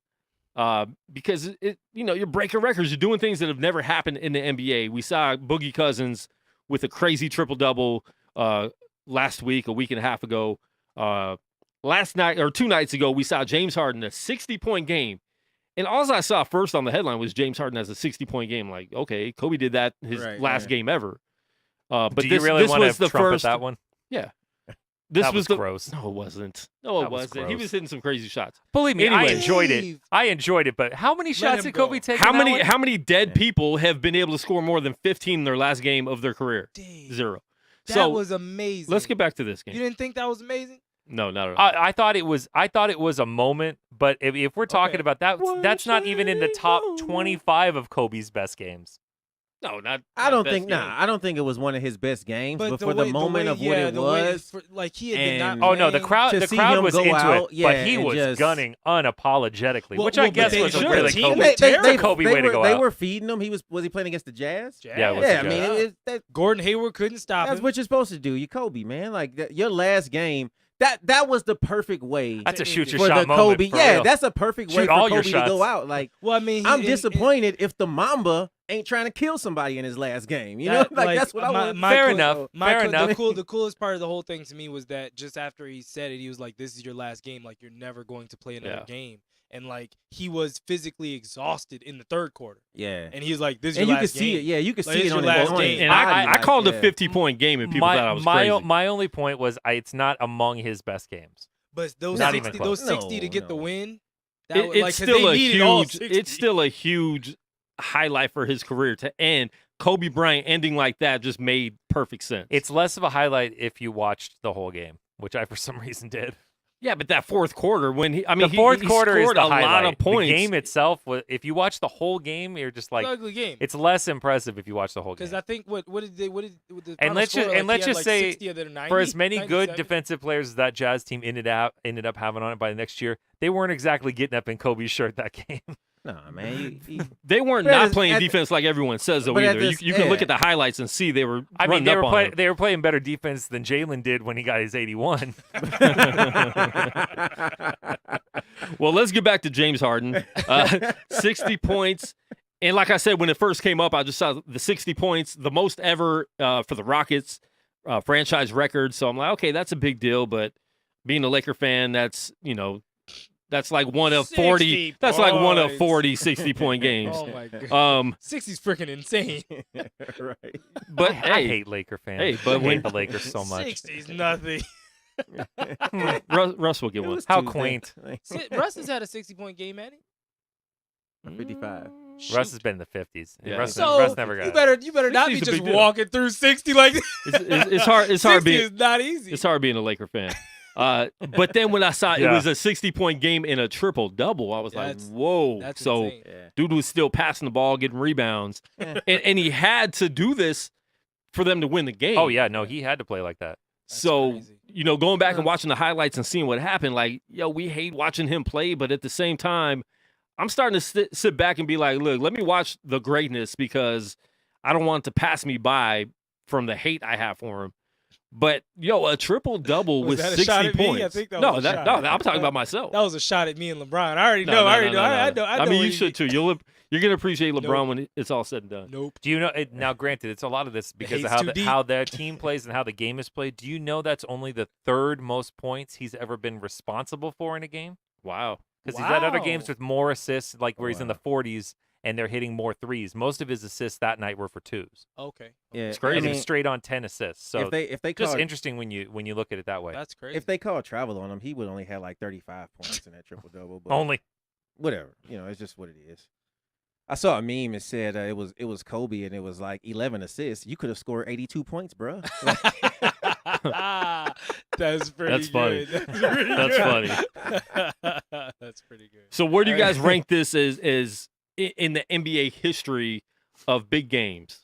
because, you're breaking records. You're doing things that have never happened in the NBA. We saw Boogie Cousins with a crazy triple-double last week, a week and a half ago. Last night, or 2 nights ago, we saw James Harden, a 60-point game. And all I saw first on the headline was James Harden has a 60-point game. Like, okay, Kobe did that his last game ever. But do you really want to trumpet that one? Yeah. That was gross. No, it wasn't. No, it wasn't. He was hitting some crazy shots. Believe me, Anyway. I enjoyed it. But how many shots did Kobe take? How many dead people have been able to score more than 15 in their last game of their career? Dang. 0. That was amazing. Let's get back to this game. You didn't think that was amazing? No, not at all. I thought it was a moment, but if we're talking about that, that's not even in the top 25 of Kobe's best games. No, not. I don't best think. game. I don't think it was one of his best games. But for the the moment of what it was, like he had been not. and- Oh no, the playing. crowd To see was him go into out, it, but he and was just- gunning unapologetically, Well, which I but guess they was a should. really Team Kobe, was terrible. Kobe way to go They out. were feeding him. Was he playing against the Jazz? Yeah, it was Yeah, the I mean, Jazz. Gordon Hayward couldn't stop that's him. what you're supposed to do. You Kobe, man. Like your last game. That was the perfect way That's a shoot your for shot the Kobe. moment. For Yeah, real. that's a perfect way Shoot for all your Kobe to go shots. out. Like, Well, I mean, I'm disappointed if the Mamba ain't trying to kill somebody in his last game. You know, like that's what I want. Fair enough. Fair enough. The coolest part of the whole thing to me was that just after he said it, he was like, "This is your last game. Like you're never going to play another game." And like he was physically exhausted in the third quarter. Yeah, And he was like, "This is and your you could last see game." it. Yeah, you could Like, see it's it on your his last on his game. And body, I like, called a yeah. 50-point game, and people thought I was crazy. My only point was it's not among his best games. But those Not 60, even close. those 60 to No, get the no. win, It's still a huge highlight for his career to end. Kobe Bryant ending like that just made perfect sense. It's less of a highlight if you watched the whole game, which I for some reason did. Yeah, but that fourth quarter when he The fourth quarter scored is the a highlight. lot of points. The game itself was, if you watch the whole game, you're just like, It's an ugly game. it's less impressive if you watch the whole game. Because I think what did the And final let's score, just like, and let's he had, just like, say 60 of their 90, for as many good 97? defensive players as that Jazz team ended up having on it by the next year, they weren't exactly getting up in Kobe's shirt that game. Nah, man. They weren't But not at- playing at- defense like everyone says, though, but at either. this- You can look yeah. at the highlights and see they were I mean, running up on him. they were playing better defense than Jalen did when he got his 81. Well, let's get back to James Harden. 60 points. And like I said, when it first came up, I just saw the 60 points, the most ever for the Rockets, franchise record. So I'm like, okay, that's a big deal. But being a Laker fan, that's like one of 40. 60 That's like one of points. 40 60-point games. Oh my god. 60's 60's freaking insane. Right. But I hey, hate Laker fans. Hey, but I when- hate the Lakers so much. 60's nothing. Russ will get It one. was How Tuesday. quaint. Russ has had a 60-point game, Manny. 55. Russ has been in the 50s. Yeah. Russ, So Russ never got you better not be 60's a just big deal. walking through 60 like this. It's hard. It's 60 hard being. is not easy. It's hard being a Laker fan. But then when I saw it Yeah. was a 60-point game and a triple double, I was like, That's- whoa. That's So insane. Yeah. dude was still passing the ball, getting rebounds, and he had to do this for them to win the game. Oh, yeah. No, he had to play like that. That's So crazy. going back and watching the highlights and seeing what happened, like, we hate watching him play, but at the same time, I'm starting to sit back and be like, look, let me watch the greatness because I don't want it to pass me by from the hate I have for him. But a triple double Was with that a 60 shot at me? points. I think that no, was a shot. I'm talking about myself. That was a shot at me and LeBron. I already No, know. no, I already no, know. no, I no. know. I mean, what you he should too. You're gonna appreciate LeBron Nope. when it's all said and done. Nope. Do you know now? Granted, it's a lot of this because of hate's too deep. how their team plays and how the game is played. Do you know that's only the third most points he's ever been responsible for in a game? Wow. Because he's had other Wow. games with more assists, like where he's in the 40s and they're hitting more threes. Most of his assists that night were for twos. Okay. Yeah, It's crazy. And I he mean, was straight on 10 assists. So if they just called, interesting when you look at it that way. That's crazy. if they called travel on him, he would only have like 35 points in that triple double. But Only whatever, it's just what it is. I saw a meme and said it was Kobe and it was like 11 assists. You could have scored 82 points, bro. That's pretty That's funny. good. That's pretty That's good. That's pretty good. So where do you guys rank this as in the NBA history of big games?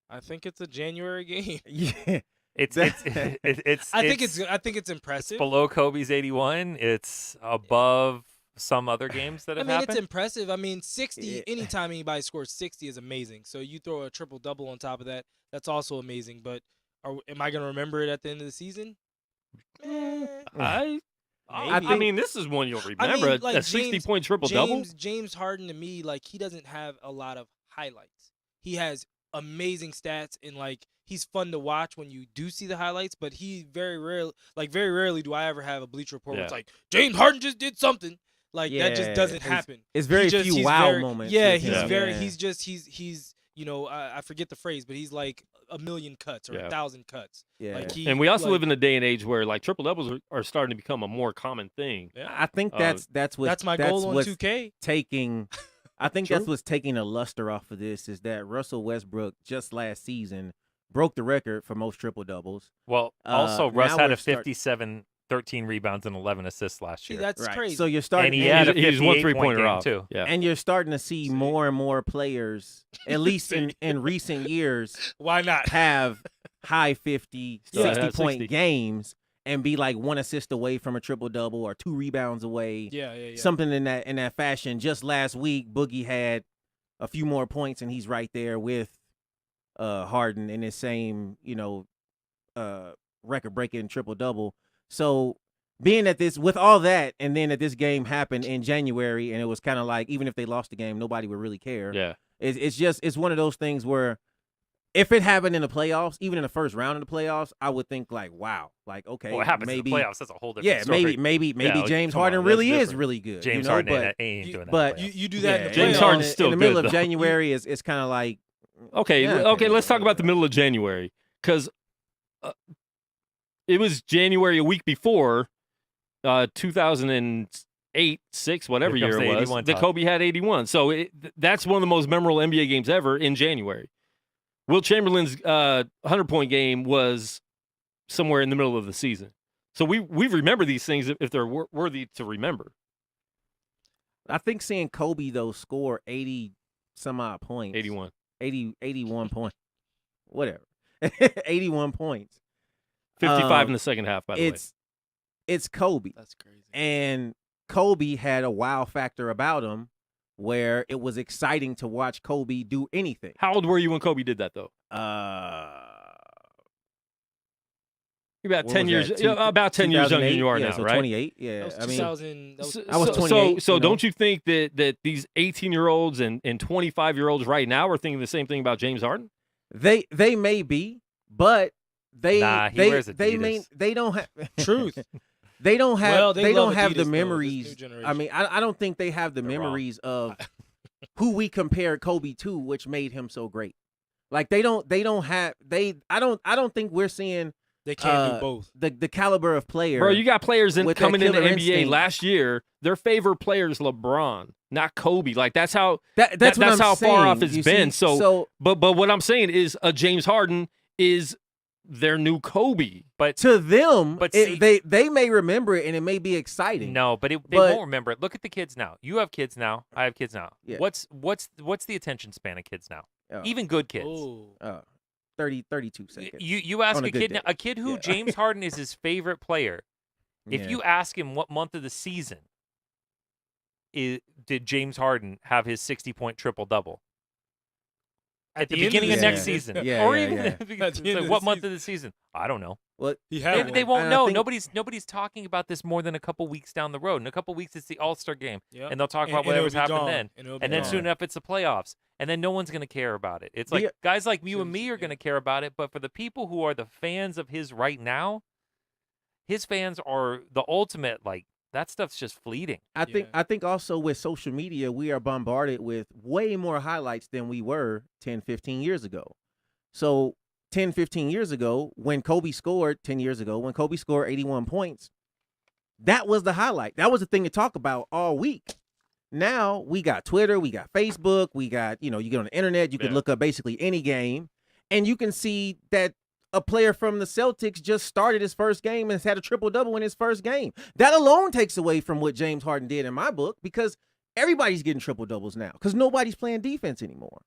I think it's a January game. Yeah, It's I think it's impressive. It's below Kobe's 81. It's above some other games that have happened. It's impressive. I mean, 60. Anytime anybody scores 60 is amazing. So you throw a triple double on top of that, that's also amazing. But am I gonna remember it at the end of the season? I mean, this is one you'll remember. I mean, like a 60-point triple-double? James Harden, to me, like, he doesn't have a lot of highlights. He has amazing stats, and, like, he's fun to watch when you do see the highlights, but he very rarely do I ever have a Bleacher Report where it's like, James Harden just did something. Like, that just doesn't happen. It's very few moments. Yeah, he's you know, I forget the phrase, but he's like a million cuts or 1,000 cuts. Yeah. Like And we also live in a day and age where like triple doubles are starting to become a more common thing. Yeah. I think that's my goal on 2K. Taking I think that's what's taking a luster off of this is that Russell Westbrook just last season broke the record for most triple doubles. Well, also Russ had a 57 13 rebounds and 11 assists last year. See, that's crazy. So you're starting And he had a he's one 58-point three-pointer game off too. Yeah. and you're starting to see more and more players, at least in recent years, Why not? have high 50, Yeah, 60-point 60. games and be like one assist away from a triple-double or 2 rebounds away. Yeah. Something in that fashion. Just last week, Boogie had a few more points, and he's right there with Harden in his same, record-breaking triple-double. So being at this, with all that, and then that this game happened in January, and it was kind of like, even if they lost the game, nobody would really care. Yeah. It's one of those things where if it happened in the playoffs, even in the first round of the playoffs, I would think like, wow, like, okay, Well, it happens maybe in the playoffs. That's a whole different story. maybe like, James come Harden on, really that's is different. really good. James Harden ain't doing that. But You do that in the James playoffs. Harden's still in the middle good, of though. January is kind of like Okay, let's talk about the middle of January because it was January a week before 2008, 6, whatever Here comes year the it was, 81 that top. Kobe had 81. So that's one of the most memorable NBA games ever in January. Will Chamberlain's 100-point game was somewhere in the middle of the season. So we remember these things if they're worthy to remember. I think seeing Kobe though score 80 some odd points. 81 points. Whatever. 81 points. 55 in the second half, by the way. It's Kobe. That's crazy. And Kobe had a wow factor about him where it was exciting to watch Kobe do anything. How old were you when Kobe did that, though? About 10 years. About 10 years younger than you are now, so right? 28. Yeah, That was I mean, 2000. I was 28. So don't you think that these 18-year-olds and 25-year-olds right now are thinking the same thing about James Harden? They may be, but they wears Adidas. they don't have Truth. They don't have Well, they love don't have Adidas, the though, this memories. new generation. I mean, I don't think they have the They're wrong. memories of who we compared Kobe to, which made him so great. Like I don't think we're seeing They can't do both. the caliber of player. Bro, you got players with that coming into killer NBA instinct. last year. Their favorite player is LeBron, not Kobe. Like that's how that's what I'm how saying. far off it's You been. see? So but what I'm saying is James Harden is their new Kobe. But to them, But see- they may remember it and it may be exciting. no, but they But- won't remember it. Look at the kids now. You have kids now. I have kids now. Yeah. What's the attention span of kids now? Oh. Even good kids. Oh. 32 seconds. You ask On a a good kid day. a kid who Yeah. James Harden is his favorite player. If Yeah. you ask him what month of the season did James Harden have his 60-point triple double? At the the end beginning of of the next season. season, Yeah, or yeah, even yeah. at the beginning- At the it's end like, of what the month of the season? I don't know. What He They, had they one. won't And I know. think- Nobody's talking about this more than a couple weeks down the road. In a couple weeks, it's the All-Star game, Yep. and they'll talk about And it'll whatever's be happened gone. then. And it'll be And then gone. soon enough, it's the playoffs, and then no one's going to care about it. It's like The- guys like you and me are Yeah. going to care about it, but for the people who are the fans of his right now, his fans are the ultimate. Like that stuff's just fleeting. I think Yeah. I think also with social media, we are bombarded with way more highlights than we were 10, 15 years ago. So 10, 15 years ago, when Kobe scored 10 years ago, when Kobe scored 81 points, that was the highlight. That was the thing to talk about all week. Now we got Twitter, we got Facebook, we got, you get on the internet, you can Yeah. look up basically any game, and you can see that a player from the Celtics just started his first game and has had a triple-double in his first game. That alone takes away from what James Harden did in my book because everybody's getting triple-doubles now because nobody's playing defense anymore.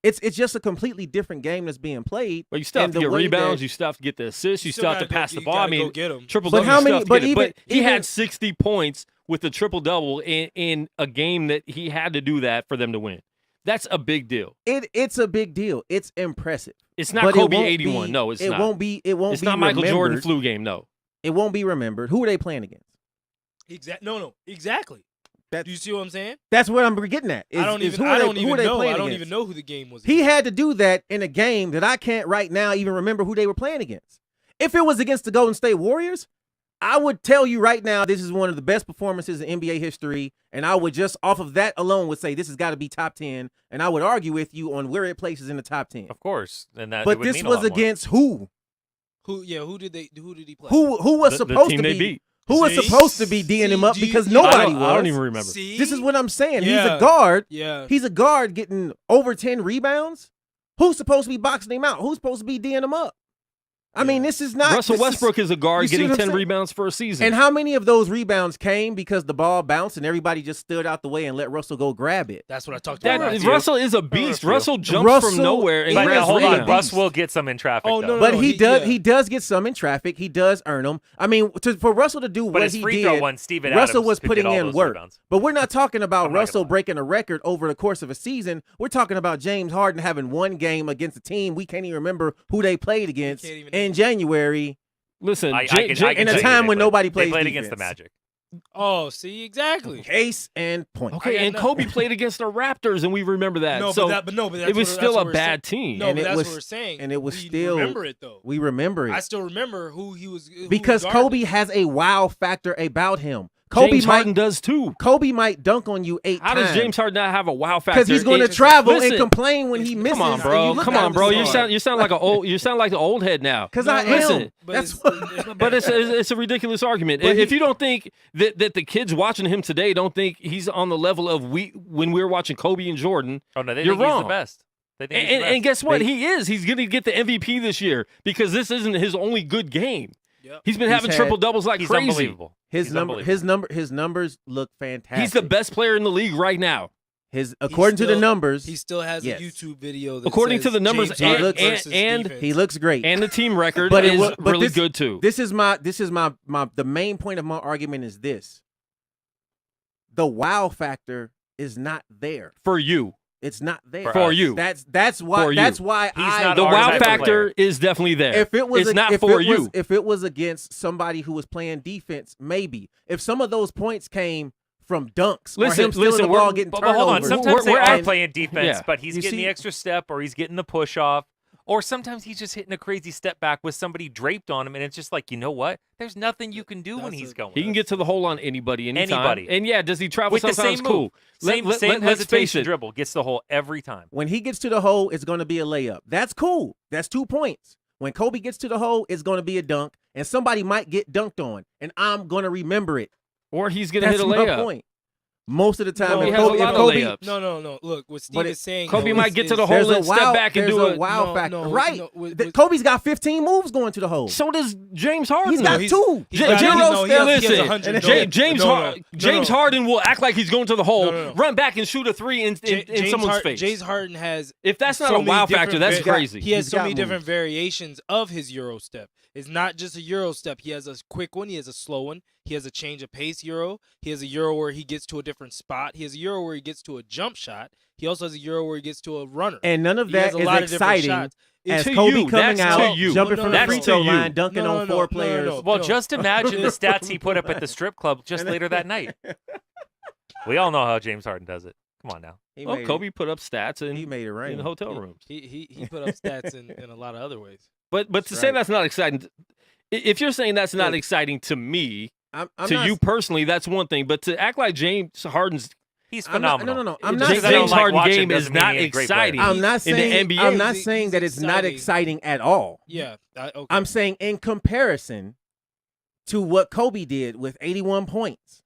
It's just a completely different game that's being played. But you still have and to the get way rebounds. that- You still have to get the assists. You You still have to gotta pass go- the you ball. I gotta mean, go get 'em. triple But double. how you still many- have to but get it. But he even- had 60 points with the triple double in a game that he had to do that for them to win. That's a big deal. It's a big deal. It's impressive. It's not But it Kobe won't 81. be- No, it's it not. won't be. It won't It's be not Michael Jordan remembered. flu game. No. It won't be remembered. Who are they playing against? No, exactly. That- Do you see what I'm saying? That's what I'm getting at. I don't even know who the game was. He against. had to do that in a game that I can't right now even remember who they were playing against. If it was against the Golden State Warriors, I would tell you right now this is one of the best performances in NBA history, and I would just off of that alone would say this has got to be top 10, and I would argue with you on where it places in the top 10. Of course, and that. it But would this mean a was lot more. against who? Who did he play? Who was The supposed team to they be? beat. Who was See? supposed to be D'ing him up See, because do you- nobody was. I don't even remember. See? This is what I'm saying. He's Yeah. a guard. Yeah. He's a guard getting over 10 rebounds. Who's supposed to be boxing him out? Who's supposed to be D'ing him up? I mean, this is not Russell this is- Westbrook is a guard you see getting what I'm 10 saying? rebounds for a season. And how many of those rebounds came because the ball bounced and everybody just stood out the way and let Russell go grab it? That's what I talked That- about. Russell is a beast. few. Russell jumps Russell- from nowhere and But He now, is hold really on, a Russ beast. will get some in traffic. Oh, though. no, But yeah. he does get some in traffic. He does earn them. I mean, for Russell to do But what his he free throw did, one, Steven Russell Adams was could putting get all in those work. rebounds. But we're not talking about I'm not Russell gonna lie. breaking a record over the course of a season. We're talking about James Harden having one game against a team we can't even remember who they played against can't even- in January. listen, I Jay- can Jay- in a tell you time they when played- nobody They plays played against the defense. Magic. Oh, see, exactly. Case and point. okay, I and got Kobe played against the Raptors, and we remember that. No, so but that's it was what- still that's a what we're bad saying. team. No, And but it that's was- what we're saying. and it was We still- remember it though. We remember it. I still remember who he was Because guarding. Kobe has a wow factor about him. Kobe James might Harden does too. Kobe might dunk on you 8 How times. does James Harden not have a wow factor? Because he's going to It- travel Listen, and complain when he misses. Come on, and bro. you look Come at on, him bro. and You say, sound like the old head now. Because No, I no, am. listen, But That's it's- But it's a ridiculous argument. But If you don't think that the kids watching him today don't think he's on the level of when we were watching Kobe and Jordan, Oh no, they You're think he's wrong. the best. They think he's the and best. guess what? They- He is. He's going to get the MVP this year because this isn't his only good game. Yep. He's been He's having had- triple doubles like He's crazy. unbelievable. his He's number, unbelievable. his numbers look fantastic. He's the best player in the league right now. According to the still- numbers, He still has Yes. a YouTube video that According to says the numbers James and- Harden and- versus and- defense. he looks great. And the team record But it is wa- but really this- good too. This is my the main point of my argument is this. The wow factor is not there. For you. It's not there. For us. you. That's For why you. that's why He's I not The our wow type of factor player. is definitely there. if it was it's not if for it you. was, if it was against somebody who was playing defense, maybe. If some of those points came from dunks or him stealing the ball, getting But hold on. turnovers. Sometimes We're they are at- playing defense, Yeah. but he's You getting see- the extra step, or he's getting the push off, or sometimes he's just hitting a crazy step back with somebody draped on him, and it's just like, you know what? There's nothing you can do when That's he's a- going. He can get to the hole on anybody, anytime. Anybody. And yeah, does he travel with the sometimes? same Cool. move, same let's face hesitation it. dribble, gets the hole every time. When he gets to the hole, it's going to be a layup. That's cool. That's 2 points. When Kobe gets to the hole, it's going to be a dunk, and somebody might get dunked on, and I'm going to remember it. Or he's going to hit That's a my layup. point. Most of the time, Kobe if has a Kobe, lot if of Kobe layups. No. Look, what Steve But is saying. Kobe though, might is- get to the is- hole there's a and step wow, back and there's do a it. wow No, factor, no, right? no, Kobe's got 15 moves going to the hole. So does James Harden. He's got he's- 2. he's J- got- James- no, he has listen, 100. James Harden will act like he's going to the hole, No. run back and shoot a three in someone's face. James Harden has. If that's not so a many wow different factor, that's va- crazy. He has He's so got many different moves. variations of his Euro step. It's not just a Euro step. He has a quick one. He has a slow one. He has a change of pace Euro. He has a Euro where he gets to a different spot. He has a Euro where he gets to a jump shot. He also has a Euro where he gets to a runner. And none of He has that a lot is of different exciting shots. as To Kobe you, coming that's out, to you. jumping No, from no, the no. free That's throw to you. line, dunking No, on no, 4 no, players. no. Well, just imagine the stats he put up at the strip club just later that night. We all know how James Harden does it. Come on now. He Well, made Kobe put up stats he made it in rain. the hotel rooms. He put up stats in a lot of other ways. But to That's say right. that's not exciting, if you're saying that's not Look, exciting to me, I'm to not, you personally, that's one thing. But to act like James Harden's He's I'm not- phenomenal. no. I'm James not Because I don't James like Harden watching game is doesn't mean not he ain't a great player. exciting. I'm not in the saying NBA. I'm not He's saying that it's not exciting. exciting at all. Yeah. Okay. I'm saying in comparison to what Kobe did with 81 points.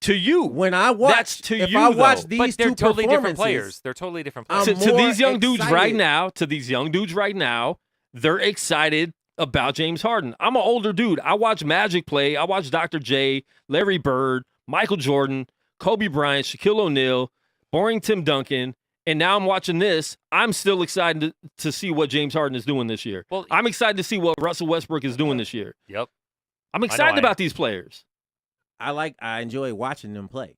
To you, When I watch, That's to if you, I watch though. these But they're two totally different performances, players. They're totally different I'm players. to more these young dudes right excited. now, they're excited about James Harden. I'm an older dude. I watch Magic play. I watch Dr. J, Larry Bird, Michael Jordan, Kobe Bryant, Shaquille O'Neal, boring Tim Duncan, And now I'm watching this. I'm still excited to see what James Harden is doing this year. Well, I'm excited to see what Russell Westbrook is doing this year. Yep. I'm excited about these players. I enjoy watching them play.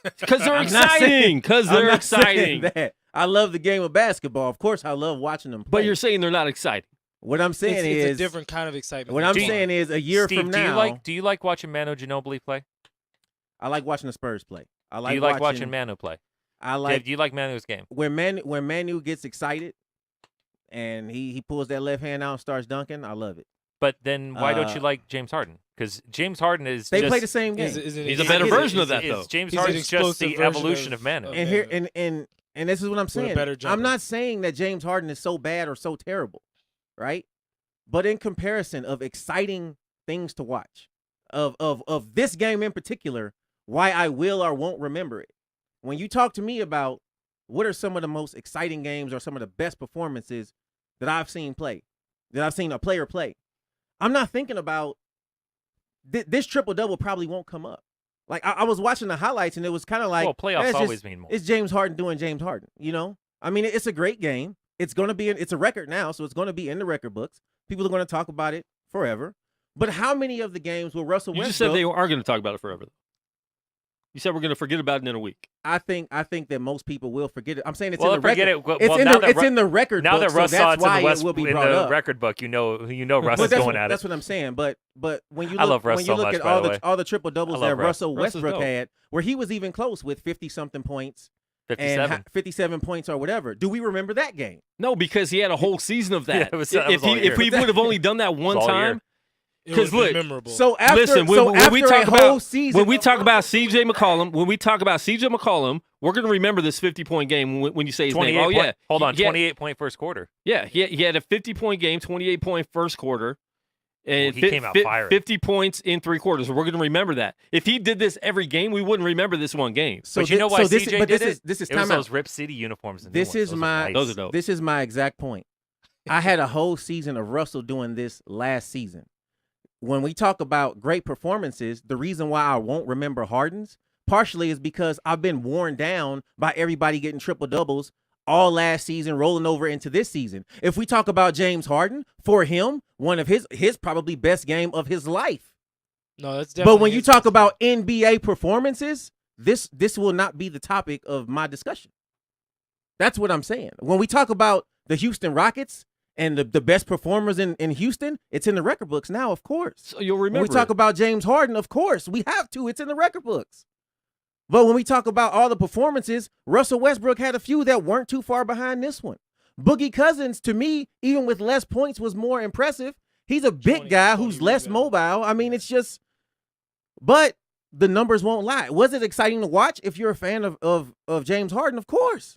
Because they're I'm not saying- exciting. Because I'm they're not saying exciting. that. I love the game of basketball. Of course, I love watching them play. But you're saying they're not exciting. What I'm saying It's is a different kind of excitement. What I'm Do you- saying is a year Steve, from now. do you like watching Manu Ginobili play? I like watching the Spurs play. I like Do you like watching Manu play? I like Do you like Manu's game? when Manu gets excited and he pulls that left hand out and starts dunking. I love it. But then why don't you like James Harden? Because James Harden is They just, play the same game. He's a better version of that, though. James He's an Harden's just explosive the version evolution of- of Manu. of- And here and this is what I'm saying. better jumper. I'm not saying that James Harden is so bad or so terrible, right? But in comparison of exciting things to watch, of this game in particular, why I will or won't remember it. When you talk to me about what are some of the most exciting games or some of the best performances that I've seen a player play, I'm not thinking about this triple-double probably won't come up. Like, I was watching the highlights, and it was kind of like, well, playoffs it's always just- mean more. it's James Harden doing James Harden, you know? I mean, it's a great game. It's going to be, it's a record now, so it's going to be in the record books. People are going to talk about it forever. But how many of the games will Russell You Westbrook? just said they are going to talk about it forever. You said we're going to forget about it in a week. I think that most people will forget it. I'm saying it's well, in the forget record. it. Well, It's, now in, that it's Ru- in the record now book, that Russ so saw that's it's in why the West it will be in brought the up. record book, you know Russ But is going at that's it. what I'm saying. But when you I look, love Russ when you so look much, at by the way. all the triple doubles I love that Russ. Russell Russ is Westbrook dope. had, where he was even close with 50-something points 57. 57 points or whatever. Do we remember that game? No, because he had a whole season of that. Yeah, that was all if year. we would have only done that one It's all time, year. It would've 'Cause look, been memorable. So after, listen, so when we after talk a whole about season, when we of talk about Russell- CJ McCollum, we're going to remember this 50-point game when you say his name. 28 Oh point- yeah, hold on, He had- 28-point first quarter. Yeah, he had a 50-point game, 28-point first quarter, and Well, he came out firing. 50 points in 3 quarters. We're going to remember that. If he did this every game, we wouldn't remember this one game. So But you know why this, CJ but did this it? This is It was time out. those Rip City uniforms. And This is my Those are dope. This is my exact point. I had a whole season of Russell doing this last season. When we talk about great performances, the reason why I won't remember Harden's partially is because I've been worn down by everybody getting triple doubles all last season, rolling over into this season. If we talk about James Harden, for him, one of his probably best game of his life. No, that's But definitely. when you his talk best about NBA performances, this will not be the topic of my discussion. That's what I'm saying. When we talk about the Houston Rockets and the best performers in Houston, it's in the record books now, of course. So you'll When remember. we talk it. about James Harden, of course, we have to. It's in the record books. But when we talk about all the performances, Russell Westbrook had a few that weren't too far behind this one. Boogie Cousins, to me, even with less points, was more impressive. He's a big 20 guy who's less rebounds. mobile. I mean, it's just, but the numbers won't lie. Was it exciting to watch if you're a fan of James Harden? Of course.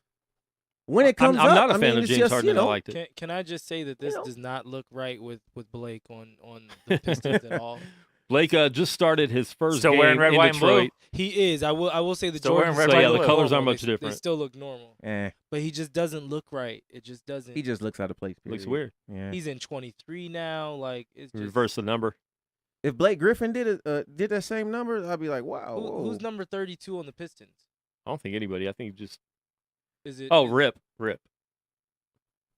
When it comes I'm up, not a I fan mean, of it's James just, Harden. you And I know, liked it. Can I just say that this know. does not look right with Blake on the Pistons at all? Blake just started his first Still game wearing red, in white, and blue. Detroit. He is. I will say the Still wearing Jordans. red, So white, yeah, and the blue. colors aren't normal. much They different. still look normal, but he just doesn't look right. It just doesn't. he just looks out of place. Looks period. weird. Yeah. He's in 23 now. Like it's just, Reverse the number. If Blake Griffin did that same number, I'd be like, wow. Who's whoa. number 32 on the Pistons? I don't think anybody. I think just. Is it? Oh, Rip.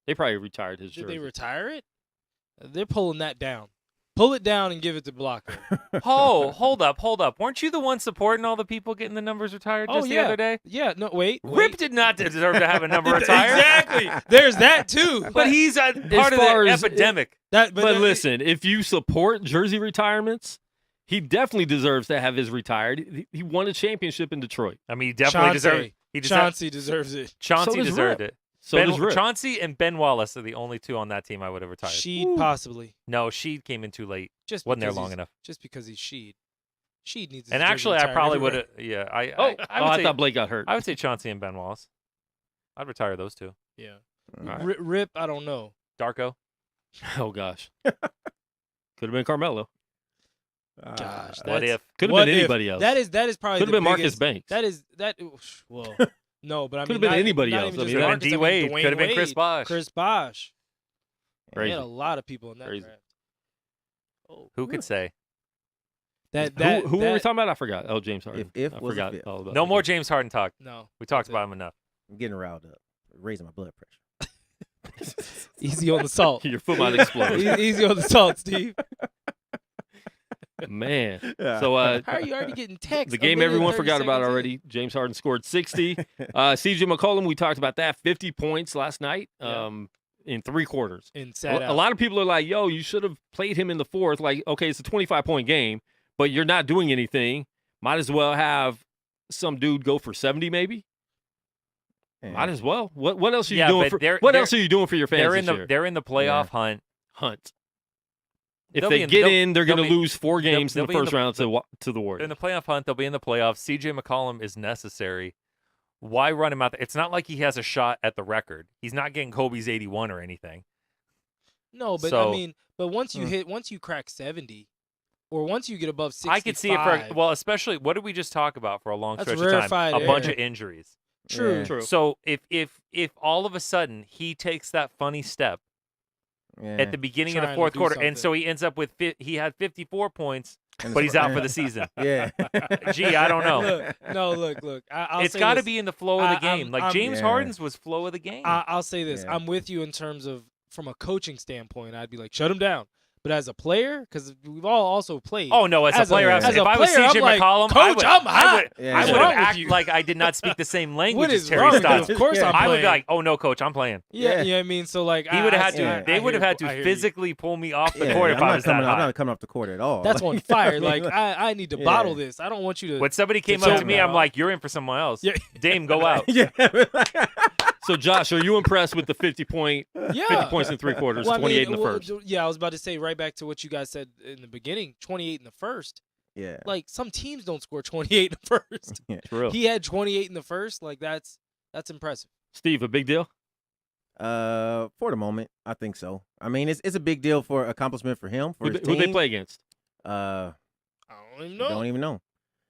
They probably retired his Did jersey. they retire it? They're pulling that down. Pull it down and give it to Blocker. Oh, hold up. Weren't you the one supporting all the people getting the numbers retired just the other day? Yeah. No, wait. Rip did not deserve to have a number retired. Exactly. There's that too. But he's a part of far the as- epidemic. But listen, if you support jersey retirements, he definitely deserves to have his retired. He won a championship in Detroit. I mean, he definitely deserved. He deserved. Chauncey deserves it. Chauncey So does deserved Rip. it. So does Rip. Chauncey and Ben Wallace are the only two on that team I would have retired. Sheed possibly. No, Sheed came in too late. Just Wasn't there because long he's- enough. Just because he's Sheed. Sheed needs. his And jersey actually, I retired probably would everywhere. have. Yeah, I Oh, would I say, thought Blake got hurt. I would say Chauncey and Ben Wallace. I'd retire those two. Yeah. right. Rip, I don't know. Darko. Oh gosh. Could have been Carmelo. Gosh, What that's- if? Could have what been if? anybody else. That is probably Could have the been Marcus biggest- Banks. That is that. Well, no, but I Could mean, have been not- anybody not else. even I just mean, Marcus, D. Wade. Dwayne Could have been Chris Wade, Bosh. Chris Bosh. They Crazy. had a lot of people in that Crazy. draft. Oh, Who could say? Who were we talking about? I forgot. Oh, James Harden. If I was a forgot fifth. all about No that. more James Harden talk. No, We talked that's it. about him enough. I'm getting riled up. raising my blood pressure. Easy on the salt. Your foot might explode. Easy on the salt, Steve. Man. Yeah. So How are you already getting texts? the game everyone forgot about already. James Harden scored 60. CJ McCollum, we talked about that. 50 points last night in 3 quarters. And sat A out. lot of people are like, yo, you should have played him in the fourth. Like, okay, it's a 25-point game, but you're not doing anything. Might as well have some dude go for 70 maybe. Yeah. Might as well. What else are you Yeah, doing but for they're- what they're- else are you doing for your fans this year? They're in the playoff hunt. Hunt. If They'll they be in- get they'll- in, they're they'll going to be- lose 4 games in they'll the be in first the- round to the They're in Warriors. the playoff hunt. They'll be in the playoffs. CJ McCollum is necessary. Why run him out there? It's not like he has a shot at the record. He's not getting Kobe's 81 or anything. No, but So- I mean, but once you crack 70, or once you get above 65, I could see it for especially what did we just talk about for a long That's stretch of time? rarefied A bunch air. of injuries. True. Yeah. True. So if all of a sudden he takes that funny step Yeah. at the beginning of the Trying to fourth do quarter, and something. so he ends up with he had 54 points, And but it's- he's out for the season. Yeah. Gee, I don't know. Look. I'll It's say got to this. be in the flow of the I'm- game. Like I'm- James Yeah. Harden's was flow of the game. I'll say this. Yeah. I'm with you in terms of from a coaching standpoint. I'd be like, shut him down. But as a player, because we've all also played. Oh no! As a player, as if a I was player, CJ I'm like, McCollum, Coach, I'm I hot. would, Yeah. I What's would wrong have with act you? like I did not speak the same language What as is Terry wrong with Stotts. you? Of course Yeah. I'm I would playing. be like, "Oh no, coach, I'm playing." Yeah, you know what I mean? So like, He would have had to. yeah, They would have had to I hear you. physically pull me off the Yeah, court if I'm I not was that coming, I'm hot. not coming off the court at all. That's on fire. Like I need to Yeah. bottle this. I don't want you to. When somebody came So up to me, I'm now- like, "You're in for someone else." Yeah. Dame, go out. yeah. So, Josh, are you impressed with the 50 points in 3 quarters, Well, I 28 mean, in the first? Yeah, I was about to say right back to what you guys said in the beginning. 28 in the first. Yeah. Like some teams don't score 28 in the first. It's real. He had 28 in the first. Like that's impressive. Steve, a big deal? For the moment, I think so. I mean, it's a big deal for accomplishment for him. For Who his they team. play against? I don't even know. Don't even know.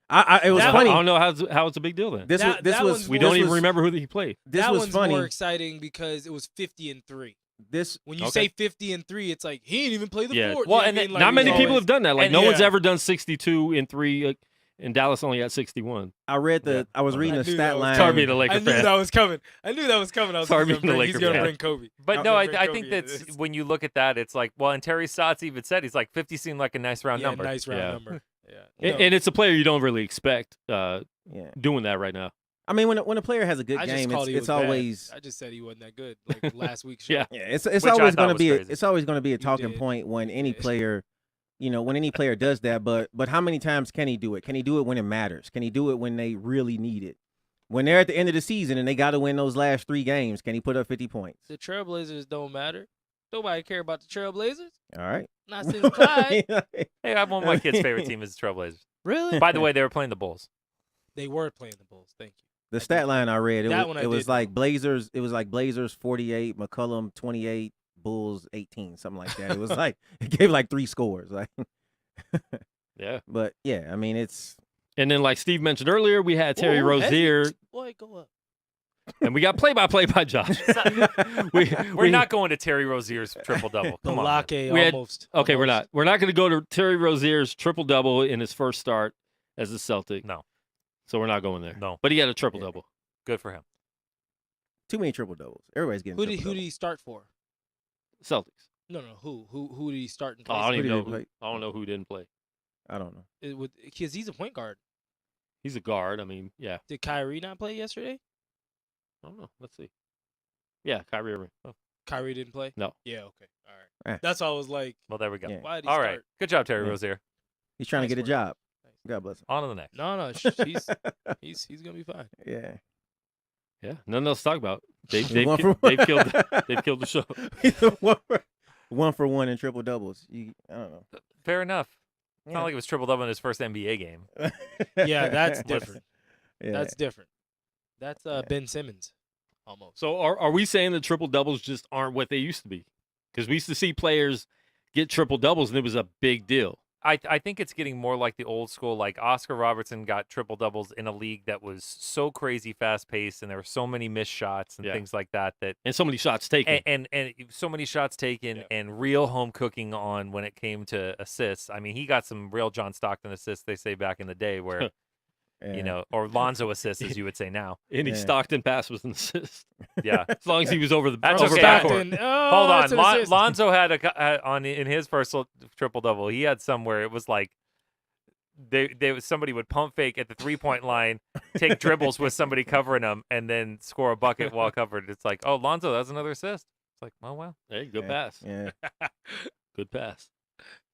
It was That- funny. I don't know how it's a big deal then. This That- was that one's We this don't even was- remember who he played. This that was one's funny. more exciting because it was 50-3. This When you Okay. say 50-3, it's like he didn't even play the Yeah. fourth. Well, You know and what I then mean? Like, Not it many was people always- have done that. Like, and- no one's yeah. ever done 62 in 3. And Dallas only had 61. I read the. I was reading I the knew that stat was line. Sorry, being a I Laker knew fan. that was coming. I knew that was coming. I was Sorry, like, being a he's Laker gonna fan. bring Kobe. But I'm no, gonna I bring think Kobe that's into this. when you look at that, it's like, well, and Terry Stotts even said he's like 50 seemed like a nice round Yeah, number. nice round Yeah. number. Yeah. And it's a player you don't really expect Yeah. doing that right now. I mean, when a player has a good I just game, called he it's was bad. always I just said he wasn't that good. Like last week's show. Yeah. yeah. It's Which I always thought going to was be crazy. it's always going to be a talking did. point when any did. player, when any player does that. But how many times can he do it? Can he do it when it matters? Can he do it when they really need it? When they're at the end of the season and they got to win those last 3 games, can he put up 50 points? The Trailblazers don't matter. Nobody care about the Trailblazers. All right. Not since Clyde. Hey, I'm one of my kids' favorite team is the Trailblazers. Really? By the way, they were playing the Bulls. They were playing the Bulls. Thank you. The stat line I read, That one I it was did like know. Blazers. It was like Blazers 48, McCollum 28, Bulls 18, something like that. It was like it gave like 3 scores. Like, Yeah. but yeah, I mean it's And then, like Steve mentioned earlier, we had Terry Whoa, Rozier, Boy, go up. and we got play-by-play by Josh. We're not going to Terry Rozier's triple double. The Come on. man. Lake We had- almost. Okay, we're almost. not. We're not going to go to Terry Rozier's triple-double in his first start as a Celtic. No. So we're not going there. No. But he had a triple-double. Good for him. too many triple doubles. Everybody's getting Who did triple-doubles. he start for? Celtics. No. Who did he start in Oh, place? I don't even Who know. did he play? I don't know who didn't play. I don't know. Because he's a point guard. He's a guard. I mean, yeah. Did Kyrie not play yesterday? I don't know. Let's see. Yeah, Kyrie Irving. Oh. Kyrie didn't play. No. Yeah. Okay. All right. Eh. That's why I was like, Well, there we go. Yeah. why did he All start? right. Good job, Terry Yeah. Rozier. He's trying Nice to get a work. job. Nice. God bless him. On to the next. No. He's gonna be fine. Yeah. Yeah. Nothing else to talk about. They've One for they've one. killed they've killed the show. one for one in triple doubles. I don't know. Fair enough. It's Yeah. not like it was triple double in his first NBA game. Yeah, that's Let's- different. Yeah. That's different. That's Ben Simmons, almost. So are we saying the triple-doubles just aren't what they used to be? Because we used to see players get triple-doubles, and it was a big deal. I think it's getting more like the old school. Like Oscar Robertson got triple doubles in a league that was so crazy fast paced, and there were so many missed shots and Yeah. things like that. And so many shots taken. And so many shots taken Yeah. and real home cooking on when it came to assists. I mean, he got some real John Stockton assists. They say back in the day where or Lonzo assists, as you would say now. Any Stockton pass was an assist. Yeah, as long as he was over the That's over okay. backcourt. Hold on, Lonzo had in his first triple double. He had some where it was like somebody would pump fake at the 3-point line, take dribbles with somebody covering them, and then score a bucket while covered. It's like, oh, Lonzo, that's another assist. It's like, oh wow, hey, good pass. Yeah, good pass.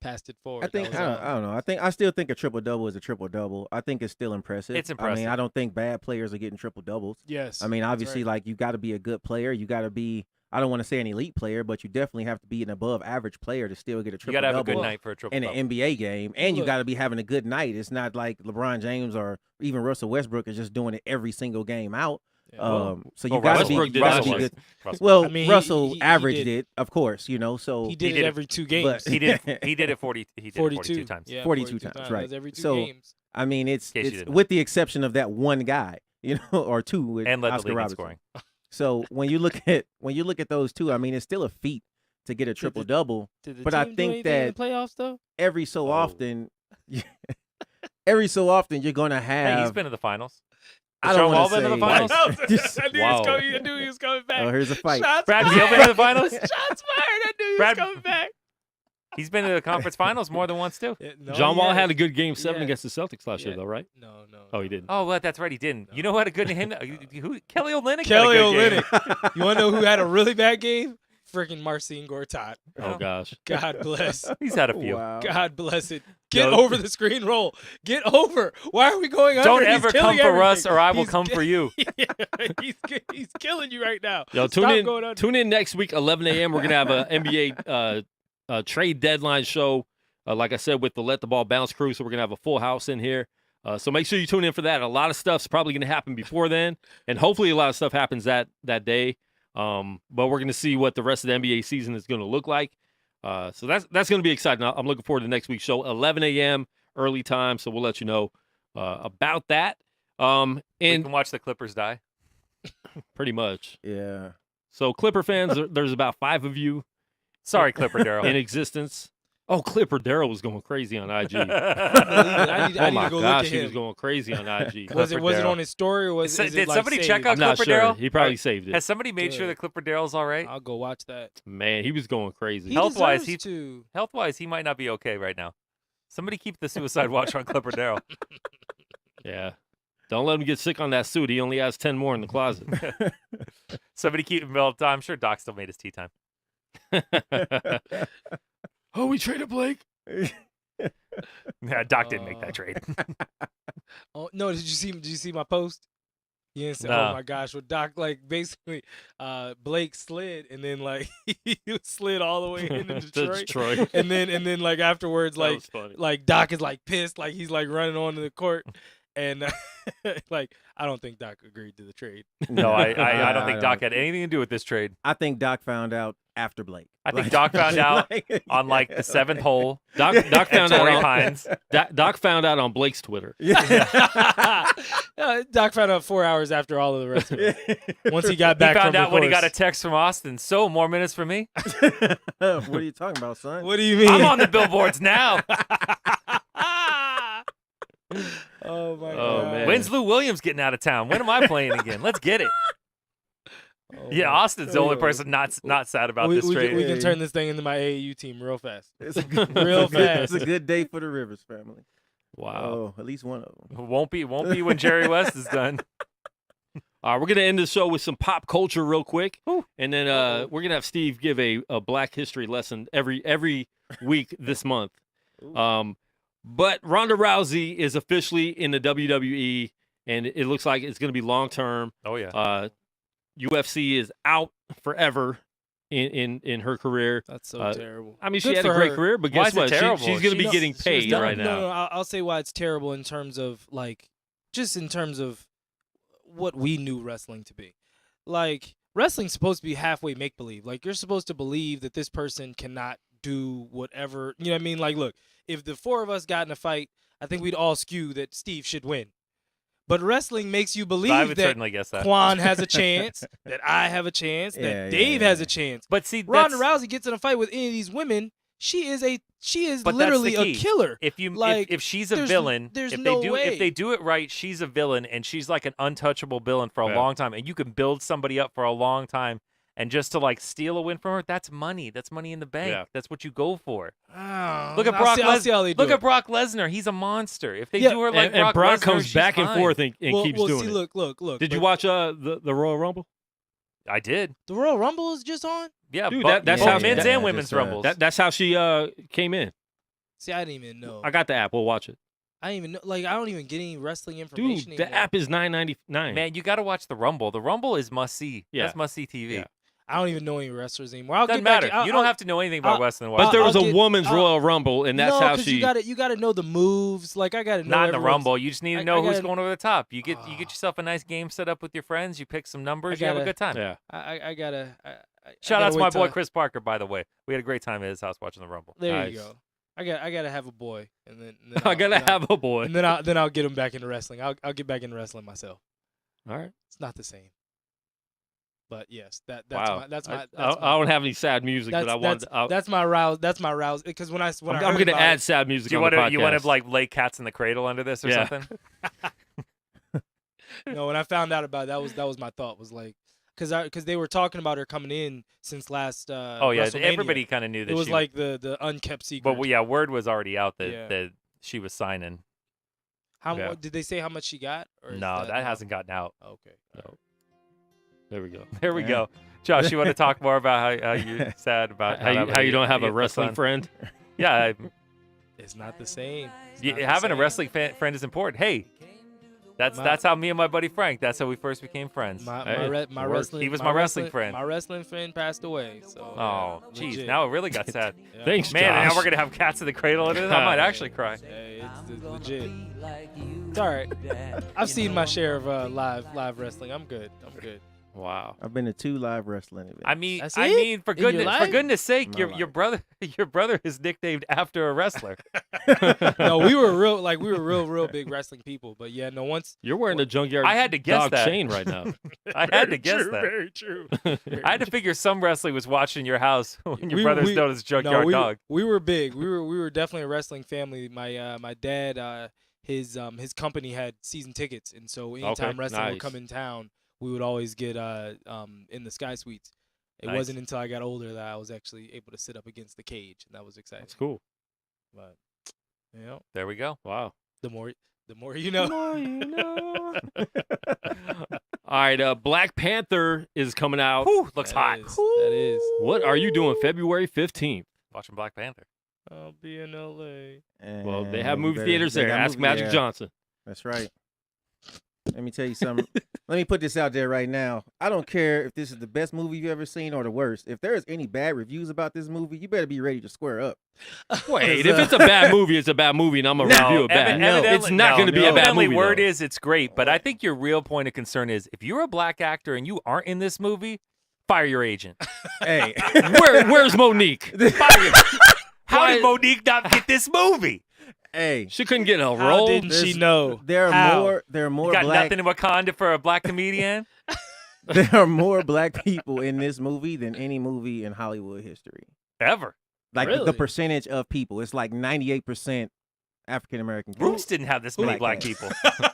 Passed it forward. I don't know. I still think a triple double is a triple double. I think it's still impressive. It's impressive. I mean, I don't think bad players are getting triple doubles. Yes. I mean, obviously, like you got to be a good player. You got to be. I don't want to say an elite player, but you definitely have to be an above average player to still get a triple double. You got to have a good night for a triple in double an NBA game, and you got to be having a good night. It's not like LeBron James or even Russell Westbrook is just doing it every single game out. So you got to be good. Well, I mean, Russell averaged it, of course, so he did it every 2 games. He did it 42 times. Yeah, 42 times, right? Every 2 so, games. I mean, it's with the exception of that one guy, or two with and led Oscar the league in Robertson. scoring. So when you look at those two, I mean, it's still a feat to get a triple double. But I think that in the playoffs though, every so often you're gonna have. Hey, he's been to the finals. I don't want to say. Been to the finals? I knew he was coming back. Oh, here's a fight. Brad Beal been to the finals? Shots fired. I knew he was coming back. He's been to the conference finals more than once too. John Wall had a good game 7 against the Celtics last year, though, right? No. Oh, he didn't. Oh, that's right, he didn't. You know who had a good game? Kelly Olynyk. Kelly Olynyk. You want to know who had a really bad game? Freaking Marcin Gortat. Oh gosh. God bless. He's had a few. Wow. God bless it. Get over the screen roll. Get over. Why are we going under? Don't ever come for us, or I will come for you. He's killing you right now. Yo, tune in next week, 11 a.m. We're gonna have an NBA trade deadline show. Like I said, with the Let the Ball Bounce crew, so we're gonna have a full house in here. So make sure you tune in for that. A lot of stuff's probably gonna happen before then, and hopefully a lot of stuff happens that day. But we're going to see what the rest of the NBA season is going to look like. So that's going to be exciting. I'm looking forward to next week's show, 11 a.m. early time. So we'll let you know about that. And we can watch the Clippers die. Pretty much. Yeah. So Clipper fans, there's about 5 of you. Sorry, Clipper Daryl. In existence. Oh, Clipper Daryl was going crazy on IG. I need to go look at he him. was going crazy on IG. Was it on his story or was did it like somebody saved? check out I'm not Clipper sure. Daryl? He probably saved it. Has somebody made sure that Clipper Daryl's all right? I'll go watch that. Man, he was going crazy. Health-wise, he might not be okay right now. Somebody keep the suicide watch on Clipper Daryl. Yeah. Don't let him get sick on that suit. He only has 10 more in the closet. Somebody keep him all the time. I'm sure Doc still made his tea time. Oh, we traded Blake? Yeah, Doc didn't make that trade. Oh no! Did you see my post? You didn't say, No. "Oh my gosh!" Well, Doc basically, Blake slid and then he slid all the way into Detroit, and then afterwards, Doc is pissed, he's running onto the court, and I don't think Doc agreed to the trade. No, I don't think Doc had anything to do with this trade. I think Doc found out after Blake. I think Doc found out on the 7th hole. Doc found out Pines. Doc found out on Blake's Twitter. Doc found out 4 hours after all of the rest of it. Once he got back, he found from out the when he course. got a text from Austin. So more minutes for me. What are you talking about, son? What do you mean? I'm on the billboards now. Oh my Oh, god! man. When's Lou Williams getting out of town? When am I playing again? Let's get it. Oh, Yeah, my- Austin's the only person not sad about this trade. We can turn this thing into my AAU team real fast. It's a good, Real fast. It's a good day for the Rivers family. Wow. Oh, at least one of them. Won't be when Jerry West is done. All right, we're going to end the show with some pop culture real quick. And then we're going to have Steve give a Black history lesson every week this month. But Ronda Rousey is officially in the WWE, and it looks like it's going to be long-term. Oh, yeah. UFC is out forever in her career. That's so terrible. I mean, Good she had a for great her. career, but Why guess is it what? terrible? She's going to be getting paid right now. No, I'll say why it's terrible in terms of just in terms of what we knew wrestling to be. Wrestling's supposed to be halfway make believe. You're supposed to believe that this person cannot do whatever. You know what I mean? Look, if the 4 of us got in a fight, I think we'd all skew that Steve should win. But wrestling makes you believe I would that certainly guess that. Quan has a chance, that I have a chance, that Dave has a chance. But see, Ronda Rousey gets in a fight with any of these women, She is But literally that's the a key. killer. If you Like, if she's a there's- villain, there's if no they do way. if they do it right, she's a villain and she's like an untouchable villain for a Yeah. long time, and you can build somebody up for a long time, and just to like steal a win from her, that's money. That's money in the bank. Yeah. That's what you go for. Oh, Look at I'll Brock see- I'll see how they Lesnar. do Look it. at Brock Lesnar. He's a monster. If they Yeah, do her like and Brock Lesnar, comes she's back and fine. forth and keeps well, doing see, it. Look. Did you but watch the Royal Rumble? I did. the Royal Rumble is just on? Yeah, Dude, but that's both how- men's that- and women's just, rumbles. That's how she came in. See, I didn't even know. I got the app. We'll watch it. I didn't even know. Like, I don't even get any wrestling information Dude, the anymore. app is $9.99. Man, you got to watch the Rumble. The Rumble is must see. Yeah. That's must see TV. Yeah. I don't even know any wrestlers anymore. I'll Doesn't get back. matter. You don't have to know anything about wrestling. to But watch there the was I'll a get- woman's I'll- Royal Rumble, and that's no, how 'cause she. you gotta know the moves. Like, I gotta know. Not in the everyone's- Rumble. You just need to I know who's gotta- going over the top. You get yourself a nice game set up with your friends. You pick some numbers. You have a gotta- good time. Yeah. I gotta. Shout gotta out to wait my boy till- Chris Parker, by the way. We had a great time at his house watching the Rumble. There you Nice. go. I gotta have a boy, and then I gotta have a boy. and then I'll get him back into wrestling. I'll get back into wrestling myself. All right. It's not the same. But yes, that's Wow. my that's my I don't have any sad music, but I wanted. that's my rouse. That's my rouse. Because when I I'm heard gonna about add it- sad music Do you on want the to podcast. you want to like lay cats in the cradle under this or Yeah. something? No, when I found out about it, that was my thought. Was like, because they were talking about her coming in since last. Oh yeah, WrestleMania. everybody kind of knew that. It was she, like the unkept secret. but yeah, word was already out that Yeah. that she was signing. How Yeah. did they say how much she got? Or is No, that not- hasn't gotten out. Okay. No. There we go. There we Yeah. go. Josh, you want to talk more about how you're sad about How you don't have a wrestling friend? friend? Yeah, It's not the same. It's you, not the having a same. wrestling friend is important. Hey, that's how me and my buddy Frank. That's how we first became friends. My Hey, my it worked. wrestling. He was my wrestling friend. My wrestling friend passed away. So. Oh, jeez, legit. now it really got sad. Yeah. Thanks, Man, Josh. now we're gonna have cats in the cradle in it. I might actually cry. Hey, it's legit. It's all right. I've seen my share of live wrestling. I'm good. Wow. I've been to 2 live wrestling events. I mean, That's I it? mean, for In your goodness life? sake, My your life. your brother is nicknamed after a wrestler. No, we were real big wrestling people. But yeah, no, once You're wearing the junkyard I had to guess dog that. chain right now. I had to guess that. Very true. I had to figure some wrestling was watching your house when your We- brother's we- known as No, Junkyard we, Dog. we were big. We were definitely a wrestling family. My dad, his company had season tickets, and so anytime Okay, wrestling nice. would come in town, we would always get in the Sky Suites. It Nice. wasn't until I got older that I was actually able to sit up against the cage, and that was exciting. That's cool. But you know, There we go. Wow. the more you know. All right. Black Panther is coming out. Whew, looks That hot. is- that is. What are you doing February 15th? Watching Black Panther. I'll be in LA. Well, they have And movie better- theaters they there. got Ask movie- Magic yeah, Johnson. That's right. Let me tell you something. Let me put this out there right now. I don't care if this is the best movie you've ever seen or the worst. If there's any bad reviews about this movie, you better be ready to square up. Wait, if it's a bad movie, it's a bad movie, and I'm going to review it bad. It's not going to be a bad Evidently, movie. word though. is it's great, but I think your real point of concern is if you're a black actor and you aren't in this movie, fire your agent. Hey, Where's Monique? Fire your- How Why- did Monique not get this movie? hey. She couldn't get a How role. didn't she There's- know? There are How? more You got black. nothing in Wakanda for a black comedian? There are more black people in this movie than any movie in Hollywood history. Ever. Like Really? the percentage of people, it's like 98% African American. Bruce didn't have this many black Black people.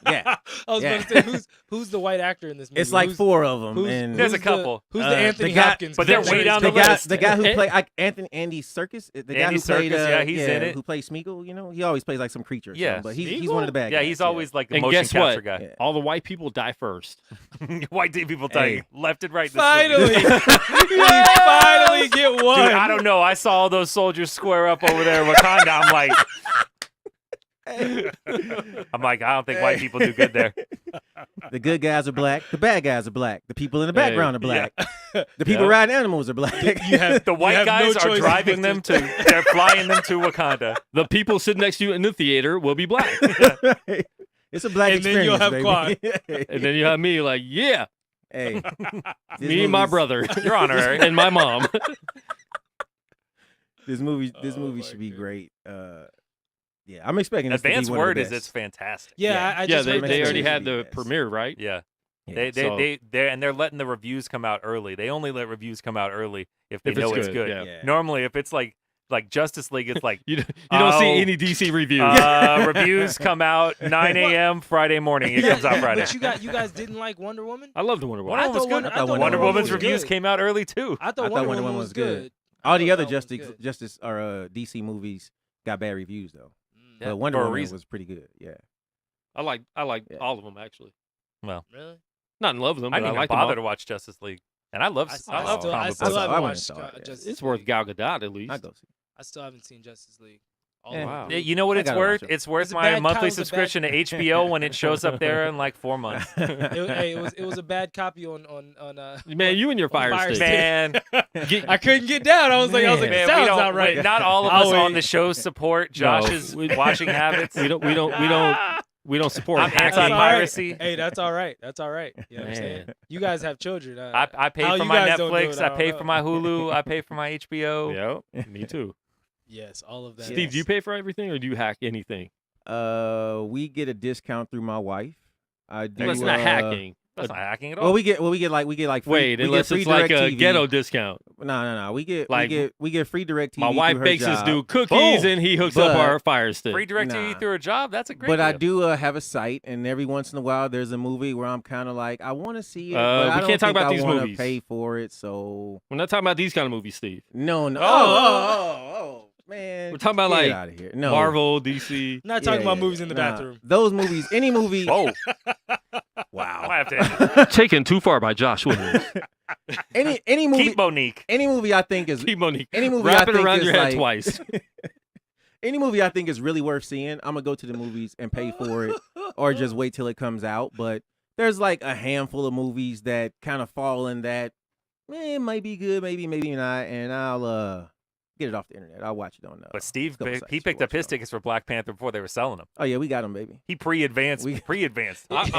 Yeah, I was Yeah. going to say who's the white actor in this movie? it's like Who's- 4 of them. Who's, And There's a who's couple. Who's Uh, the Anthony the guy- Hopkins? but they're version? way down the the guy, list. the guy who Eh, played Andy Serkis, the guy Andy who played, Serkis, yeah, he's in it. who plays Smeagol. You know, he always plays like some creature. Or Yeah. something, but he's one of the bad Yeah, guys. he's always like the And motion guess capture what? guy. Yeah. All the white people die first. White people dying left and right. in this Finally, movie. we finally get one. Dude, I don't know. I saw all those soldiers square up over there in Wakanda. I'm like, I don't think white people do good there. The good guys are black. The bad guys are black. The people in the background are black. The people Yeah. riding animals are black. You have The you white have no guys are choice driving but them to, they're flying them to Wakanda. The people sitting next to you in the theater will be black. It's a black And then experience, you'll have baby. Quan. And then you have me like, yeah, Hey, this me and my movie's- brother. You're honorary. And my mom. This movie Oh, my should be goodness. great. Yeah, I'm expecting this to Advance be one of word the is it's best. fantastic. Yeah, Yeah. I Yeah, just they heard that already too. had the Yes. premiere, right? Yeah. Yeah. They're letting the reviews come out early. They only let reviews come out early if they If it's know it's good, good. yeah. Yeah. Normally, if it's like like Justice League, it's like you don't oh, see any DC reviews. reviews come out 9 a.m. Friday morning. It comes out Friday. But you guys didn't like Wonder Woman? I love the Wonder Woman. I thought Woman was good. I thought Wonder Woman's was reviews good. came out early too. I thought Wonder Woman was good. All the I other thought that one was good. Justice or DC movies got bad reviews though. Yeah, But Wonder for a Woman reason. was pretty good. Yeah. I like Yeah. all of them actually. Well, Really? Not in love with them, I but I didn't even like them bother all. to watch Justice League, and I love I love still, comic I books. still I haven't went and watched saw it, yeah. Justice It's worth League. Gal Gadot at least. I go see. I still haven't seen Justice League. All Yeah. of Wow. it. Yeah, you know what I it's gotta worth? watch it. It's worth It's a my bad monthly cop- it's a bad- subscription to HBO when it shows up there in like 4 months. It was a bad copy on Man, you and your on fire stick. Man, I couldn't get down. I was like, Man, it man, sounds we don't. not right. Not all of I'll us on wait. the show support Josh's watching habits. We don't support I'm hacking. That's all right. anti-piracy. Hey, that's all right. That's all right. You know what I'm saying? Man. You guys have children. I pay how for you my guys don't do Netflix. it, I don't pay know. for my Hulu. I pay for my HBO. Yep, me too. Yes, all of that. Steve, do you pay for everything or do you hack anything? We get a discount through my wife. I do. That's not hacking. That's not hacking at all. Well, we get like free, Wait, we unless get free it's like a DirecTV. ghetto discount. No. We get Like, we get free DirecTV. My wife through her bakes us job. do cookies Boom. and he hooks up But- our fire stick. Free DirecTV Nah. through a job. That's a great. But I deal. do have a site, and every once in a while there's a movie where I'm kind of like, I want to see it, but we I don't can't talk think about I these wanna movies. pay for it. So We're not talking about these kind of movies, Steve. no. Oh. Man, We're talking about, get like, outta here. No. Marvel, DC. Not talking about movies in the nah. bathroom. Those movies, any movie. Whoa! Wow. I have to Taken too far by Josh Williams. Any movie, keep Monique. any movie I think is Keep Monique. any movie Wrap I it think around is your head like, twice. Any movie I think is really worth seeing, I'm gonna go to the movies and pay for it, or just wait till it comes out. But there's like a handful of movies that kind of fall in that. It might be good, maybe not, and I'll get it off the internet. I'll watch it on. But Steve, couple he sites picked to up watch his it on. tickets for Black Panther before they were selling them. Oh yeah, we got them, baby. He pre-advanced. We- Pre-advanced. I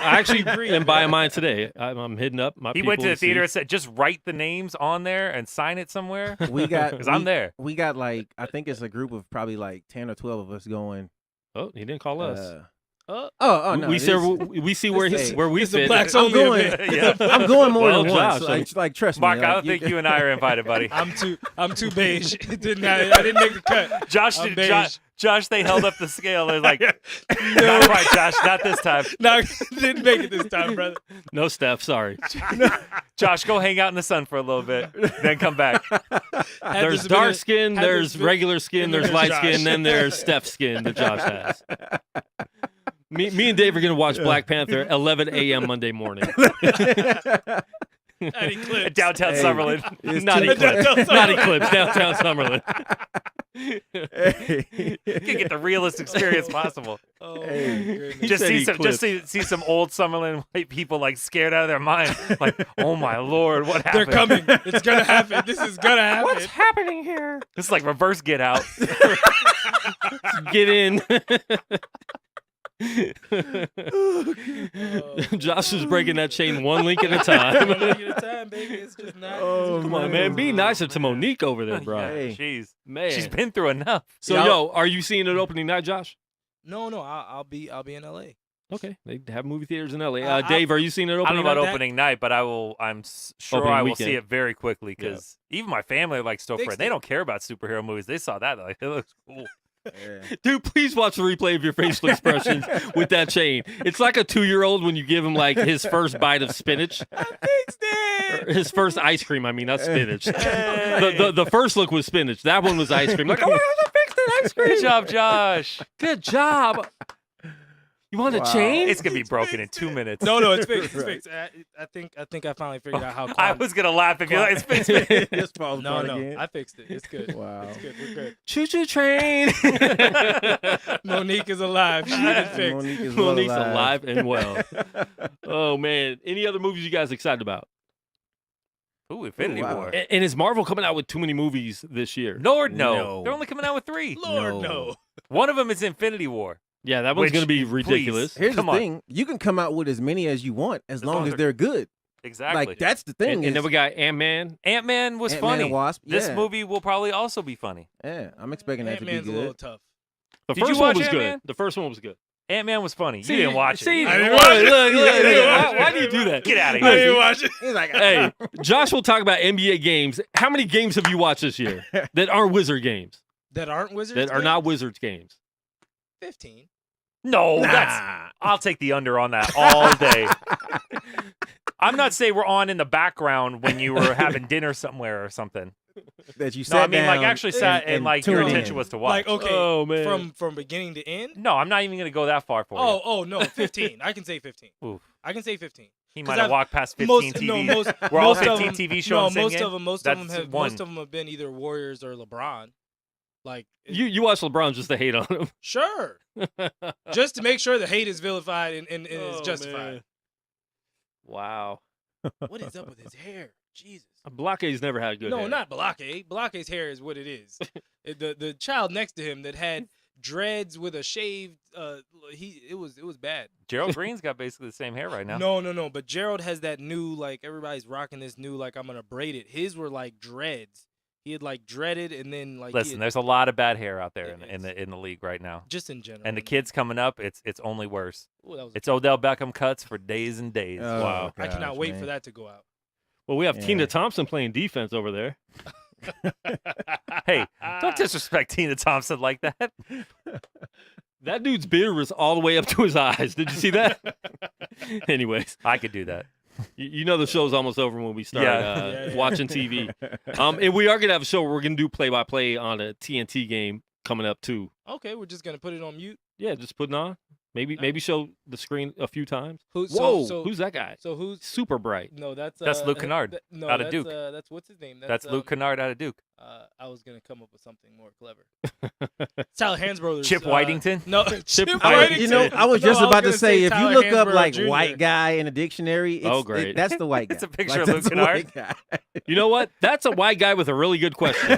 actually am buying mine today. I'm hitting up my He people went to the see. theater and said, "Just write the names on there and sign it somewhere." We got Because I'm there. We got like I think it's a group of probably like 10 or 12 of us going. Oh, he didn't call us. Oh no, we this- see where this- where we It's a fit. blacks I'm only going. event. Yeah. I'm going more Well, than once. Josh, Like trust Mark, me. I don't think you and I are invited, buddy. I'm too beige. I didn't make the cut. Josh, I'm Josh, they held up the scale. They're like, not quite, Josh, not this time. No, didn't make it this time, brother. No, Steph. Sorry. Josh, go hang out in the sun for a little bit, then come back. There's dark skin. had There's this been- regular skin. and There's there's light Josh. skin. Then there's Steph skin that Josh has. Me and Dave are gonna watch Black Panther 11 a.m. Monday morning. Not Eclipse. Downtown Hey. Summerlin. It's Not too- Eclipse. Not Eclipse. Downtown Summerlin. Hey. You can get the realest experience possible. Oh, Hey. my goodness. Just said see some, Eclipse. see some old Summerlin white people like scared out of their mind. Like, oh my lord, what They're happened? coming. It's gonna happen. This is gonna happen. What's happening here? This is like reverse Get Out. Get in. Oh. Josh is breaking that chain one link at a time. One link at a time, baby. It's just not. Oh, Come on, man. Be nicer to Monique over there, bro. Yeah, Hey. jeez, Man. she's been through enough. So, Y'all- yo, are you seeing it opening night, Josh? No. I'll be in LA. Okay. They have movie theaters in LA. I- Dave, are you seeing it I opening don't know about night? opening night, but I'm sure Opening I will weekend. see it very quickly Yeah. because even my family likes Stoker. Fixed They it. don't care about superhero movies. They saw that, like, it looks cool. Yeah. Dude, please watch the replay of your facial expressions with that chain. It's like a 2-year-old when you give him like his first bite of spinach. I fixed it. Or his first ice cream, I mean, not spinach. The first look was spinach. That one was ice cream. Like, oh my God, I fixed it, ice cream. Good job, Josh. Good job. You want Wow. a chain? It's gonna be broken in 2 minutes. No, it's fixed. It's Right. fixed. I think I finally figured out how. I was gonna laugh if you're like, it's fixed. Just falls No, apart again. I fixed it. It's good. Wow. It's good. We're good. Choo-choo train. Monique is alive. She's been fixed. Monique is well Monique's alive and well. Oh, man. Any other movies you guys excited about? Ooh, Infinity Ooh, wow. War. And is Marvel coming out with too many movies this year? Lord, no. No. They're only coming out with 3. Lord, No. no. One of them is Infinity War. Yeah, that one's Which, going to be ridiculous. Here's Come the on. thing: you can come out with as many as you want as long long as as they're good. Exactly. Like that's the thing. And then is we got Ant-Man. Ant-Man was Ant-Man funny. and Wasp. This yeah. movie will probably also be funny. Yeah, I'm expecting that to be Ant-Man's a little good. tough. The Did you first one watch was Ant-Man? good. The first one was good. Ant-Man was funny. See, you didn't watch see, it. I didn't watch it. Look. Why do you do that? Get out of I here. didn't watch it. He's like, Hey, Josh will talk about NBA games. How many games have you watched this year that aren't Wizard games? That aren't Wizards. That are not Wizards games? 15. No, nah. that's. I'll take the under on that all day. I'm not saying we're on in the background when you were having dinner somewhere or something. that you No, sat I mean like down actually sat and like your tuned in. intention was to watch. Like, okay, Oh, man. from beginning to end? No, I'm not even going to go that far for you. Oh, no, 15. I can say 15. Oof. I can say 15. He 'Cause might have I've- walked past 15 Most, TVs. no, most, We're all most of 15 them, TV shows No, in the most same of them, most That's of them have, one. most of them have been either Warriors or LeBron. Like, You watch LeBron just to hate on him. sure, just to make sure the hate is vilified and is Oh, justified. man. Wow. What is up with his hair? Jesus. Blake's never had good No, hair. not Balake. Balake's hair is what it is. The child next to him that had dreads with a shaved it was bad. Gerald Green's got basically the same hair right now. No. But Gerald has that new, like, everybody's rocking this new, like, I'm gonna braid it. His were like dreads. He had like dreaded and then like Listen, there's a lot of bad hair out there in the league right now. just in general. And the kids coming up, it's only worse. Ooh, that was It's Odell Beckham cuts for days and days. Oh, Wow. I cannot gosh, wait man. for that to go out. Well, we have Yeah. Tina Thompson playing defense over there. Hey, don't disrespect Tina Thompson like that. That dude's beard was all the way up to his eyes. Did you see that? Anyways, I could do that. you know the show's almost over when we start Yeah. watching TV. And we are going to have a show where we're going to do play-by-play on a TNT game coming up, too. Okay, we're just gonna put it on mute. Yeah, just putting on. Maybe show the screen a few times. So, Whoa, who's that guy? So who's Super bright. no? That's Luke Kennard no, out of that's, Duke. That's what's his name? That's Luke Kennard out of Duke. I was gonna come up with something more clever. Tyler Hansbrothers. Chip Whitington? No, Chip Whitington. I was No, just about to gonna say, if you Tyler look up Hansbrough like Jr. white guy in a dictionary, Oh, great. that's the white guy. It's a picture Like, of Luke that's the Kennard. white guy. You know what? That's a white guy with a really good question.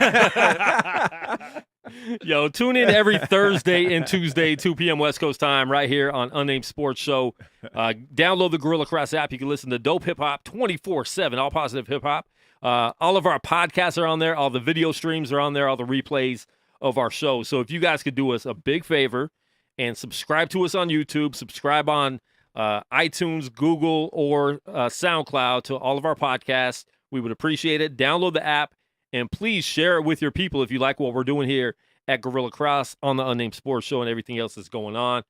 Yo, tune in every Thursday and Tuesday, 2 p.m. West Coast time, right here on Unnamed Sports Show. Download the Guerilla Cross app. You can listen to dope hip hop 24/7, all positive hip hop. All of our podcasts are on there. All the video streams are on there. All the replays of our show. So if you guys could do us a big favor and subscribe to us on YouTube, subscribe on iTunes, Google, or SoundCloud to all of our podcasts, we would appreciate it. Download the app. And please share it with your people if you like what we're doing here at Guerilla Cross on the Unnamed Sports Show and everything else that's going on.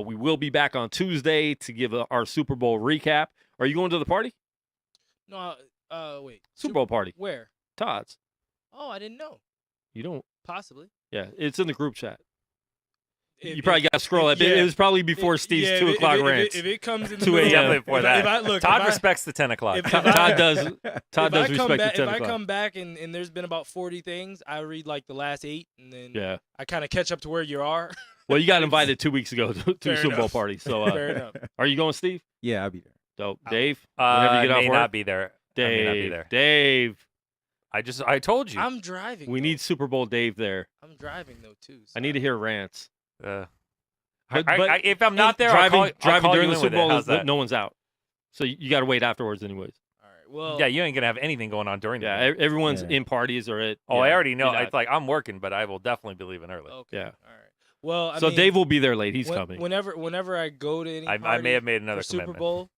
We will be back on Tuesday to give our Super Bowl recap. Are you going to the party? No, wait. Super Bowl party. Where? Todd's. Oh, I didn't know. You don't. Possibly. Yeah, it's in the group chat. If- You probably got to scroll up. yeah. It was probably before Steve's yeah, 2 o'clock rant. If it comes in the 2 middle- a.m. Definitely before if that. If I, look, Todd if I- respects the 10 o'clock. if Todd I- does if respect I come the back, 10 if I o'clock. come back and there's been about 40 things, I read like the last 8, and then Yeah. I kind of catch up to where you are. Well, you got invited 2 weeks ago to Fair Super Bowl enough. party. So Fair enough. are you going, Steve? Yeah, I'll be there. Dope. Dave? Whenever you get I off may work? not be there. I may not be Dave. there. Dave. I told you. I'm driving. We though. need Super Bowl Dave there. I'm driving though too. I need to hear rants. Uh, But- if I'm not there, I'll driving call during you the in with Super it. Bowl, How's that? no one's out, so you got to wait afterwards, anyways. All right. Well. Yeah, you ain't gonna have anything going on during the Yeah, game. everyone's Yeah. in parties or at. Oh, yeah, I already know. you're not. It's like I'm working, but I will definitely be leaving early. Okay. Yeah. All right. Well, I So mean, Dave will be there late. He's coming. Whenever I go to any I party may have made another for Super commitment. Bowl,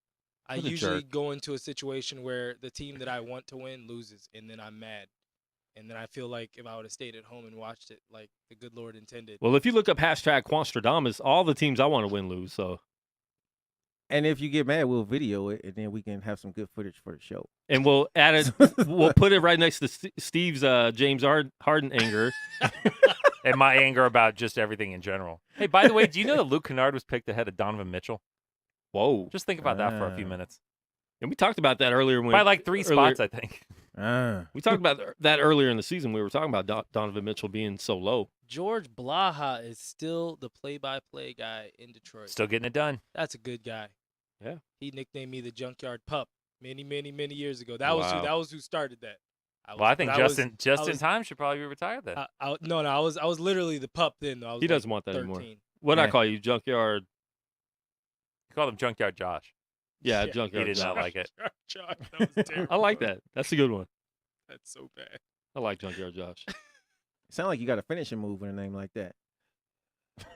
I What a usually jerk. go into a situation where the team that I want to win loses, and then I'm mad. And then I feel like if I would have stayed at home and watched it, like the good Lord intended. Well, if you look up #Quanstradamus, all the teams I want to win lose. So, And if you get mad, we'll video it, and then we can have some good footage for the show. and we'll add it. We'll put it right next to Steve's James Harden anger. And my anger about just everything in general. Hey, by the way, do you know that Luke Kennard was picked ahead of Donovan Mitchell? Whoa! Just think about that for a few minutes. And we talked about that earlier when By like 3 spots, I think. we talked about that earlier in the season. We were talking about Donovan Mitchell being so low. George Blaha is still the play-by-play guy in Detroit. Still getting it done. That's a good guy. Yeah. He nicknamed me the Junkyard Pup many years ago. That was who started that. I think Justin was- Time should probably be retired then. No, I was literally the pup then. Though. I was He like doesn't want that 13. anymore. What I call you, Junkyard? Call him Junkyard Josh. Yeah, Yeah. Junkyard. He did not like it. Josh, that was terrible. I like that. That's a good one. That's so bad. I like Junkyard Josh. It sounds like you got a finishing move with a name like that.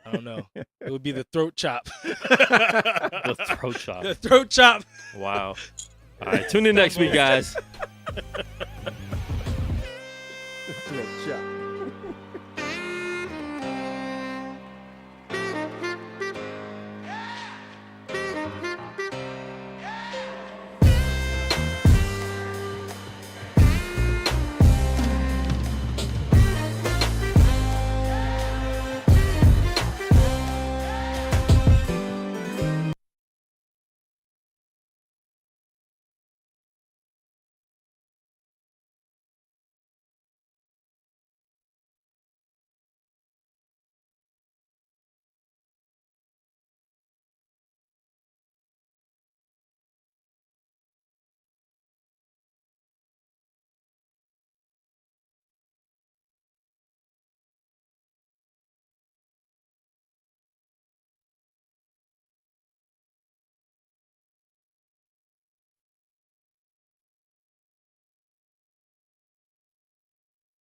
I don't know. It would be the throat chop. The throat chop. The throat chop. Wow. All right, tune in next week, guys.